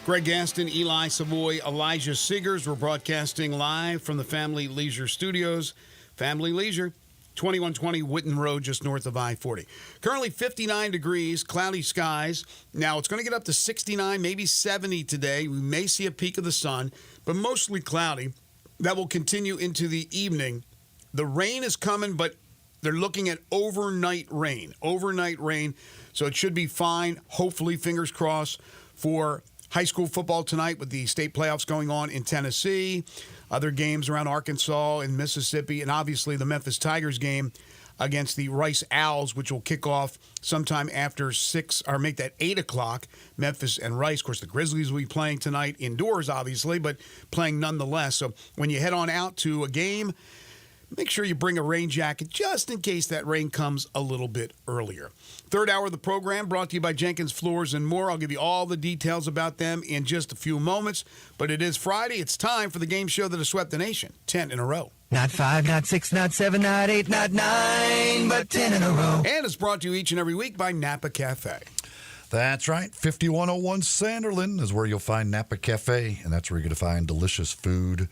Greg Gaston, Eli Savoy, Elijah Siggers. We're broadcasting live from the Family Leisure Studios. Family Leisure, 2120 Whitten Road, just north of I-40. Currently 59 degrees, cloudy skies. Now, it's going to get up to 69, maybe 70 today. We may see a peek of the sun, but mostly cloudy. That will continue into the evening. The rain is coming, but they're looking at overnight rain. Overnight rain, so it should be fine. Hopefully, fingers crossed, for high school football tonight with the state playoffs going on in Tennessee, other games around Arkansas and Mississippi, and obviously the Memphis Tigers game against the Rice Owls, which will kick off sometime after 6 or make that 8 o'clock. Memphis and Rice. Of course, the Grizzlies will be playing tonight indoors, obviously, but playing nonetheless. So when you head on out to a game, make sure you bring a rain jacket just in case that rain comes a little bit earlier. Third hour of the program brought to you by Jenkins Floors and More. I'll give you all the details about them in just a few moments. But it is Friday. It's time for the game show that has swept the nation 10 in a row. Not 5, not 6, not 7, not 8, not 9, but 10 in a row. And it's brought to you each and every week by Napa Cafe. That's right. 5101 Sanderlin is where you'll find Napa Cafe, and that's where you're going to find delicious food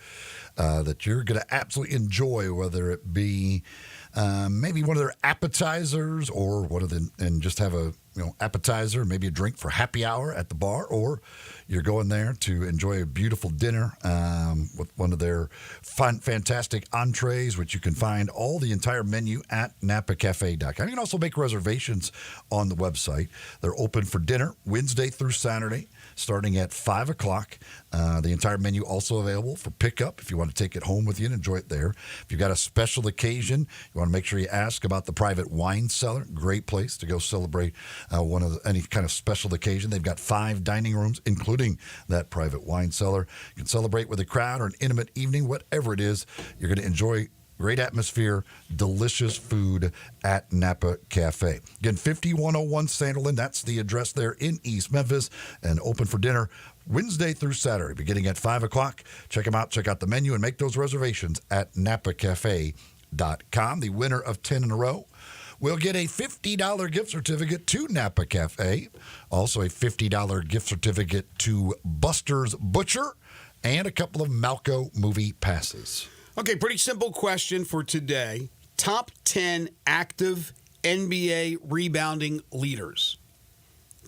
that you're going to absolutely enjoy, whether it be maybe one of their appetizers or one of the, and just have a appetizer, maybe a drink for happy hour at the bar, or you're going there to enjoy a beautiful dinner with one of their fantastic entrees, which you can find all the entire menu at NapaCafe.com. You can also make reservations on the website. They're open for dinner Wednesday through Saturday, starting at 5 o'clock. The entire menu also available for pickup if you want to take it home with you and enjoy it there. If you've got a special occasion, you want to make sure you ask about the private wine cellar. Great place to go celebrate any kind of special occasion. They've got 5 dining rooms, including that private wine cellar. You can celebrate with a crowd or an intimate evening, whatever it is. You're going to enjoy great atmosphere, delicious food at Napa Cafe. Again, 5101 Sanderlin, that's the address there in East Memphis, and open for dinner Wednesday through Saturday, beginning at 5 o'clock. Check them out, check out the menu, and make those reservations at NapaCafe.com. The winner of 10 in a row will get a $50 gift certificate to Napa Cafe, also a $50 gift certificate to Buster's Butcher, and a couple of Malco movie passes. Okay, pretty simple question for today. Top 10 active NBA rebounding leaders.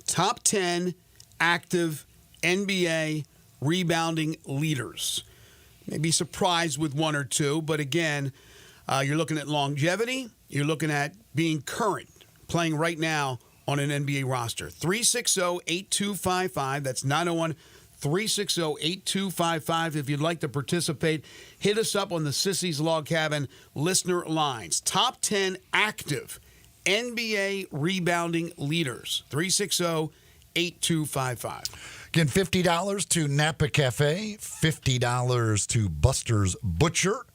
Top 10 active NBA rebounding leaders. Maybe surprised with one or two, but again, you're looking at longevity. You're looking at being current, playing right now on an NBA roster. 360-8255. That's 901-360-8255. If you'd like to participate, hit us up on the Sissy's Log Cabin listener lines. Top 10 active NBA rebounding leaders. 360-8255. Again, $50 to Napa Cafe, $50 to Buster's Butcher,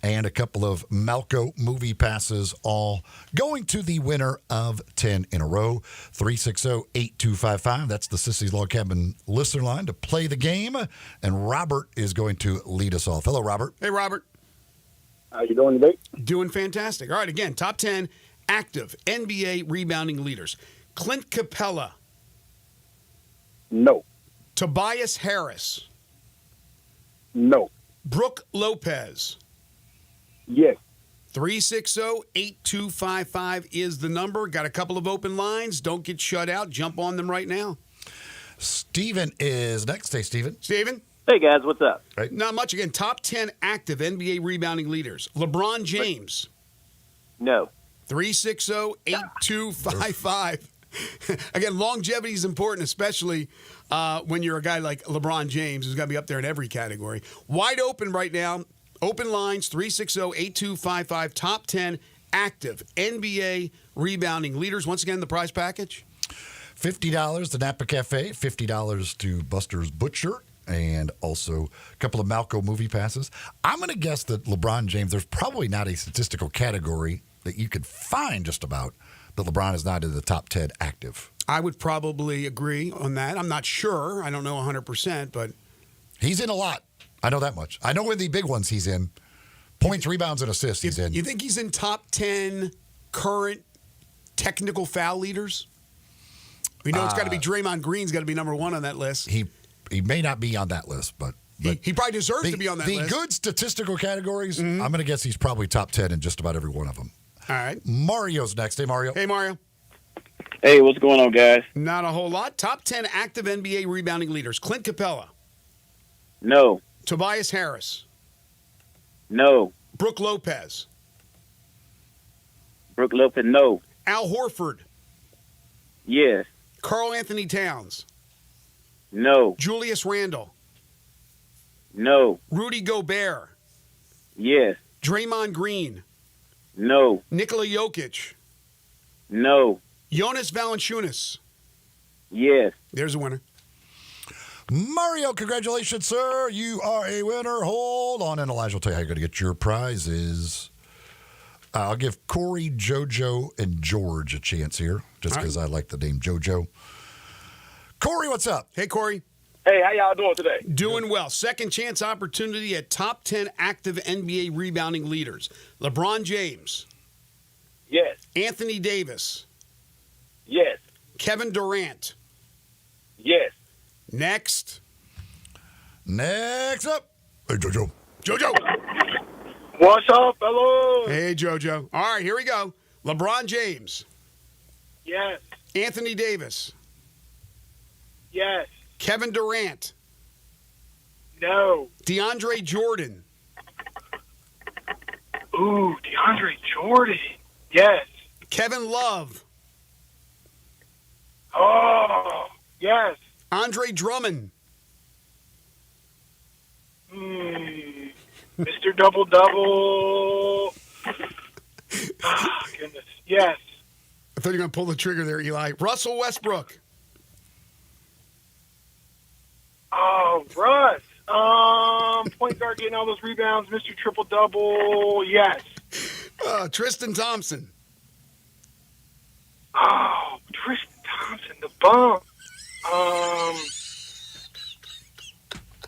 and a couple of Malco movie passes, all going to the winner of 10 in a row. 360-8255. That's the Sissy's Log Cabin listener line to play the game. And Robert is going to lead us off. Hello, Robert. Hey, Robert. How you doing today? Doing fantastic. All right, again, top 10 active NBA rebounding leaders. Clint Capella. No. Tobias Harris. No. Brooke Lopez. Yes. 360-8255 is the number. Got a couple of open lines. Don't get shut out. Jump on them right now. Steven is next. Hey, Steven. Steven? Hey, guys. What's up? Right. Not much. Again, top 10 active NBA rebounding leaders. LeBron James. No. 360-8255. Again, longevity is important, especially when you're a guy like LeBron James, who's got to be up there in every category. Wide open right now. Open lines, 360-8255, top 10 active NBA rebounding leaders. Once again, the prize package. $50 to Napa Cafe, $50 to Buster's Butcher, and also a couple of Malco movie passes. I'm going to guess that LeBron James, there's probably not a statistical category that you could find just about that LeBron is not in the top 10 active. I would probably agree on that. I'm not sure. I don't know 100%, but he's in a lot. I know that much. I know in the big ones he's in. Points, rebounds, and assists he's in. You think he's in top 10 current technical foul leaders? We know it's got to be Draymond Green's got to be number one on that list. He may not be on that list, but he probably deserves to be on that list. The good statistical categories, I'm going to guess he's probably top 10 in just about every one of them. All right. Mario's next. Hey, Mario. Hey, Mario. Hey, what's going on, guys? Not a whole lot. Top 10 active NBA rebounding leaders. Clint Capella. No. Tobias Harris. No. Brooke Lopez. Brooke Lopez, no. Al Horford. Yes. Karl Anthony Towns. No. Julius Randle. No. Rudy Gobert. Yes. Draymond Green. No. Nikola Jokic. No. Jonas Valanciunas. Yes. There's a winner. Mario, congratulations, sir. You are a winner. Hold on, and Elijah will tell you how you're going to get your prizes. I'll give Corey, JoJo, and George a chance here, just because I like the name JoJo. Corey, what's up? Hey, Corey. Hey, how y'all doing today? Doing well. Second chance opportunity at top 10 active NBA rebounding leaders. LeBron James. Yes. Anthony Davis. Yes. Kevin Durant. Yes. Next up. Hey, JoJo. JoJo. What's up, fellas? Hey, JoJo. All right, here we go. LeBron James. Yes. Anthony Davis. Yes. Kevin Durant. No. DeAndre Jordan. Ooh, DeAndre Jordan. Yes. Kevin Love. Oh, yes. Andre Drummond. Mr. Double Double. Oh, goodness. Yes. I thought you were going to pull the trigger there, Eli. Russell Westbrook. Oh, Russ. Point guard getting all those rebounds. Mr. Triple Double. Yes. Tristan Thompson. Oh, Tristan Thompson, the bum.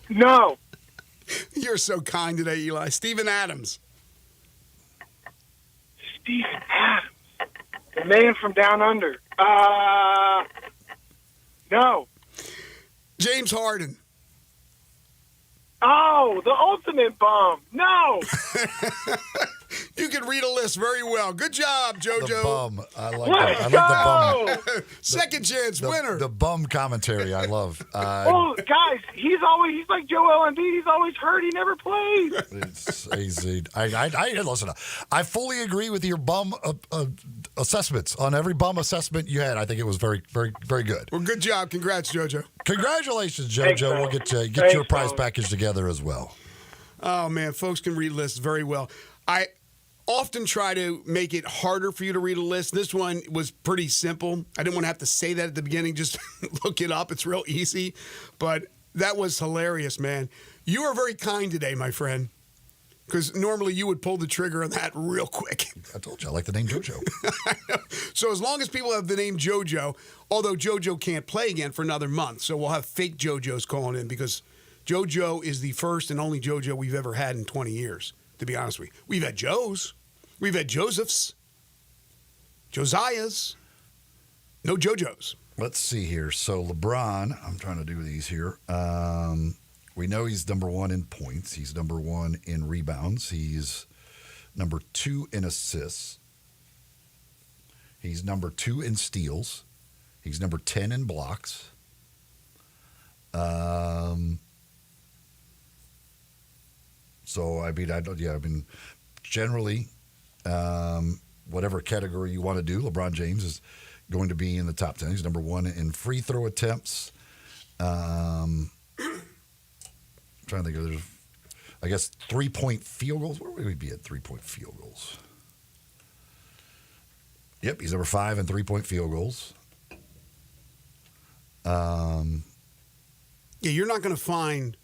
No. You're so kind today, Eli. Steven Adams. Steven Adams. The man from down under. No. James Harden. Oh, the ultimate bum. No. You can read a list very well. Good job, JoJo. The bum. I like that. I like the bum. Second chance winner. The bum commentary I love. Oh, guys, he's like Joel Embiid. He's always hurt. He never plays. It's easy. Listen, I fully agree with your bum assessments. On every bum assessment you had, I think it was very, very, very good. Well, good job. Congrats, JoJo. Congratulations, JoJo. Thanks, we'll get your prize package together as well. Oh, man, folks can read lists very well. I often try to make it harder for you to read a list. This one was pretty simple. I didn't want to have to say that at the beginning. Just look it up. It's real easy. But that was hilarious, man. You are very kind today, my friend, because normally you would pull the trigger on that real quick. I told you, I like the name JoJo. I know. So as long as people have the name JoJo, although JoJo can't play again for another month, so we'll have fake JoJos calling in because JoJo is the first and only JoJo we've ever had in 20 years. To be honest with you, we've had Joes, we've had Josephs, Josiahs, no JoJos. Let's see here. So LeBron, I'm trying to do these here. We know he's number one in points. He's number one in rebounds. He's number two in assists. He's number two in steals. He's number 10 in blocks. So, I mean, generally, whatever category you want to do, LeBron James is going to be in the top 10. He's number one in free throw attempts. I'm trying to think of, I guess, 3-point field goals. Where would we be at 3-point field goals? Yep, he's number 5 in 3-point field goals. Yeah, you're not going to find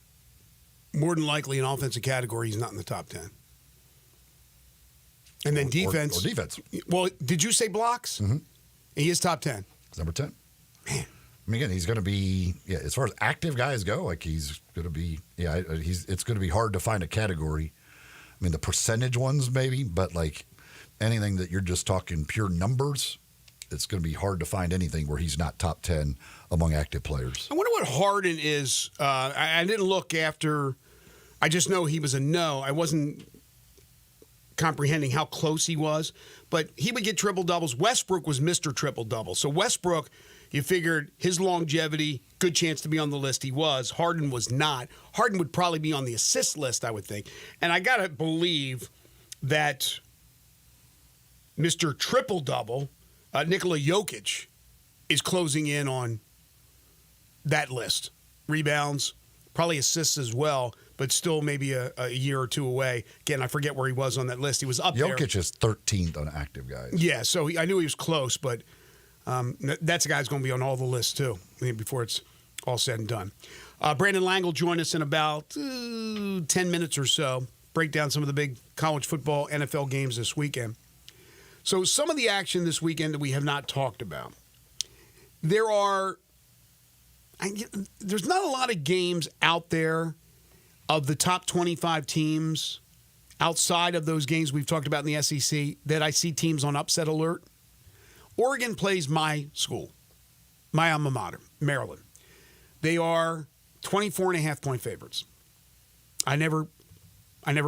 more than likely an offensive category he's not in the top 10. And then defense. Or defense. Well, did you say blocks? Mm-hmm. He is top 10. He's number 10. Man. I mean, again, he's going to be, as far as active guys go, he's going to be, it's going to be hard to find a category. I mean, the percentage ones maybe, but anything that you're just talking pure numbers, it's going to be hard to find anything where he's not top 10 among active players. I wonder what Harden is. I didn't look after. I just know he was a no. I wasn't comprehending how close he was, but he would get triple-doubles. Westbrook was Mr. Triple-Double. So Westbrook, you figured his longevity, good chance to be on the list. He was. Harden was not. Harden would probably be on the assist list, I would think. And I got to believe that Mr. Triple-Double, Nikola Jokic, is closing in on that list. Rebounds, probably assists as well, but still maybe a year or two away. Again, I forget where he was on that list. He was up there. Jokic is 13th on active guys. Yeah, so I knew he was close, but that's a guy who's going to be on all the lists too before it's all said and done. Brandon Lang will join us in about 10 minutes or so, break down some of the big college football, NFL games this weekend. So some of the action this weekend that we have not talked about. There's not a lot of games out there of the top 25 teams outside of those games we've talked about in the SEC that I see teams on upset alert. Oregon plays my school, my alma mater, Maryland. They are 24.5-point favorites. I never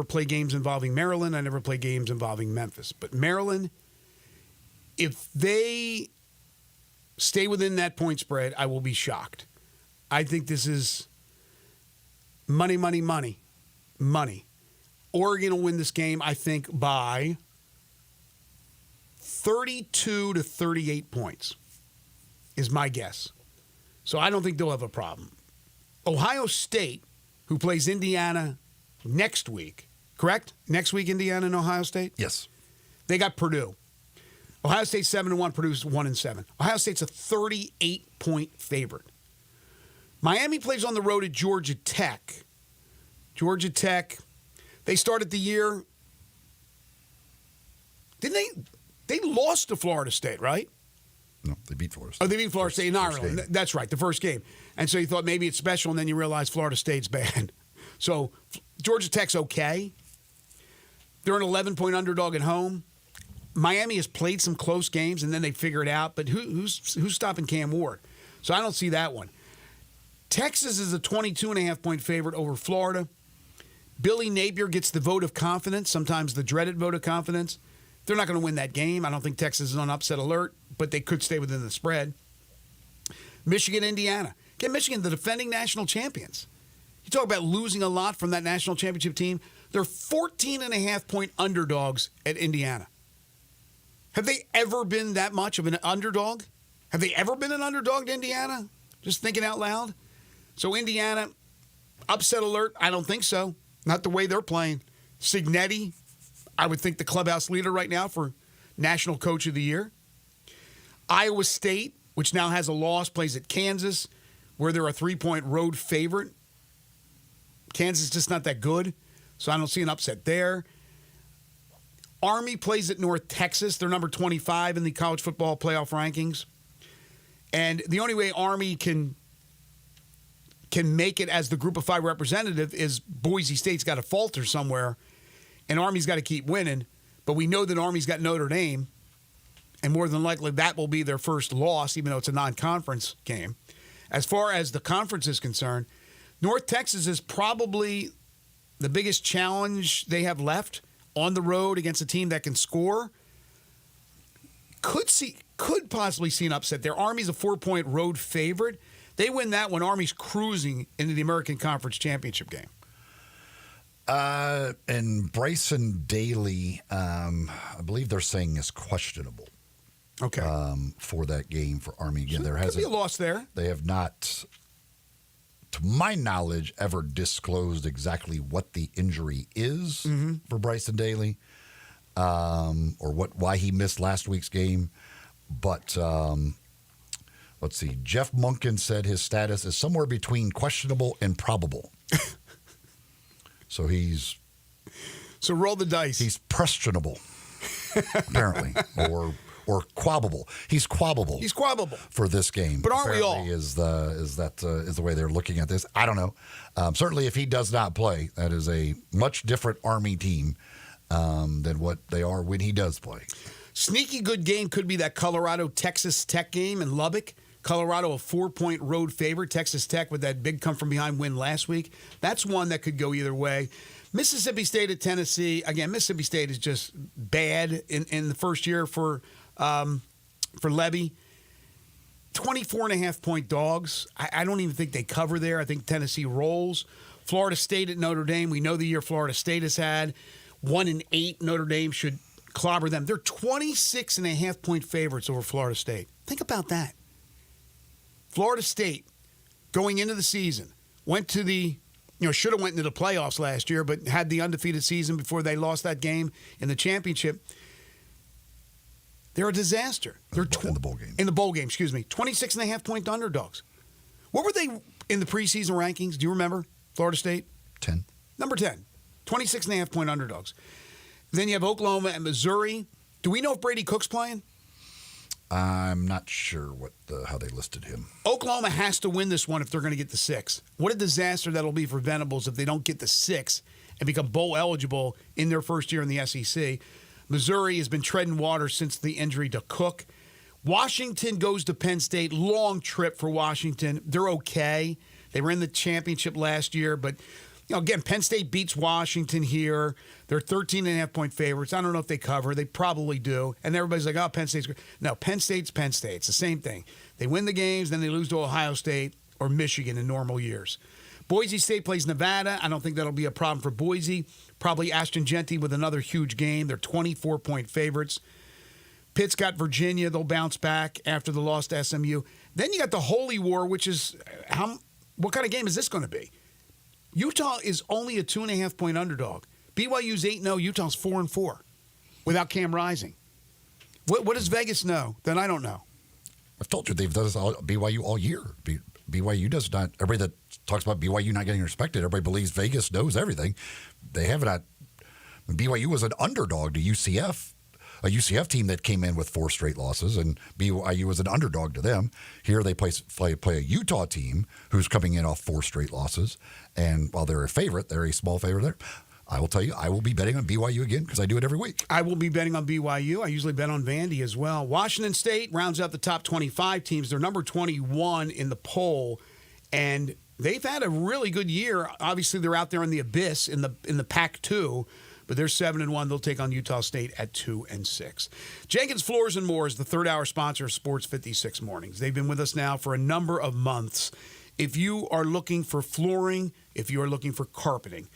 play games involving Maryland. I never play games involving Memphis. But Maryland, if they stay within that point spread, I will be shocked. I think this is money. Oregon will win this game, I think, by 32 to 38 points is my guess. So I don't think they'll have a problem. Ohio State, who plays Indiana next week, correct? Next week, Indiana and Ohio State? Yes. They got Purdue. Ohio State's 7-1, Purdue's 1-7. Ohio State's a 38-point favorite. Miami plays on the road at Georgia Tech. Georgia Tech, they started the year. Didn't they? They lost to Florida State, right? No, they beat Florida State. Oh, they beat Florida State in Ireland. That's right, the first game. And so you thought maybe it's special, and then you realize Florida State's bad. So Georgia Tech's okay. They're an 11-point underdog at home. Miami has played some close games, and then they figure it out. But who's stopping Cam Ward? So I don't see that one. Texas is a 22.5-point favorite over Florida. Billy Napier gets the vote of confidence, sometimes the dreaded vote of confidence. They're not going to win that game. I don't think Texas is on upset alert, but they could stay within the spread. Michigan, Indiana. Again, Michigan, the defending national champions. You talk about losing a lot from that national championship team. They're 14.5-point underdogs at Indiana. Have they ever been that much of an underdog? Have they ever been an underdog to Indiana? Just thinking out loud. So Indiana, upset alert? I don't think so. Not the way they're playing. Cignetti, I would think the clubhouse leader right now for National Coach of the Year. Iowa State, which now has a loss, plays at Kansas, where they're a 3-point road favorite. Kansas is just not that good, so I don't see an upset there. Army plays at North Texas. They're number 25 in the college football playoff rankings. And the only way Army can make it as the Group of 5 representative is Boise State's got to falter somewhere, and Army's got to keep winning. But we know that Army's got Notre Dame, and more than likely that will be their first loss, even though it's a non-conference game. As far as the conference is concerned, North Texas is probably the biggest challenge they have left on the road against a team that can score. Could possibly see an upset there. Army's a 4-point road favorite. They win that one. Army's cruising into the American Conference Championship game. And Bryson Daly, I believe they're saying is questionable. Okay. For that game for Army. Again, So there could hasn't be a loss there. They have not, to my knowledge, ever disclosed exactly what the injury is for Bryson Daly, or why he missed last week's game. But Let's see. Jeff Munkin said his status is somewhere between questionable and probable. So roll the dice. He's questionable, apparently, or quabbable. He's quabbable. He's quabbable for this game. But aren't apparently we all? Is the way they're looking at this? I don't know. Certainly, if he does not play, that is a much different Army team than what they are when he does play. Sneaky good game could be that Colorado-Texas Tech game in Lubbock. Colorado a 4-point road favorite. Texas Tech with that big come-from-behind win last week. That's one that could go either way. Mississippi State at Tennessee. Again, Mississippi State is just bad in the first year for Levy. 24.5-point dogs. I don't even think they cover there. I think Tennessee rolls. Florida State at Notre Dame. We know the year Florida State has had. 1-8. Notre Dame should clobber them. They're 26.5-point favorites over Florida State. Think about that. Florida State, going into the season, should have went into the playoffs last year, but had the undefeated season before they lost that game in the championship. They're a disaster. They're in the bowl game. In the bowl game, 26.5-point underdogs. What were they in the preseason rankings? Do you remember? Florida State? 10. Number 10. 26.5-point underdogs. Then you have Oklahoma and Missouri. Do we know if Brady Cook's playing? I'm not sure how they listed him. Oklahoma has to win this one if they're going to get the 6. What a disaster that'll be for Venables if they don't get the 6 and become bowl eligible in their first year in the SEC. Missouri has been treading water since the injury to Cook. Washington goes to Penn State. Long trip for Washington. They're okay. They were in the championship last year, but again, Penn State beats Washington here. They're 13.5-point favorites. I don't know if they cover. They probably do. And everybody's like, oh, Penn State's good. No, Penn State's Penn State. It's the same thing. They win the games, then they lose to Ohio State or Michigan in normal years. Boise State plays Nevada. I don't think that'll be a problem for Boise. Probably Ashton Genty with another huge game. They're 24-point favorites. Pitt's got Virginia. They'll bounce back after the loss to SMU. Then you got the Holy War, which is what kind of game is this going to be? Utah is only a 2.5-point underdog. BYU's 8-0. Utah's 4-4 without Cam Rising. What does Vegas know that I don't know? I've told you they've done this BYU all year. BYU does not. Everybody that talks about BYU not getting respected, everybody believes Vegas knows everything. They have not. BYU was an underdog to UCF, a UCF team that came in with 4 straight losses, and BYU was an underdog to them. Here they play a Utah team who's coming in off 4 straight losses, and while they're a favorite, they're a small favorite there. I will tell you, I will be betting on BYU again because I do it every week. I will be betting on BYU. I usually bet on Vandy as well. Washington State rounds out the top 25 teams. They're number 21 in the poll, and they've had a really good year. Obviously, they're out there in the abyss in the Pac-2, but they're 7-1. They'll take on Utah State at 2-6. Jenkins Floors and More is the third-hour sponsor of Sports 56 Mornings. They've been with us now for a number of months. If you are looking for flooring, if you are looking for carpeting,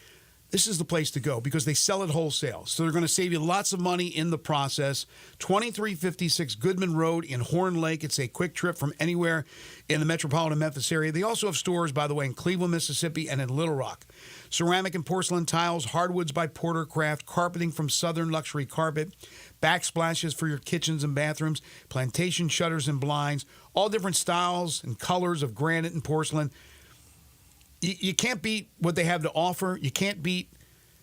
this is the place to go because they sell at wholesale. So they're going to save you lots of money in the process. 2356 Goodman Road in Horn Lake. It's a quick trip from anywhere in the metropolitan Memphis area. They also have stores, by the way, in Cleveland, Mississippi, and in Little Rock. Ceramic and porcelain tiles, hardwoods by Portercraft, carpeting from Southern Luxury Carpet, backsplashes for your kitchens and bathrooms, plantation shutters and blinds, all different styles and colors of granite and porcelain. You can't beat what they have to offer. You can't beat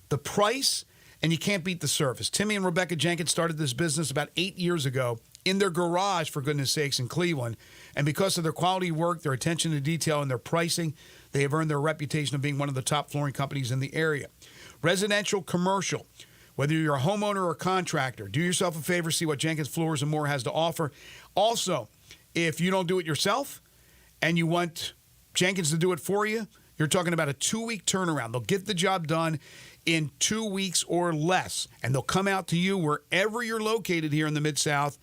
the price, and you can't beat the service. Timmy and Rebecca Jenkins started this business about 8 years ago in their garage, for goodness sakes, in Cleveland. And because of their quality work, their attention to detail, and their pricing, they have earned their reputation of being one of the top flooring companies in the area. Residential, commercial, whether you're a homeowner or a contractor, do yourself a favor, see what Jenkins Floors and More has to offer. Also, if you don't do it yourself and you want Jenkins to do it for you, you're talking about a 2-week turnaround. They'll get the job done in 2 weeks or less, and they'll come out to you wherever you're located here in the Mid-South,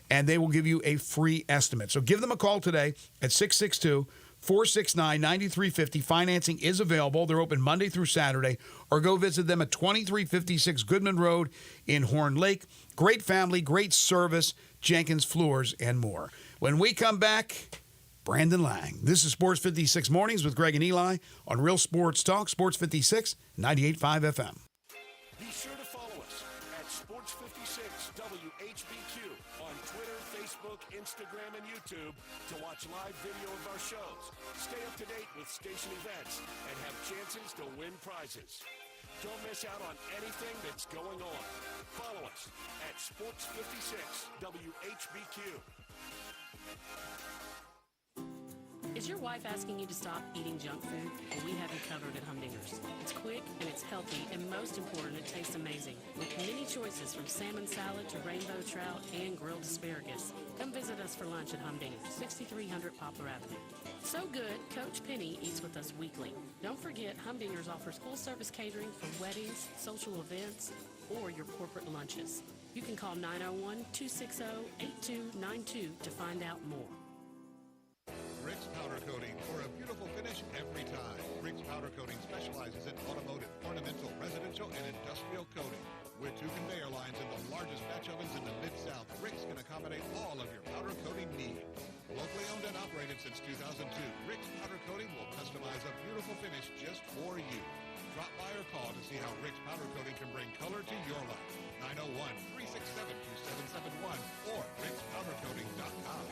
and they will give you a free estimate. So give them a call today at 662-469-9350. Financing is available. They're open Monday through Saturday, or go visit them at 2356 Goodman Road in Horn Lake. Great family, great service, Jenkins Floors and More. When we come back, Brandon Lang. This is Sports 56 Mornings with Greg and Eli on Real Sports Talk, Sports 56, 98.5 FM. Be sure to follow us at Sports 56 WHBQ on Twitter, Facebook, Facebook, Instagram, and YouTube to watch live video of our shows. Stay up to date with station events and have chances to win prizes. Don't miss out on anything that's going on. Follow us at Sports 56 WHBQ. Is your wife asking you to stop eating junk food? Well, we have you covered at Humdingers. It's quick and it's healthy, and most important, it tastes amazing. With many choices from salmon salad to rainbow trout and grilled asparagus. Come visit us for lunch at Humdingers, 6300 Poplar Avenue. So good, Coach Penny eats with us weekly. Don't forget, Humdingers offers full-service catering for weddings, social events, or your corporate lunches. You can call 901-260-8292 to find out more. Rick's Powder Coating for a beautiful finish every time. Rick's Powder Coating specializes in automotive, ornamental, residential, and industrial coating. With 2 conveyor lines and the largest batch ovens in the Mid-South, Rick's can accommodate all of your powder coating needs. Locally owned and operated since 2002, Rick's Powder Coating will customize a beautiful finish just for you. Drop by or call to see how Rick's Powder Coating can bring color to your life. 901-367-2771 or rickspowdercoating.com.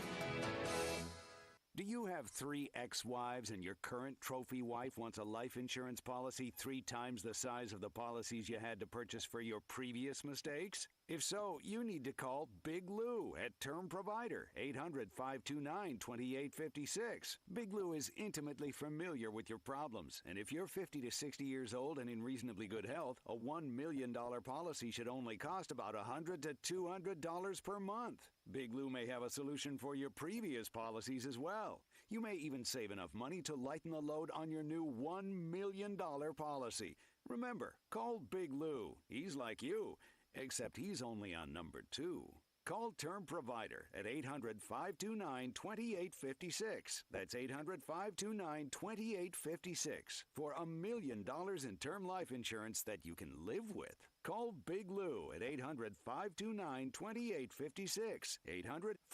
Do you have 3 ex-wives and your current trophy wife wants a life insurance policy 3 times the size of the policies you had to purchase for your previous mistakes? If so, you need to call Big Lou at Term Provider, 800-529-2856. Big Lou is intimately familiar with your problems, and if you're 50 to 60 years old and in reasonably good health, a $1 million policy should only cost about $100 to $200 per month. Big Lou may have a solution for your previous policies as well. You may even save enough money to lighten the load on your new $1 million policy. Remember, call Big Lou. He's like you, except he's only on number 2. Call Term Provider at 800-529-2856. That's 800-529-2856 for $1 million in term life insurance that you can live with. Call Big Lou at 800-529-2856.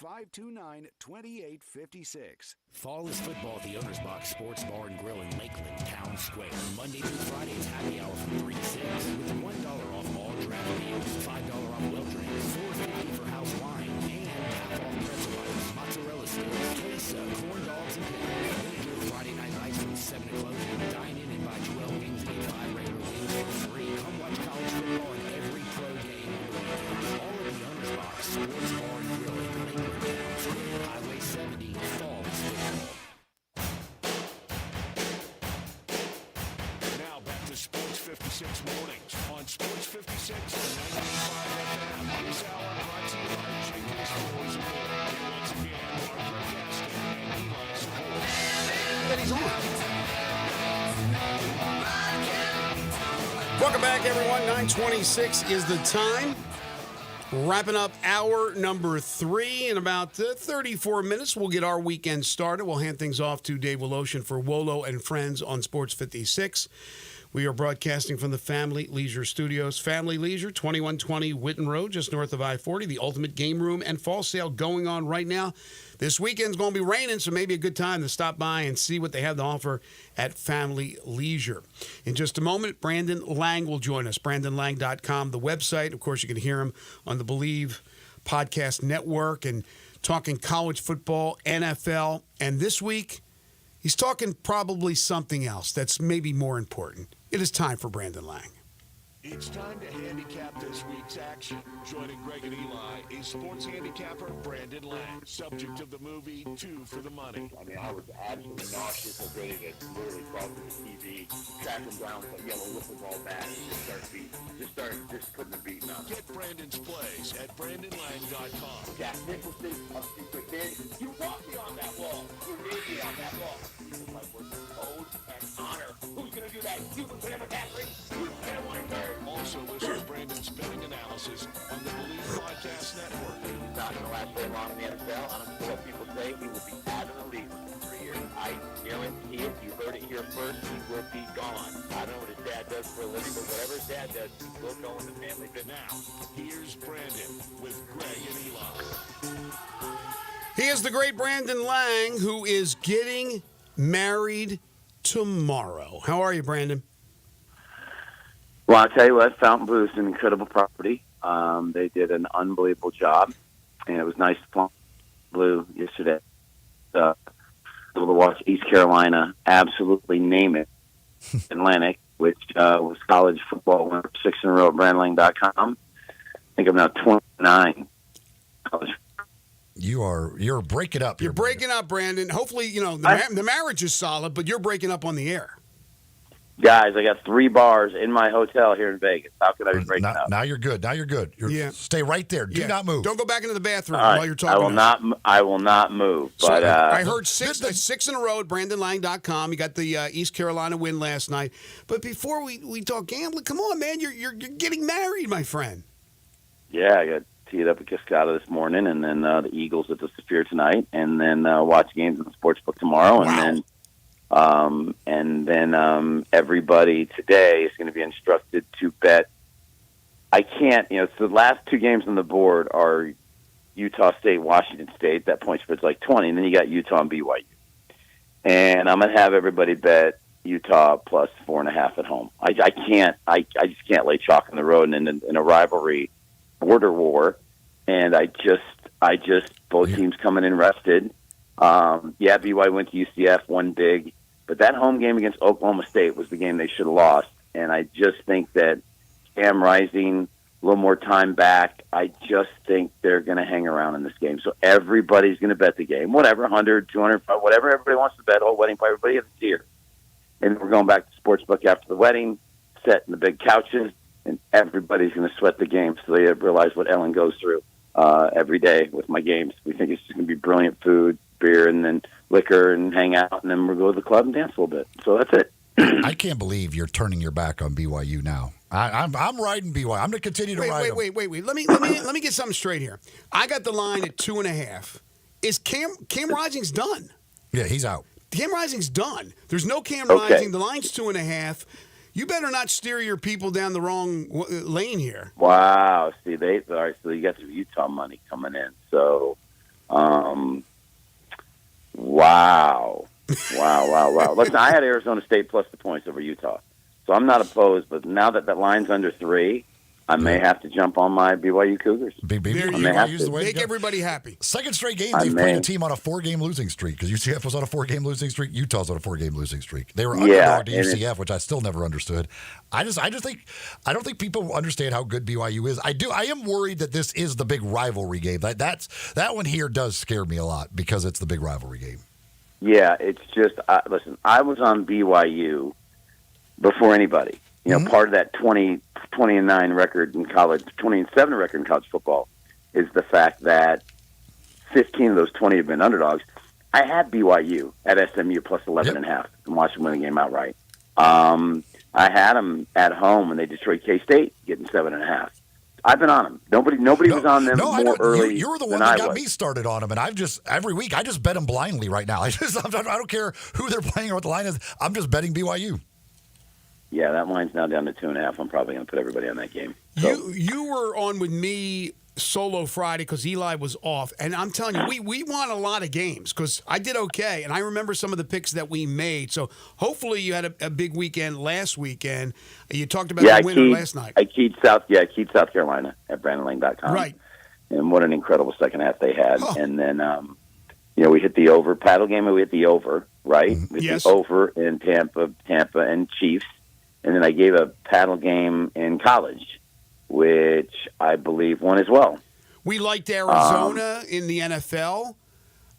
800-529-2856. Fall is football at the Owner's Box Sports Bar and Grill in Lakeland, Town Square. Monday through Friday is happy hour from 3 to 6 with $1 off all draft meals, $5 off well drinks, $4.50 for house wine, and half off pretzel bites, mozzarella sticks, queso, corn dogs, and pickles. Vinegar Friday night lights from 7 to close. Dine in and buy 12 wings, get 5 regular wings for free. Come watch college football and every pro game on the weekends. All at the Owner's Box Sports Bar and Grill in Lakeland, Town Square. Highway 70, fall is football. Now back to Sports 56 mornings on Sports 56 and 95 FM. This hour brought to you by Jenkins Boys and More. And once again, Mark Gaston and Eli Support. That he's on. Welcome back, everyone. 9:26 is the time. Wrapping up hour number 3 in about 34 minutes. We'll get our weekend started. We'll hand things off to Dave Woloshin for Wolo and Friends on Sports 56. We are broadcasting from the Family Leisure Studios. Family Leisure, 2120 Whitten Road, just north of I-40. The ultimate game room and fall sale going on right now. This weekend's going to be raining, so maybe a good time to stop by and see what they have to offer at Family Leisure. In just a moment, Brandon Lang will join us. BrandonLang.com, the website. Of course, you can hear him on the Believe Podcast Network and talking college football, NFL. And this week, he's talking probably something else that's maybe more important. It is time for Brandon Lang. It's time to handicap this week's action. Joining Greg and Eli is sports handicapper Brandon Lang, subject of the movie 2 for the Money. I mean, I was absolutely nauseous and ready to literally crawl to the TV, track him down with a yellow wiffle ball bat, and just putting the beat on. Get Brandon's plays at BrandonLang.com. Jack Nicholson, a secret kid. You want me on that wall. You need me on that wall. It was like with oath and honor. Who's going to do that? You can have a Catholic. Who's going to want to Also listen to Brandon's betting analysis on the Believe Podcast Network. He's not going to last very long in the NFL. I don't care what people say. He will be out of the league within 3 years. I guarantee it. You heard it here first. He will be gone. I don't know what his dad does for a living, but whatever his dad does, he will go into family business. Now, here's Brandon with Greg and Eli. He is the great Brandon Lang, who is getting married tomorrow. How are you, Brandon? Well, I'll tell you what, Fontainebleau is an incredible property. They did an unbelievable job, and it was nice to Blue yesterday. Able to watch East Carolina absolutely name it Atlantic, which was college football winner 6 in a row at Brandling.com. I think I'm now 29 college. You're breaking up. You're breaking up, Brandon. Hopefully, the marriage is solid, but you're breaking up on the air. Guys, I got 3 bars in my hotel here in Vegas. How can I be breaking up? Now you're good. Stay right there. Do not move. Don't go back into the bathroom All right. while you're talking. I will not move. But I heard 6 in a row at BrandonLang.com. You got the East Carolina win last night. But before we talk gambling, come on, man. You're getting married, my friend. Yeah, I got teed up at Cascada this morning, and then the Eagles at the Sphere tonight, and then watch games in the Sportsbook tomorrow, and then everybody today is going to be instructed to bet. I can't, so the last 2 games on the board are Utah State, Washington State. That point spread's like 20, and then you got Utah and BYU. And I'm going to have everybody bet Utah plus 4.5 at home. I just can't lay chalk on the road in a rivalry border war, and I just both teams coming in rested. BYU went to UCF, won big, but that home game against Oklahoma State was the game they should have lost, and I just think that Cam Rising, a little more time back, I just think they're going to hang around in this game. So everybody's going to bet the game, whatever, 100, 200, whatever everybody wants to bet, whole wedding party, everybody has a tier. And we're going back to Sportsbook after the wedding, setting the big couches, and everybody's going to sweat the game so they realize what Ellen goes through every day with my games. We think it's just going to be brilliant food, beer, and then liquor, and hang out, and then we'll go to the club and dance a little bit. So that's it. I can't believe you're turning your back on BYU now. I'm riding BYU. I'm going to continue to ride them. Wait. Let me get something straight here. I got the line at 2.5. Is Cam Rising's done? Yeah, he's out. Cam Rising's done. There's no Cam Rising. The line's 2.5. You better not steer your people down the wrong lane here. Wow. See, all right, so you got the Utah money coming in. So, wow. Listen, I had Arizona State plus the points over Utah. So I'm not opposed, but now that line's under 3, I may have to jump on my BYU Cougars. Make everybody happy. Second straight game, they've played a team on a 4-game losing streak, because UCF was on a 4-game losing streak. Utah's on a 4-game losing streak. They were underdog to UCF, which I still never understood. I don't think people understand how good BYU is. I am worried that this is the big rivalry game. That one here does scare me a lot because it's the big rivalry game. Yeah, it's just listen. I was on BYU before anybody. Part of that 20-9 record in college, 20-7 record in college football is the fact that 15 of those 20 have been underdogs. I had BYU at SMU plus 11.5 and watched them win the game outright. I had them at home when they destroyed K-State, getting 7.5. I've been on them. Nobody was on them more early. You were the one that got me started on them, and every week I just bet them blindly right now. I don't care who they're playing or what the line is. I'm just betting BYU. Yeah, that line's now down to 2.5. I'm probably going to put everybody on that game. So. You were on with me solo Friday because Eli was off, and I'm telling you, we won a lot of games because I did okay, and I remember some of the picks that we made. So hopefully you had a big weekend last weekend. You talked about the winner last night. I keyed South Carolina at BrandonLang.com. Right. And what an incredible second half they had. Oh. And then, we hit the over paddle game, and we hit the over, right? We hit the over in Tampa and Chiefs. And then I gave a paddle game in college, which I believe won as well. We liked Arizona in the NFL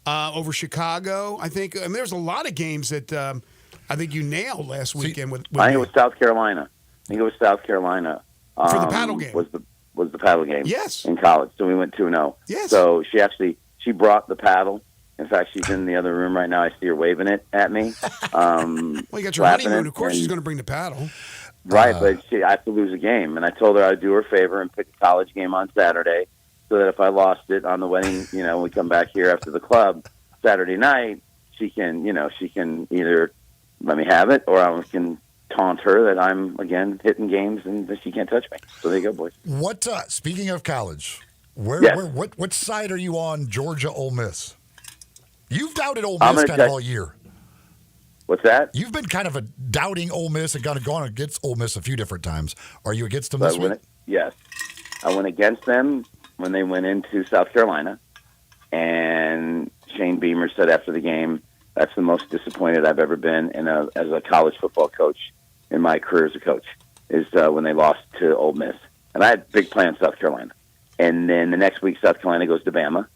over Chicago. I think there's a lot of games that I think you nailed last weekend. With I think it was South Carolina. For the paddle game. Was the paddle game? Yes. In college, so we went 2-0. Yes. So she brought the paddle. In fact, she's in the other room right now. I see her waving it at me. Well, you got your honeymoon. Of course she's going to bring the paddle. Right, but I have to lose a game. And I told her I'd do her a favor and pick a college game on Saturday so that if I lost it on the wedding, we come back here after the club Saturday night, she can either let me have it or I can taunt her that I'm, again, hitting games and that she can't touch me. So there you go, boys. What, speaking of college, what side are you on Georgia Ole Miss? You've doubted Ole Miss kind of all year. What's that? You've been kind of a doubting Ole Miss and kind of gone against Ole Miss a few different times. Are you against them this week? Yes. I went against them when they went into South Carolina. And Shane Beamer said after the game, that's the most disappointed I've ever been as a college football coach in my career as a coach, is when they lost to Ole Miss. And I had big plans South Carolina. And then the next week, South Carolina goes to Bama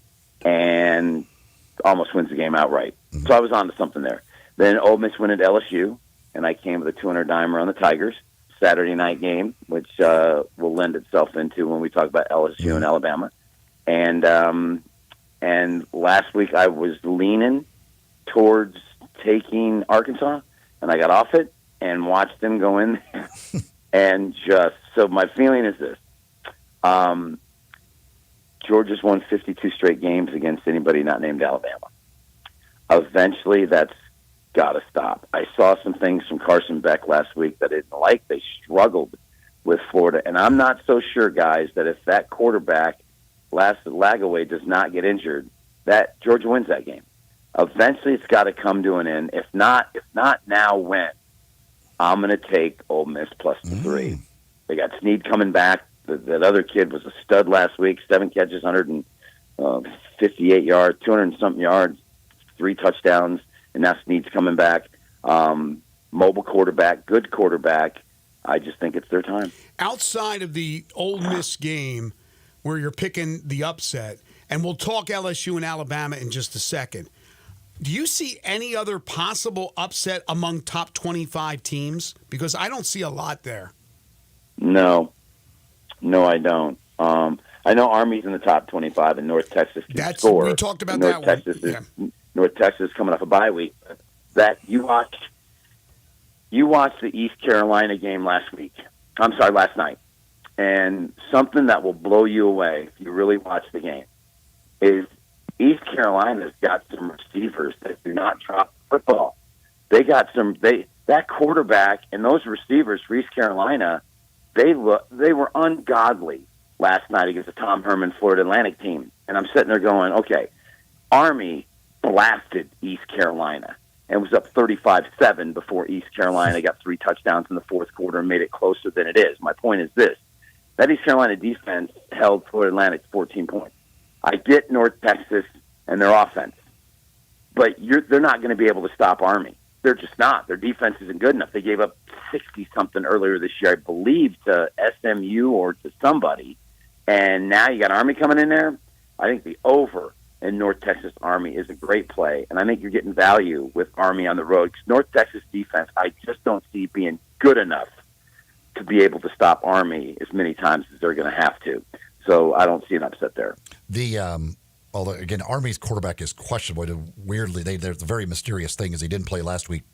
and almost wins the game outright. So I was on to something there. Then Ole Miss went into LSU, and I came with a 200-dimer on the Tigers. Saturday night game, which will lend itself into when we talk about LSU and Alabama. And last week I was leaning towards taking Arkansas, and I got off it and watched them go in there. And so my feeling is this. Georgia's won 52 straight games against anybody not named Alabama. Eventually, that's got to stop. I saw some things from Carson Beck last week that I didn't like. They struggled with Florida. And I'm not so sure, guys, that if that quarterback, Lagaway, does not get injured, that Georgia wins that game. Eventually, it's got to come to an end. If not now, when? I'm going to take Ole Miss plus the 3. They got Snead coming back. That other kid was a stud last week. 7 catches, 158 yards, 200-something yards, 3 touchdowns. And now Snead's coming back. Mobile quarterback, good quarterback. I just think it's their time. Outside of the Ole Miss game where you're picking the upset, and we'll talk LSU and Alabama in just a second, do you see any other possible upset among top 25 teams? Because I don't see a lot there. No, I don't. I know Army's in the top 25 and North Texas can score. We talked about North that Texas one. North Texas coming off a bye week. That you watched the East Carolina game last night, and something that will blow you away if you really watch the game is East Carolina's got some receivers that do not drop the football. They got that quarterback and those receivers for East Carolina. They were ungodly last night against the Tom Herman Florida Atlantic team, and I'm sitting there going, okay, Army blasted East Carolina and was up 35-7 before East Carolina got 3 touchdowns in the fourth quarter and made it closer than it is. My point is this. That East Carolina defense held Florida Atlantic 14 points. I get North Texas and their offense, but they're not going to be able to stop Army. They're just not. Their defense isn't good enough. They gave up 60-something earlier this year, I believe, to SMU or to somebody, and now you got Army coming in there. I think the over in North Texas Army is a great play, and I think you're getting value with Army on the road. Because North Texas defense, I just don't see being good enough to be able to stop Army as many times as they're going to have to. So I don't see an upset there. Although, again, Army's quarterback is questionable. Weirdly, there's a very mysterious thing is he didn't play last week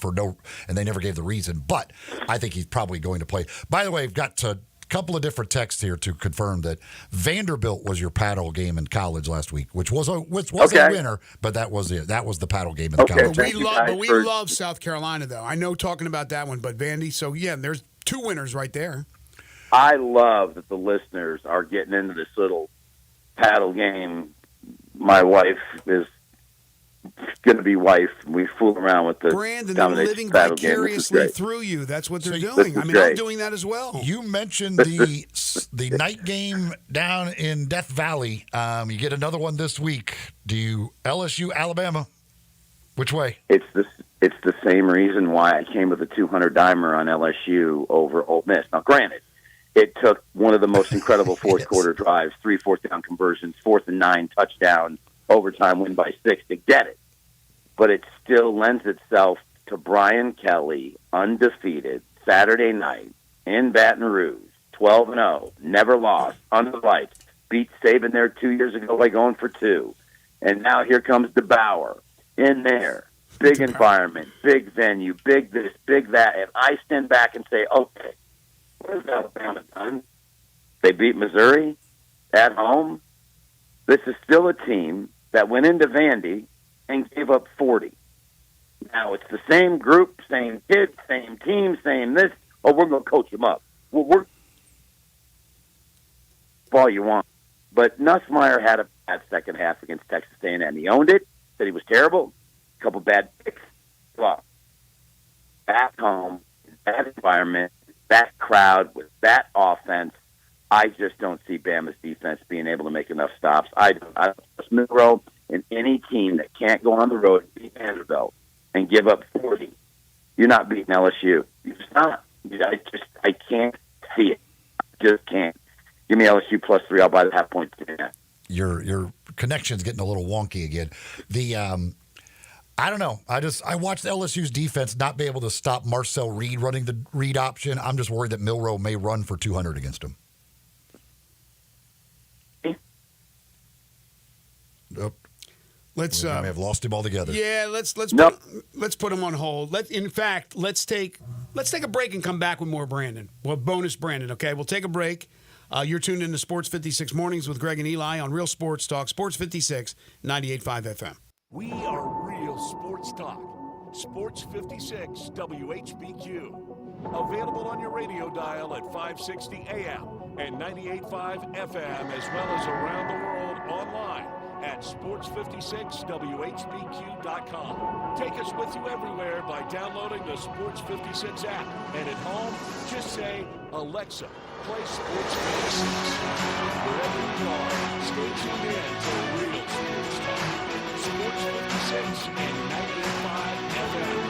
and they never gave the reason. But I think he's probably going to play. By the way, I've got a couple of different texts here to confirm that Vanderbilt was your paddle game in college last week, which was a winner, but that was it. That was the paddle game in the college. But we love South Carolina, though. I know talking about that one, but Vandy. So yeah, there's 2 winners right there. I love that the listeners are getting into this little paddle game. My wife is going to be wife. We fool around with the Brandon, they're living vicariously through you. That's what they're doing. I mean, I'm doing that as well. You mentioned the night game down in Death Valley. You get another one this week. Do you LSU Alabama? Which way? It's the same reason why I came with a 200-dimer on LSU over Ole Miss. Now, granted, it took one of the most incredible fourth-quarter drives, 3 fourth-down conversions, 4th and 9 touchdowns, overtime win by 6 to get it. But it still lends itself to Brian Kelly, undefeated, Saturday night in Baton Rouge, 12-0, never lost, under the lights, beat Saban there 2 years ago by going for 2. And now here comes DeBauer in there. Big environment, big venue, big this, big that. And I stand back and say, okay, what has Alabama done? They beat Missouri at home. This is still a team that went into Vandy and gave up 40. Now, it's the same group, same kids, same team, same this. Oh, we're going to coach them up. Well, we're all you want. But Nussmeier had a bad second half against Texas A&M. He owned it, said he was terrible, a couple bad picks. Well, back home, that environment, that crowd with that offense, I just don't see Bama's defense being able to make enough stops. I trust Milroe and any team that can't go on the road and beat Vanderbilt and give up 40. You're not beating LSU. You're just not. I can't see it. I just can't. Give me LSU +3. I'll buy the half point. Your connection's getting a little wonky again. I don't know. I watched LSU's defense not be able to stop Marcel Reed running the read option. I'm just worried that Milroe may run for 200 against him. Nope. We may have lost him altogether. Yeah, let's put him on hold. In fact, let's take a break and come back with more Brandon. Well, bonus Brandon. Okay, we'll take a break. You're tuned into Sports 56 Mornings with Greg and Eli on Real Sports Talk, Sports 56, 98.5 FM. We are Real Sports Talk. Sports 56 WHBQ. Available on your radio dial at 560 AM and 98.5 FM, as well as around the world online at sports56whbq.com. Take us with you everywhere by downloading the Sports 56 app. And at home, just say, Alexa, play Sports 56. Wherever you are, stay tuned in to Real Sports Talk. Sports 56 and 98.5 FM.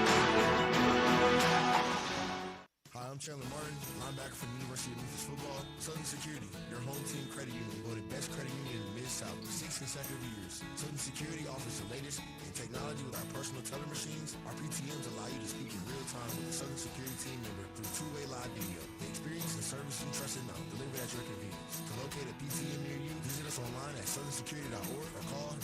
Hi, I'm Chandler Martin, linebacker from the University of Memphis Football. Southern Security, your home team credit union, voted best credit union in the Mid-South for 6 consecutive years. Southern Security offers the latest in technology with our personal teller machines. Our PTMs allow you to speak in real time with a Southern Security team member through two-way live video. The experience and service you trust and know, delivered at your convenience. To locate a PTM near you, visit us online at southernsecurity.org or call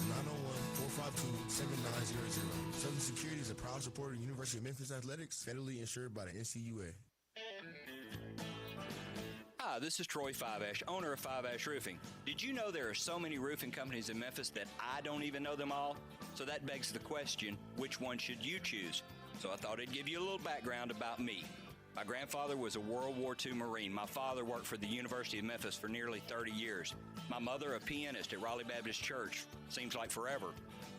901-452-7900. Southern Security is a proud supporter of the University of Memphis Athletics, federally insured by the NCUA. Hi, this is Troy Fiveash, owner of Fiveash Roofing. Did you know there are so many roofing companies in Memphis that I don't even know them all? So that begs the question, which one should you choose? So I thought I'd give you a little background about me. My grandfather was a World War II Marine. My father worked for the University of Memphis for nearly 30 years. My mother, a pianist at Raleigh Baptist Church. Seems like forever.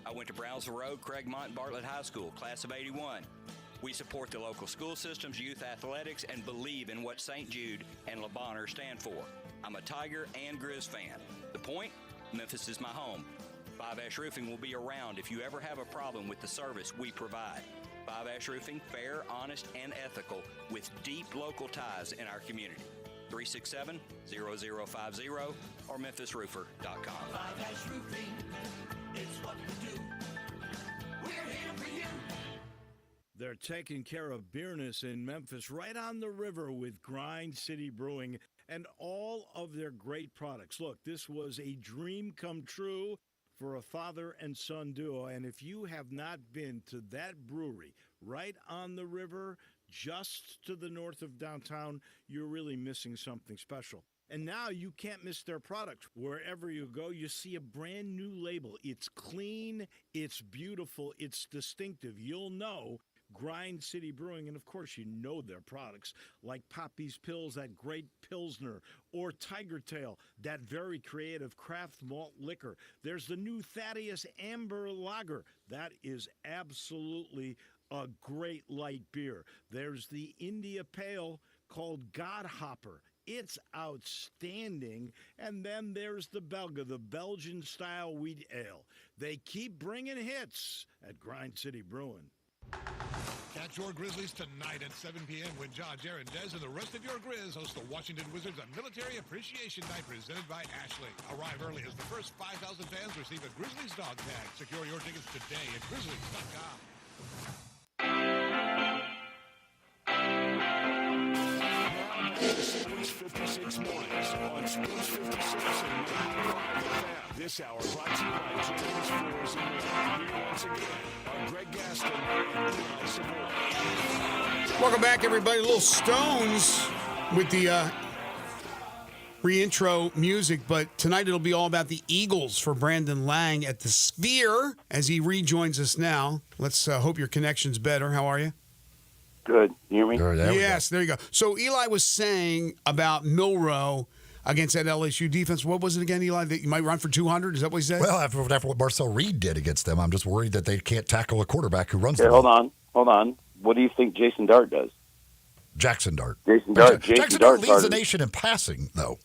I went to Brownsville Road, Craigmont, and Bartlett High School, class of 81. We support the local school systems, youth athletics, and believe in what St. Jude and Le Bonheur stand for. I'm a Tiger and Grizz fan. The point? Memphis is my home. Fiveash Roofing will be around if you ever have a problem with the service we provide. Fiveash Roofing, fair, honest, and ethical, with deep local ties in our community. 367-0050 or memphisroofer.com. Fiveash Roofing is what we do. We're here for you. They're taking care of beerness in Memphis right on the river with Grind City Brewing and all of their great products. Look, this was a dream come true for a father and son duo. And if you have not been to that brewery right on the river, just to the north of downtown, you're really missing something special. And now you can't miss their product. Wherever you go, you see a brand new label. It's clean, it's beautiful, it's distinctive. You'll know Grind City Brewing, and of course you know their products like Poppy's Pills, that great Pilsner, or Tiger Tail, that very creative craft malt liquor. There's the new Thaddeus Amber Lager. That is absolutely a great light beer. There's the India Pale called God Hopper. It's outstanding. And then there's the Belga, the Belgian-style wheat ale. They keep bringing hits at Grind City Brewing. Catch your Grizzlies tonight at 7 p.m. when John, Jaron, Dez, and the rest of your Grizz host the Washington Wizards on Military Appreciation Night presented by Ashley. Arrive early as the first 5,000 fans receive a Grizzlies dog tag. Secure your tickets today at Grizzlies.com. Sports 56 Mornings on Sports 56 and 95 FM. This hour brought to you by James Floors and More. Here once again are Greg Gaston and Eli Savoy. Welcome back, everybody. Little Stones with the re-intro music, but tonight it'll be all about the Eagles for Brandon Lang at the Sphere as he rejoins us now. Let's hope your connection's better. How are you? Good. You hear me? Yes, there you go. So Eli was saying about Milroe against that LSU defense. What was it again, Eli? That you might run for 200? Is that what he said? Well, after what Marcel Reed did against them, I'm just worried that they can't tackle a quarterback who runs. Okay, hold on. What do you think Jason Dart does? Jackson Dart. Jason Dart leads the nation in passing, though.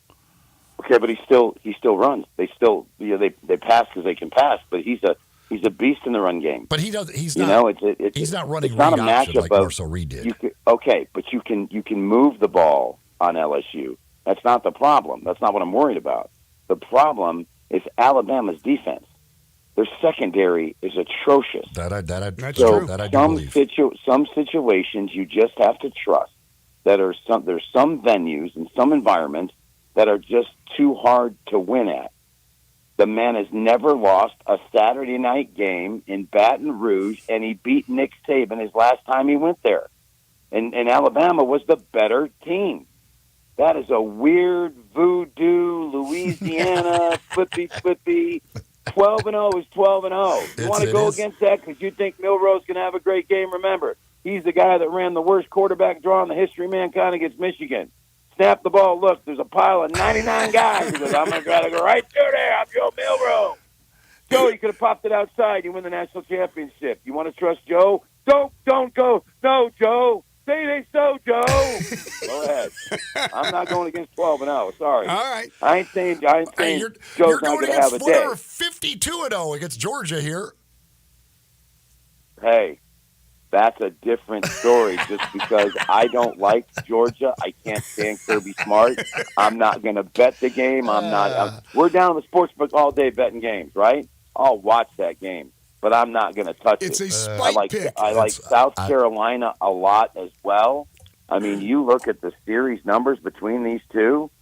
Okay, but he still runs. They still they pass because they can pass, but he's a beast in the run game. But he does. He's you not. know, he's not running it's not read a option matchup like of, Marcel Reed did. Okay, but you can move the ball on LSU. That's not the problem. That's not what I'm worried about. The problem is Alabama's defense. Their secondary is atrocious. That's so true. That I do believe. Some situations you just have to trust. There's some venues and some environments that are just too hard to win at. The man has never lost a Saturday night game in Baton Rouge, and he beat Nick Saban his last time he went there. And Alabama was the better team. That is a weird voodoo, Louisiana, flippy. 12-0 is 12-0. You want to go against that because you think Milroe's going to have a great game? Remember, he's the guy that ran the worst quarterback draw in the history of mankind against Michigan. Snap the ball. Look, there's a pile of 99 guys. He goes, I'm going to try to go right through there. I'm Joe Milroe. Joe, you could have popped it outside. You win the national championship. You want to trust Joe? Don't go. No, Joe. Say they so, Joe. Go ahead. I'm not going against 12-0. Sorry. All right. I ain't saying You're Joe's not going going to have against a day. Florida 52-0 against Georgia here. Hey, that's a different story. Just because I don't like Georgia, I can't stand Kirby Smart. I'm not going to bet the game. We're down in the sports book all day betting games, right? I'll watch that game, but I'm not going to touch it. It's a spike pick. I like South Carolina a lot as well. I mean, you look at the series numbers between these two.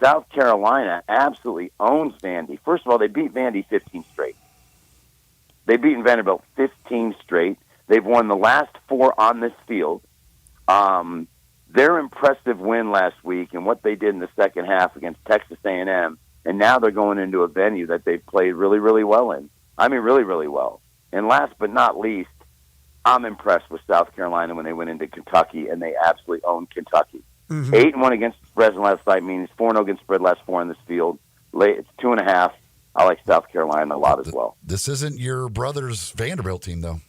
South Carolina absolutely owns Vandy. First of all, they beat Vandy 15 straight. They've beaten Vanderbilt 15 straight. They've won the last 4 on this field. Their impressive win last week and what they did in the second half against Texas A&M, and now they're going into a venue that they've played really, really well in. I mean, really, really well. And last but not least, I'm impressed with South Carolina when they went into Kentucky, and they absolutely owned Kentucky. 8-1 against Fresno last night means 4-0 against spread last 4 on this field. It's 2.5. I like South Carolina a lot as well. This isn't your brother's Vanderbilt team, though.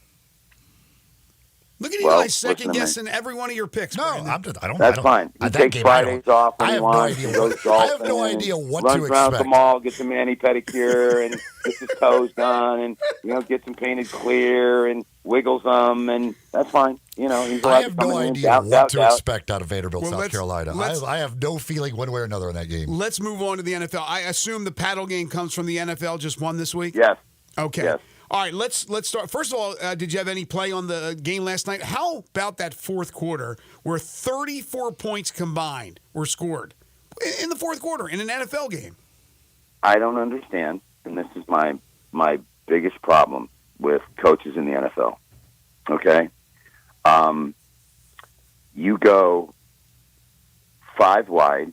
Look at you guys second guessing every one of your picks. No, Brandon. That's fine. You take Fridays off when you want. I have no idea what to runs around expect. the mall, get some mani pedicure, and gets his toes done, and get some painted clear, and wiggles them, and that's fine. He's allowed I have to come no in, idea doubt, to expect out of Vanderbilt, South Carolina. let's- I have no feeling one way or another in that game. Let's move on to the NFL. I assume the paddle game comes from the NFL. Just won this week. Yes. Okay. Yes. All right. Let's start. First of all, did you have any play on the game last night? How about that fourth quarter where 34 points combined were scored in the fourth quarter in an NFL game? I don't understand, and this is my biggest problem with coaches in the NFL. Okay? You go 5 wide.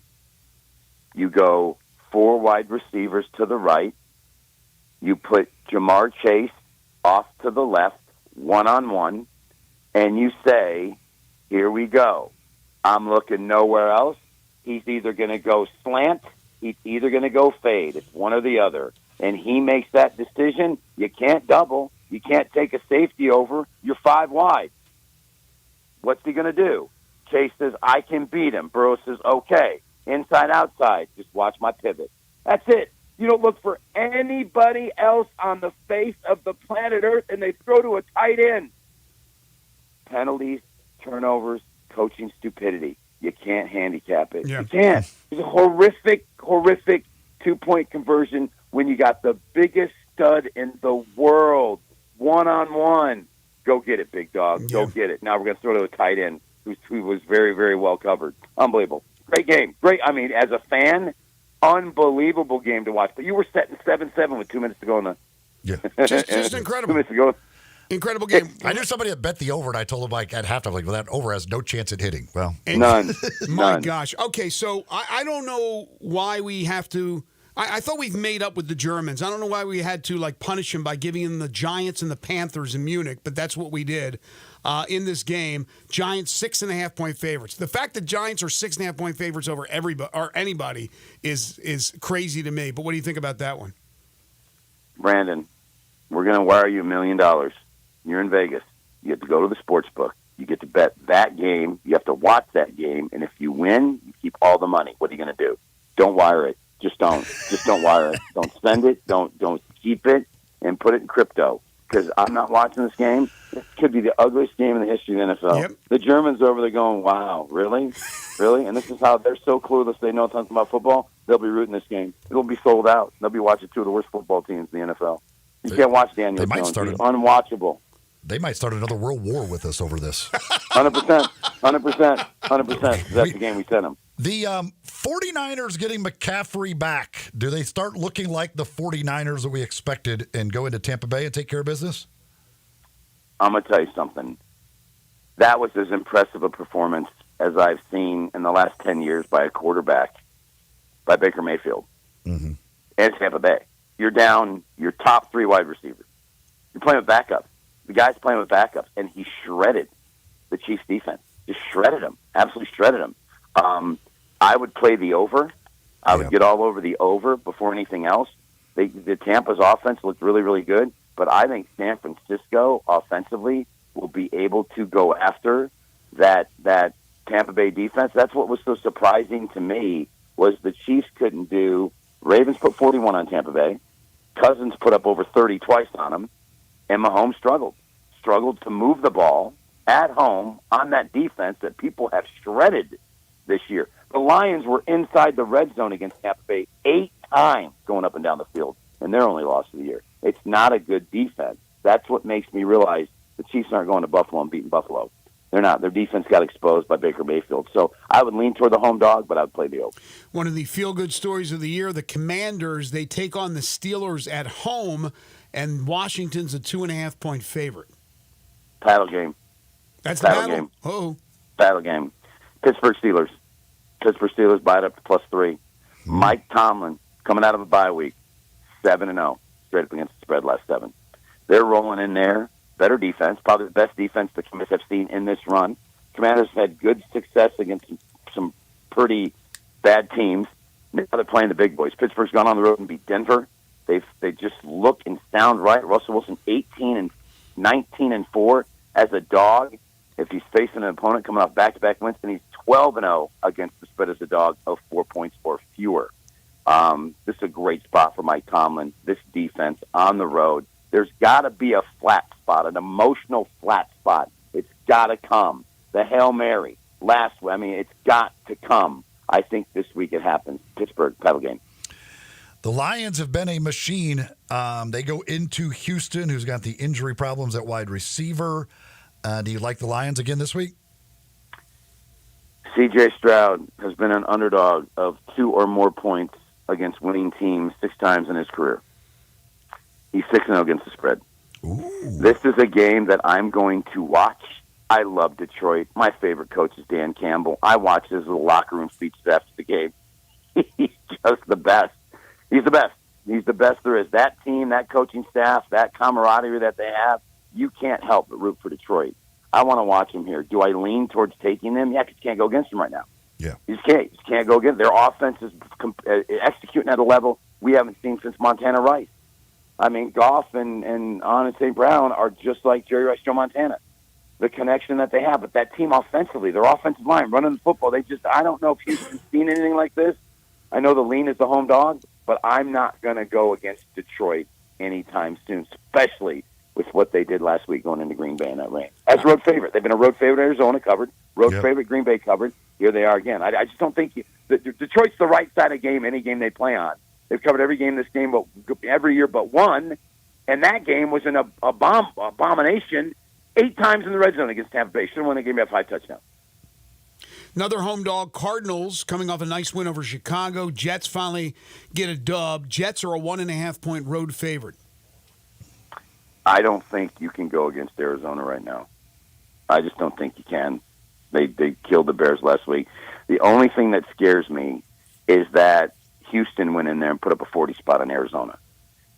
You go 4 wide receivers to the right. You put Jamar Chase off to the left, 1-on-1, and you say, here we go. I'm looking nowhere else. He's either going to go slant, he's either going to go fade. It's one or the other. And he makes that decision. You can't double. You can't take a safety over. You're 5 wide. What's he going to do? Chase says, I can beat him. Burrow says, okay. Inside, outside. Just watch my pivot. That's it. You don't look for anybody else on the face of the planet Earth, and they throw to a tight end. Penalties, turnovers, coaching stupidity. You can't handicap it. Yeah. You can't. It's a horrific 2-point conversion when you got the biggest stud in the world, 1-on-1. Go get it, big dog. Go get it. Now we're going to throw to a tight end who was very, very well covered. Unbelievable. Great game. Great. I mean, as a fan, unbelievable game to watch. But you were setting 7-7 with 2 minutes to go in the. Yeah. Just incredible. 2 minutes to go. Incredible game. I knew somebody that bet the over, and I told him at halftime, well, that over has no chance at hitting. Well, none. My gosh. Okay, so I don't know why we have to. I thought we've made up with the Germans. I don't know why we had to punish them by giving them the Giants and the Panthers in Munich, but that's what we did in this game. Giants 6.5-point favorites. The fact that Giants are 6.5-point favorites over everybody or anybody is crazy to me. But what do you think about that one? Brandon, we're going to wire you $1 million. You're in Vegas. You have to go to the sports book. You get to bet that game. You have to watch that game. And if you win, you keep all the money. What are you going to do? Don't wire it. Just don't wire it. Don't spend it. Don't keep it and put it in crypto. Because I'm not watching this game. It could be the ugliest game in the history of the NFL. Yep. The Germans over there going, wow, really? Really? And this is how they're so clueless. They know something about football. They'll be rooting this game. It'll be sold out. They'll be watching two of the worst football teams in the NFL. You can't watch Daniel Jones. He's unwatchable. They might start another world war with us over this. 100%. 100%. That's the game we sent them. The 49ers getting McCaffrey back. Do they start looking like the 49ers that we expected and go into Tampa Bay and take care of business? I'm going to tell you something. That was as impressive a performance as I've seen in the last 10 years by a quarterback, by Baker Mayfield. Mm-hmm. And Tampa Bay. You're down your top 3 wide receivers. You're playing with backups. The guy's playing with backups, and he shredded the Chiefs' defense. Just shredded them. Absolutely shredded them. I would play the over. I would get all over the over before anything else. The Tampa's offense looked really, really good, but I think San Francisco offensively will be able to go after that Tampa Bay defense. That's what was so surprising to me was the Chiefs couldn't do. Ravens put 41 on Tampa Bay. Cousins put up over 30 twice on them, and Mahomes struggled to move the ball at home on that defense that people have shredded this year. The Lions were inside the red zone against Tampa Bay 8 times going up and down the field, and their only loss of the year. It's not a good defense. That's what makes me realize the Chiefs aren't going to Buffalo and beating Buffalo. They're not. Their defense got exposed by Baker Mayfield. So I would lean toward the home dog, but I would play the over. One of the feel-good stories of the year, the Commanders, they take on the Steelers at home, and Washington's a 2.5-point favorite. Paddle game. That's the battle game. Oh. Battle game. Pittsburgh Steelers buy it up to +3. Mike Tomlin, coming out of a bye week, 7-0, straight up against the spread last 7. They're rolling in there. Better defense, probably the best defense the Commanders have seen in this run. Commanders have had good success against some pretty bad teams. Now they're playing the big boys. Pittsburgh's gone on the road and beat Denver. They just look and sound right. Russell Wilson, 18-19-4 as a dog. If he's facing an opponent coming off back-to-back wins, then he's 12-0 against the spread as a dog of 4 points or fewer. This is a great spot for Mike Tomlin. This defense on the road. There's got to be a flat spot, an emotional flat spot. It's got to come. The Hail Mary. It's got to come. I think this week it happens. Pittsburgh, paddle game. The Lions have been a machine. They go into Houston, who's got the injury problems at wide receiver. Do you like the Lions again this week? C.J. Stroud has been an underdog of 2 or more points against winning teams 6 times in his career. He's 6-0 against the spread. Ooh. This is a game that I'm going to watch. I love Detroit. My favorite coach is Dan Campbell. I watch his little locker room speeches after the game. He's just the best. He's the best. He's the best there is. That team, that coaching staff, that camaraderie that they have, you can't help but root for Detroit. I want to watch them here. Do I lean towards taking them? Yeah, because you can't go against them right now. Yeah. You just can't. You just can't go against them. Their offense is executing at a level we haven't seen since Montana Rice. I mean, Goff and Amon-Ra St. Brown are just like Jerry Rice, Joe Montana. The connection that they have. But that team offensively, their offensive line, running the football, I don't know if Houston's seen anything like this. I know the lean is the home dog, but I'm not going to go against Detroit anytime soon, especially with what they did last week going into Green Bay in that rain. As a road favorite. They've been a road favorite. Arizona covered. Road favorite. Green Bay covered. Here they are again. I just don't think Detroit's the right side of game any game they play on. They've covered every game this game, but every year but one, and that game was an abomination 8 times in the red zone against Tampa Bay. Should have won the game by 5 touchdowns. Another home dog, Cardinals, coming off a nice win over Chicago. Jets finally get a dub. Jets are a 1.5-point road favorite. I don't think you can go against Arizona right now. I just don't think you can. They killed the Bears last week. The only thing that scares me is that Houston went in there and put up a 40 spot on Arizona.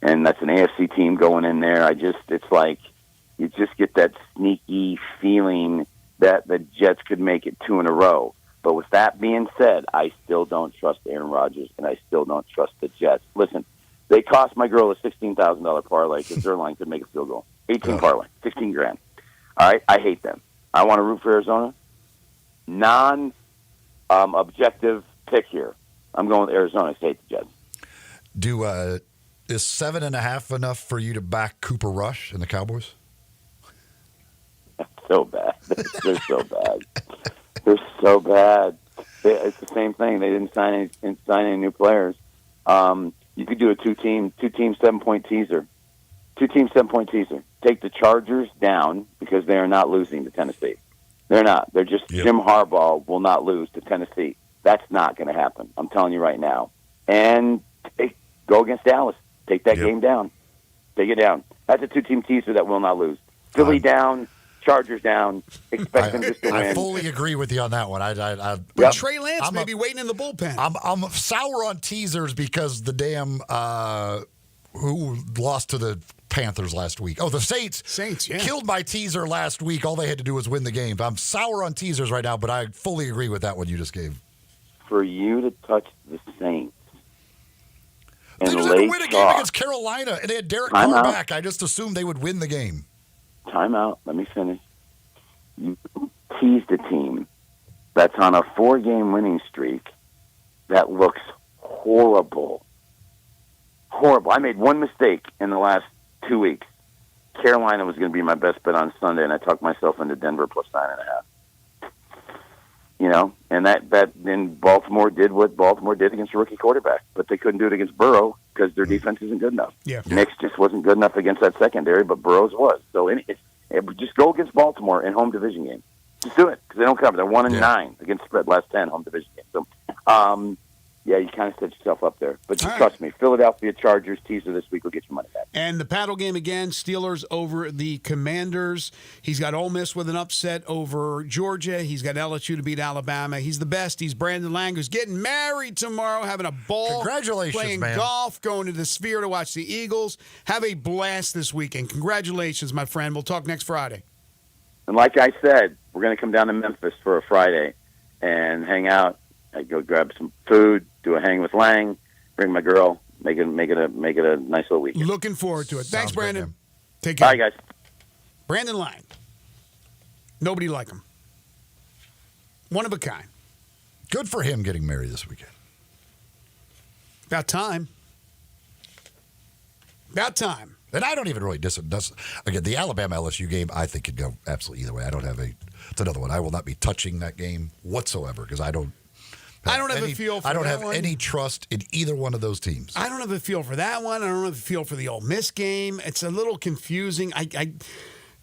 And that's an AFC team going in there. It's like you just get that sneaky feeling that the Jets could make it 2 in a row. But with that being said, I still don't trust Aaron Rodgers, and I still don't trust the Jets. Listen, they cost my girl a $16,000 parlay because their line could make a field goal. 18 parlay, $16,000. All right, I hate them. I want to root for Arizona. Non-objective pick here. I'm going with Arizona. I hate the Jets. Is 7.5 enough for you to back Cooper Rush and the Cowboys? So bad. They're so bad. They're so bad. It's the same thing. They didn't sign any new players. You could do a two-team 7-point teaser. 2-team 7-point teaser. Take the Chargers down because they are not losing to Tennessee. They're not. They're just Jim Harbaugh will not lose to Tennessee. That's not going to happen. I'm telling you right now. And go against Dallas. Take that game down. Take it down. That's a 2-team teaser that will not lose. Philly down, Chargers down. Expect them just to win. I fully agree with you on that one. But Trey Lance may be waiting in the bullpen. I'm sour on teasers because the damn who lost to the Panthers last week. Oh, the Saints. Killed my teaser last week. All they had to do was win the game. I'm sour on teasers right now, but I fully agree with that one you just gave. For you to touch the Saints. They just had to win a game against Carolina, and they had Derek Carr back. I just assumed they would win the game. Time out. Let me finish. You teased a team that's on a 4-game winning streak that looks horrible. Horrible. I made one mistake in the last 2 weeks. Carolina was going to be my best bet on Sunday, and I talked myself into Denver plus 9.5. You know, and that then Baltimore did what Baltimore did against a rookie quarterback, but they couldn't do it against Burrow because their defense isn't good enough. Knicks just wasn't good enough against that secondary, but Burrow's was. So just go against Baltimore in home division game. Just do it because they don't cover. They're 1-9 against spread last 10 home division games. So, you kind of set yourself up there. But just trust me, Philadelphia Chargers teaser this week will get your money back. And the paddle game again, Steelers over the Commanders. He's got Ole Miss with an upset over Georgia. He's got LSU to beat Alabama. He's the best. He's Brandon Lang, who's getting married tomorrow, having a ball. Congratulations, playing man. golf, going to the Sphere to watch the Eagles. Have a blast this weekend. Congratulations, my friend. We'll talk next Friday. And like I said, we're going to come down to Memphis for a Friday and hang out. I go grab some food, do a hang with Lang, bring my girl, make it a nice little weekend. Looking forward to it. Thanks, Brandon. Take care. Bye, guys. Brandon Lang. Nobody like him. One of a kind. Good for him getting married this weekend. About time. About time. And I don't even really again, the Alabama LSU game, I think could go absolutely either way. It's another one. I will not be touching that game whatsoever because I don't have a feel for I don't that have one. any trust in either one of those teams. I don't have a feel for that one. I don't have a feel for the Ole Miss game. It's a little confusing.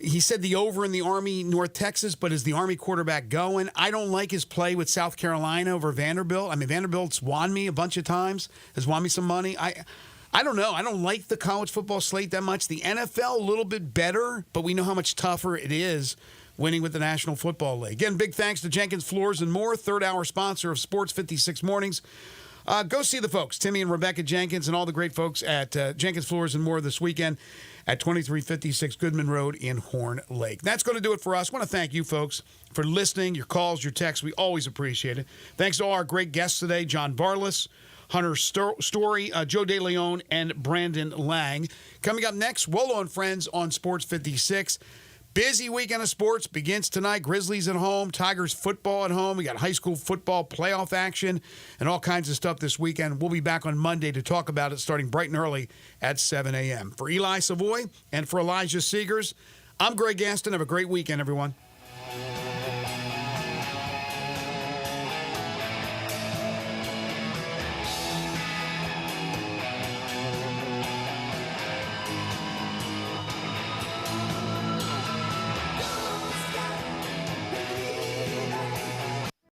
He said the over in the Army, North Texas, but is the Army quarterback going? I don't like his play with South Carolina over Vanderbilt. I mean, Vanderbilt's won me a bunch of times, has won me some money. I don't know. I don't like the college football slate that much. The NFL, a little bit better, but we know how much tougher it is winning with the National Football League. Again, big thanks to Jenkins Floors and More, third-hour sponsor of Sports 56 Mornings. Go see the folks, Timmy and Rebecca Jenkins, and all the great folks at Jenkins Floors and More this weekend at 2356 Goodman Road in Horn Lake. That's going to do it for us. I want to thank you folks for listening, your calls, your texts. We always appreciate it. Thanks to all our great guests today, John Barlas, Hunter Story, Joe DeLeon, and Brandon Lang. Coming up next, Wolo and Friends on Sports 56. Busy weekend of sports begins tonight. Grizzlies at home, Tigers football at home. We got high school football playoff action and all kinds of stuff this weekend. We'll be back on Monday to talk about it starting bright and early at 7 a.m. For Eli Savoy and for Elijah Seegers, I'm Greg Gaston. Have a great weekend, everyone.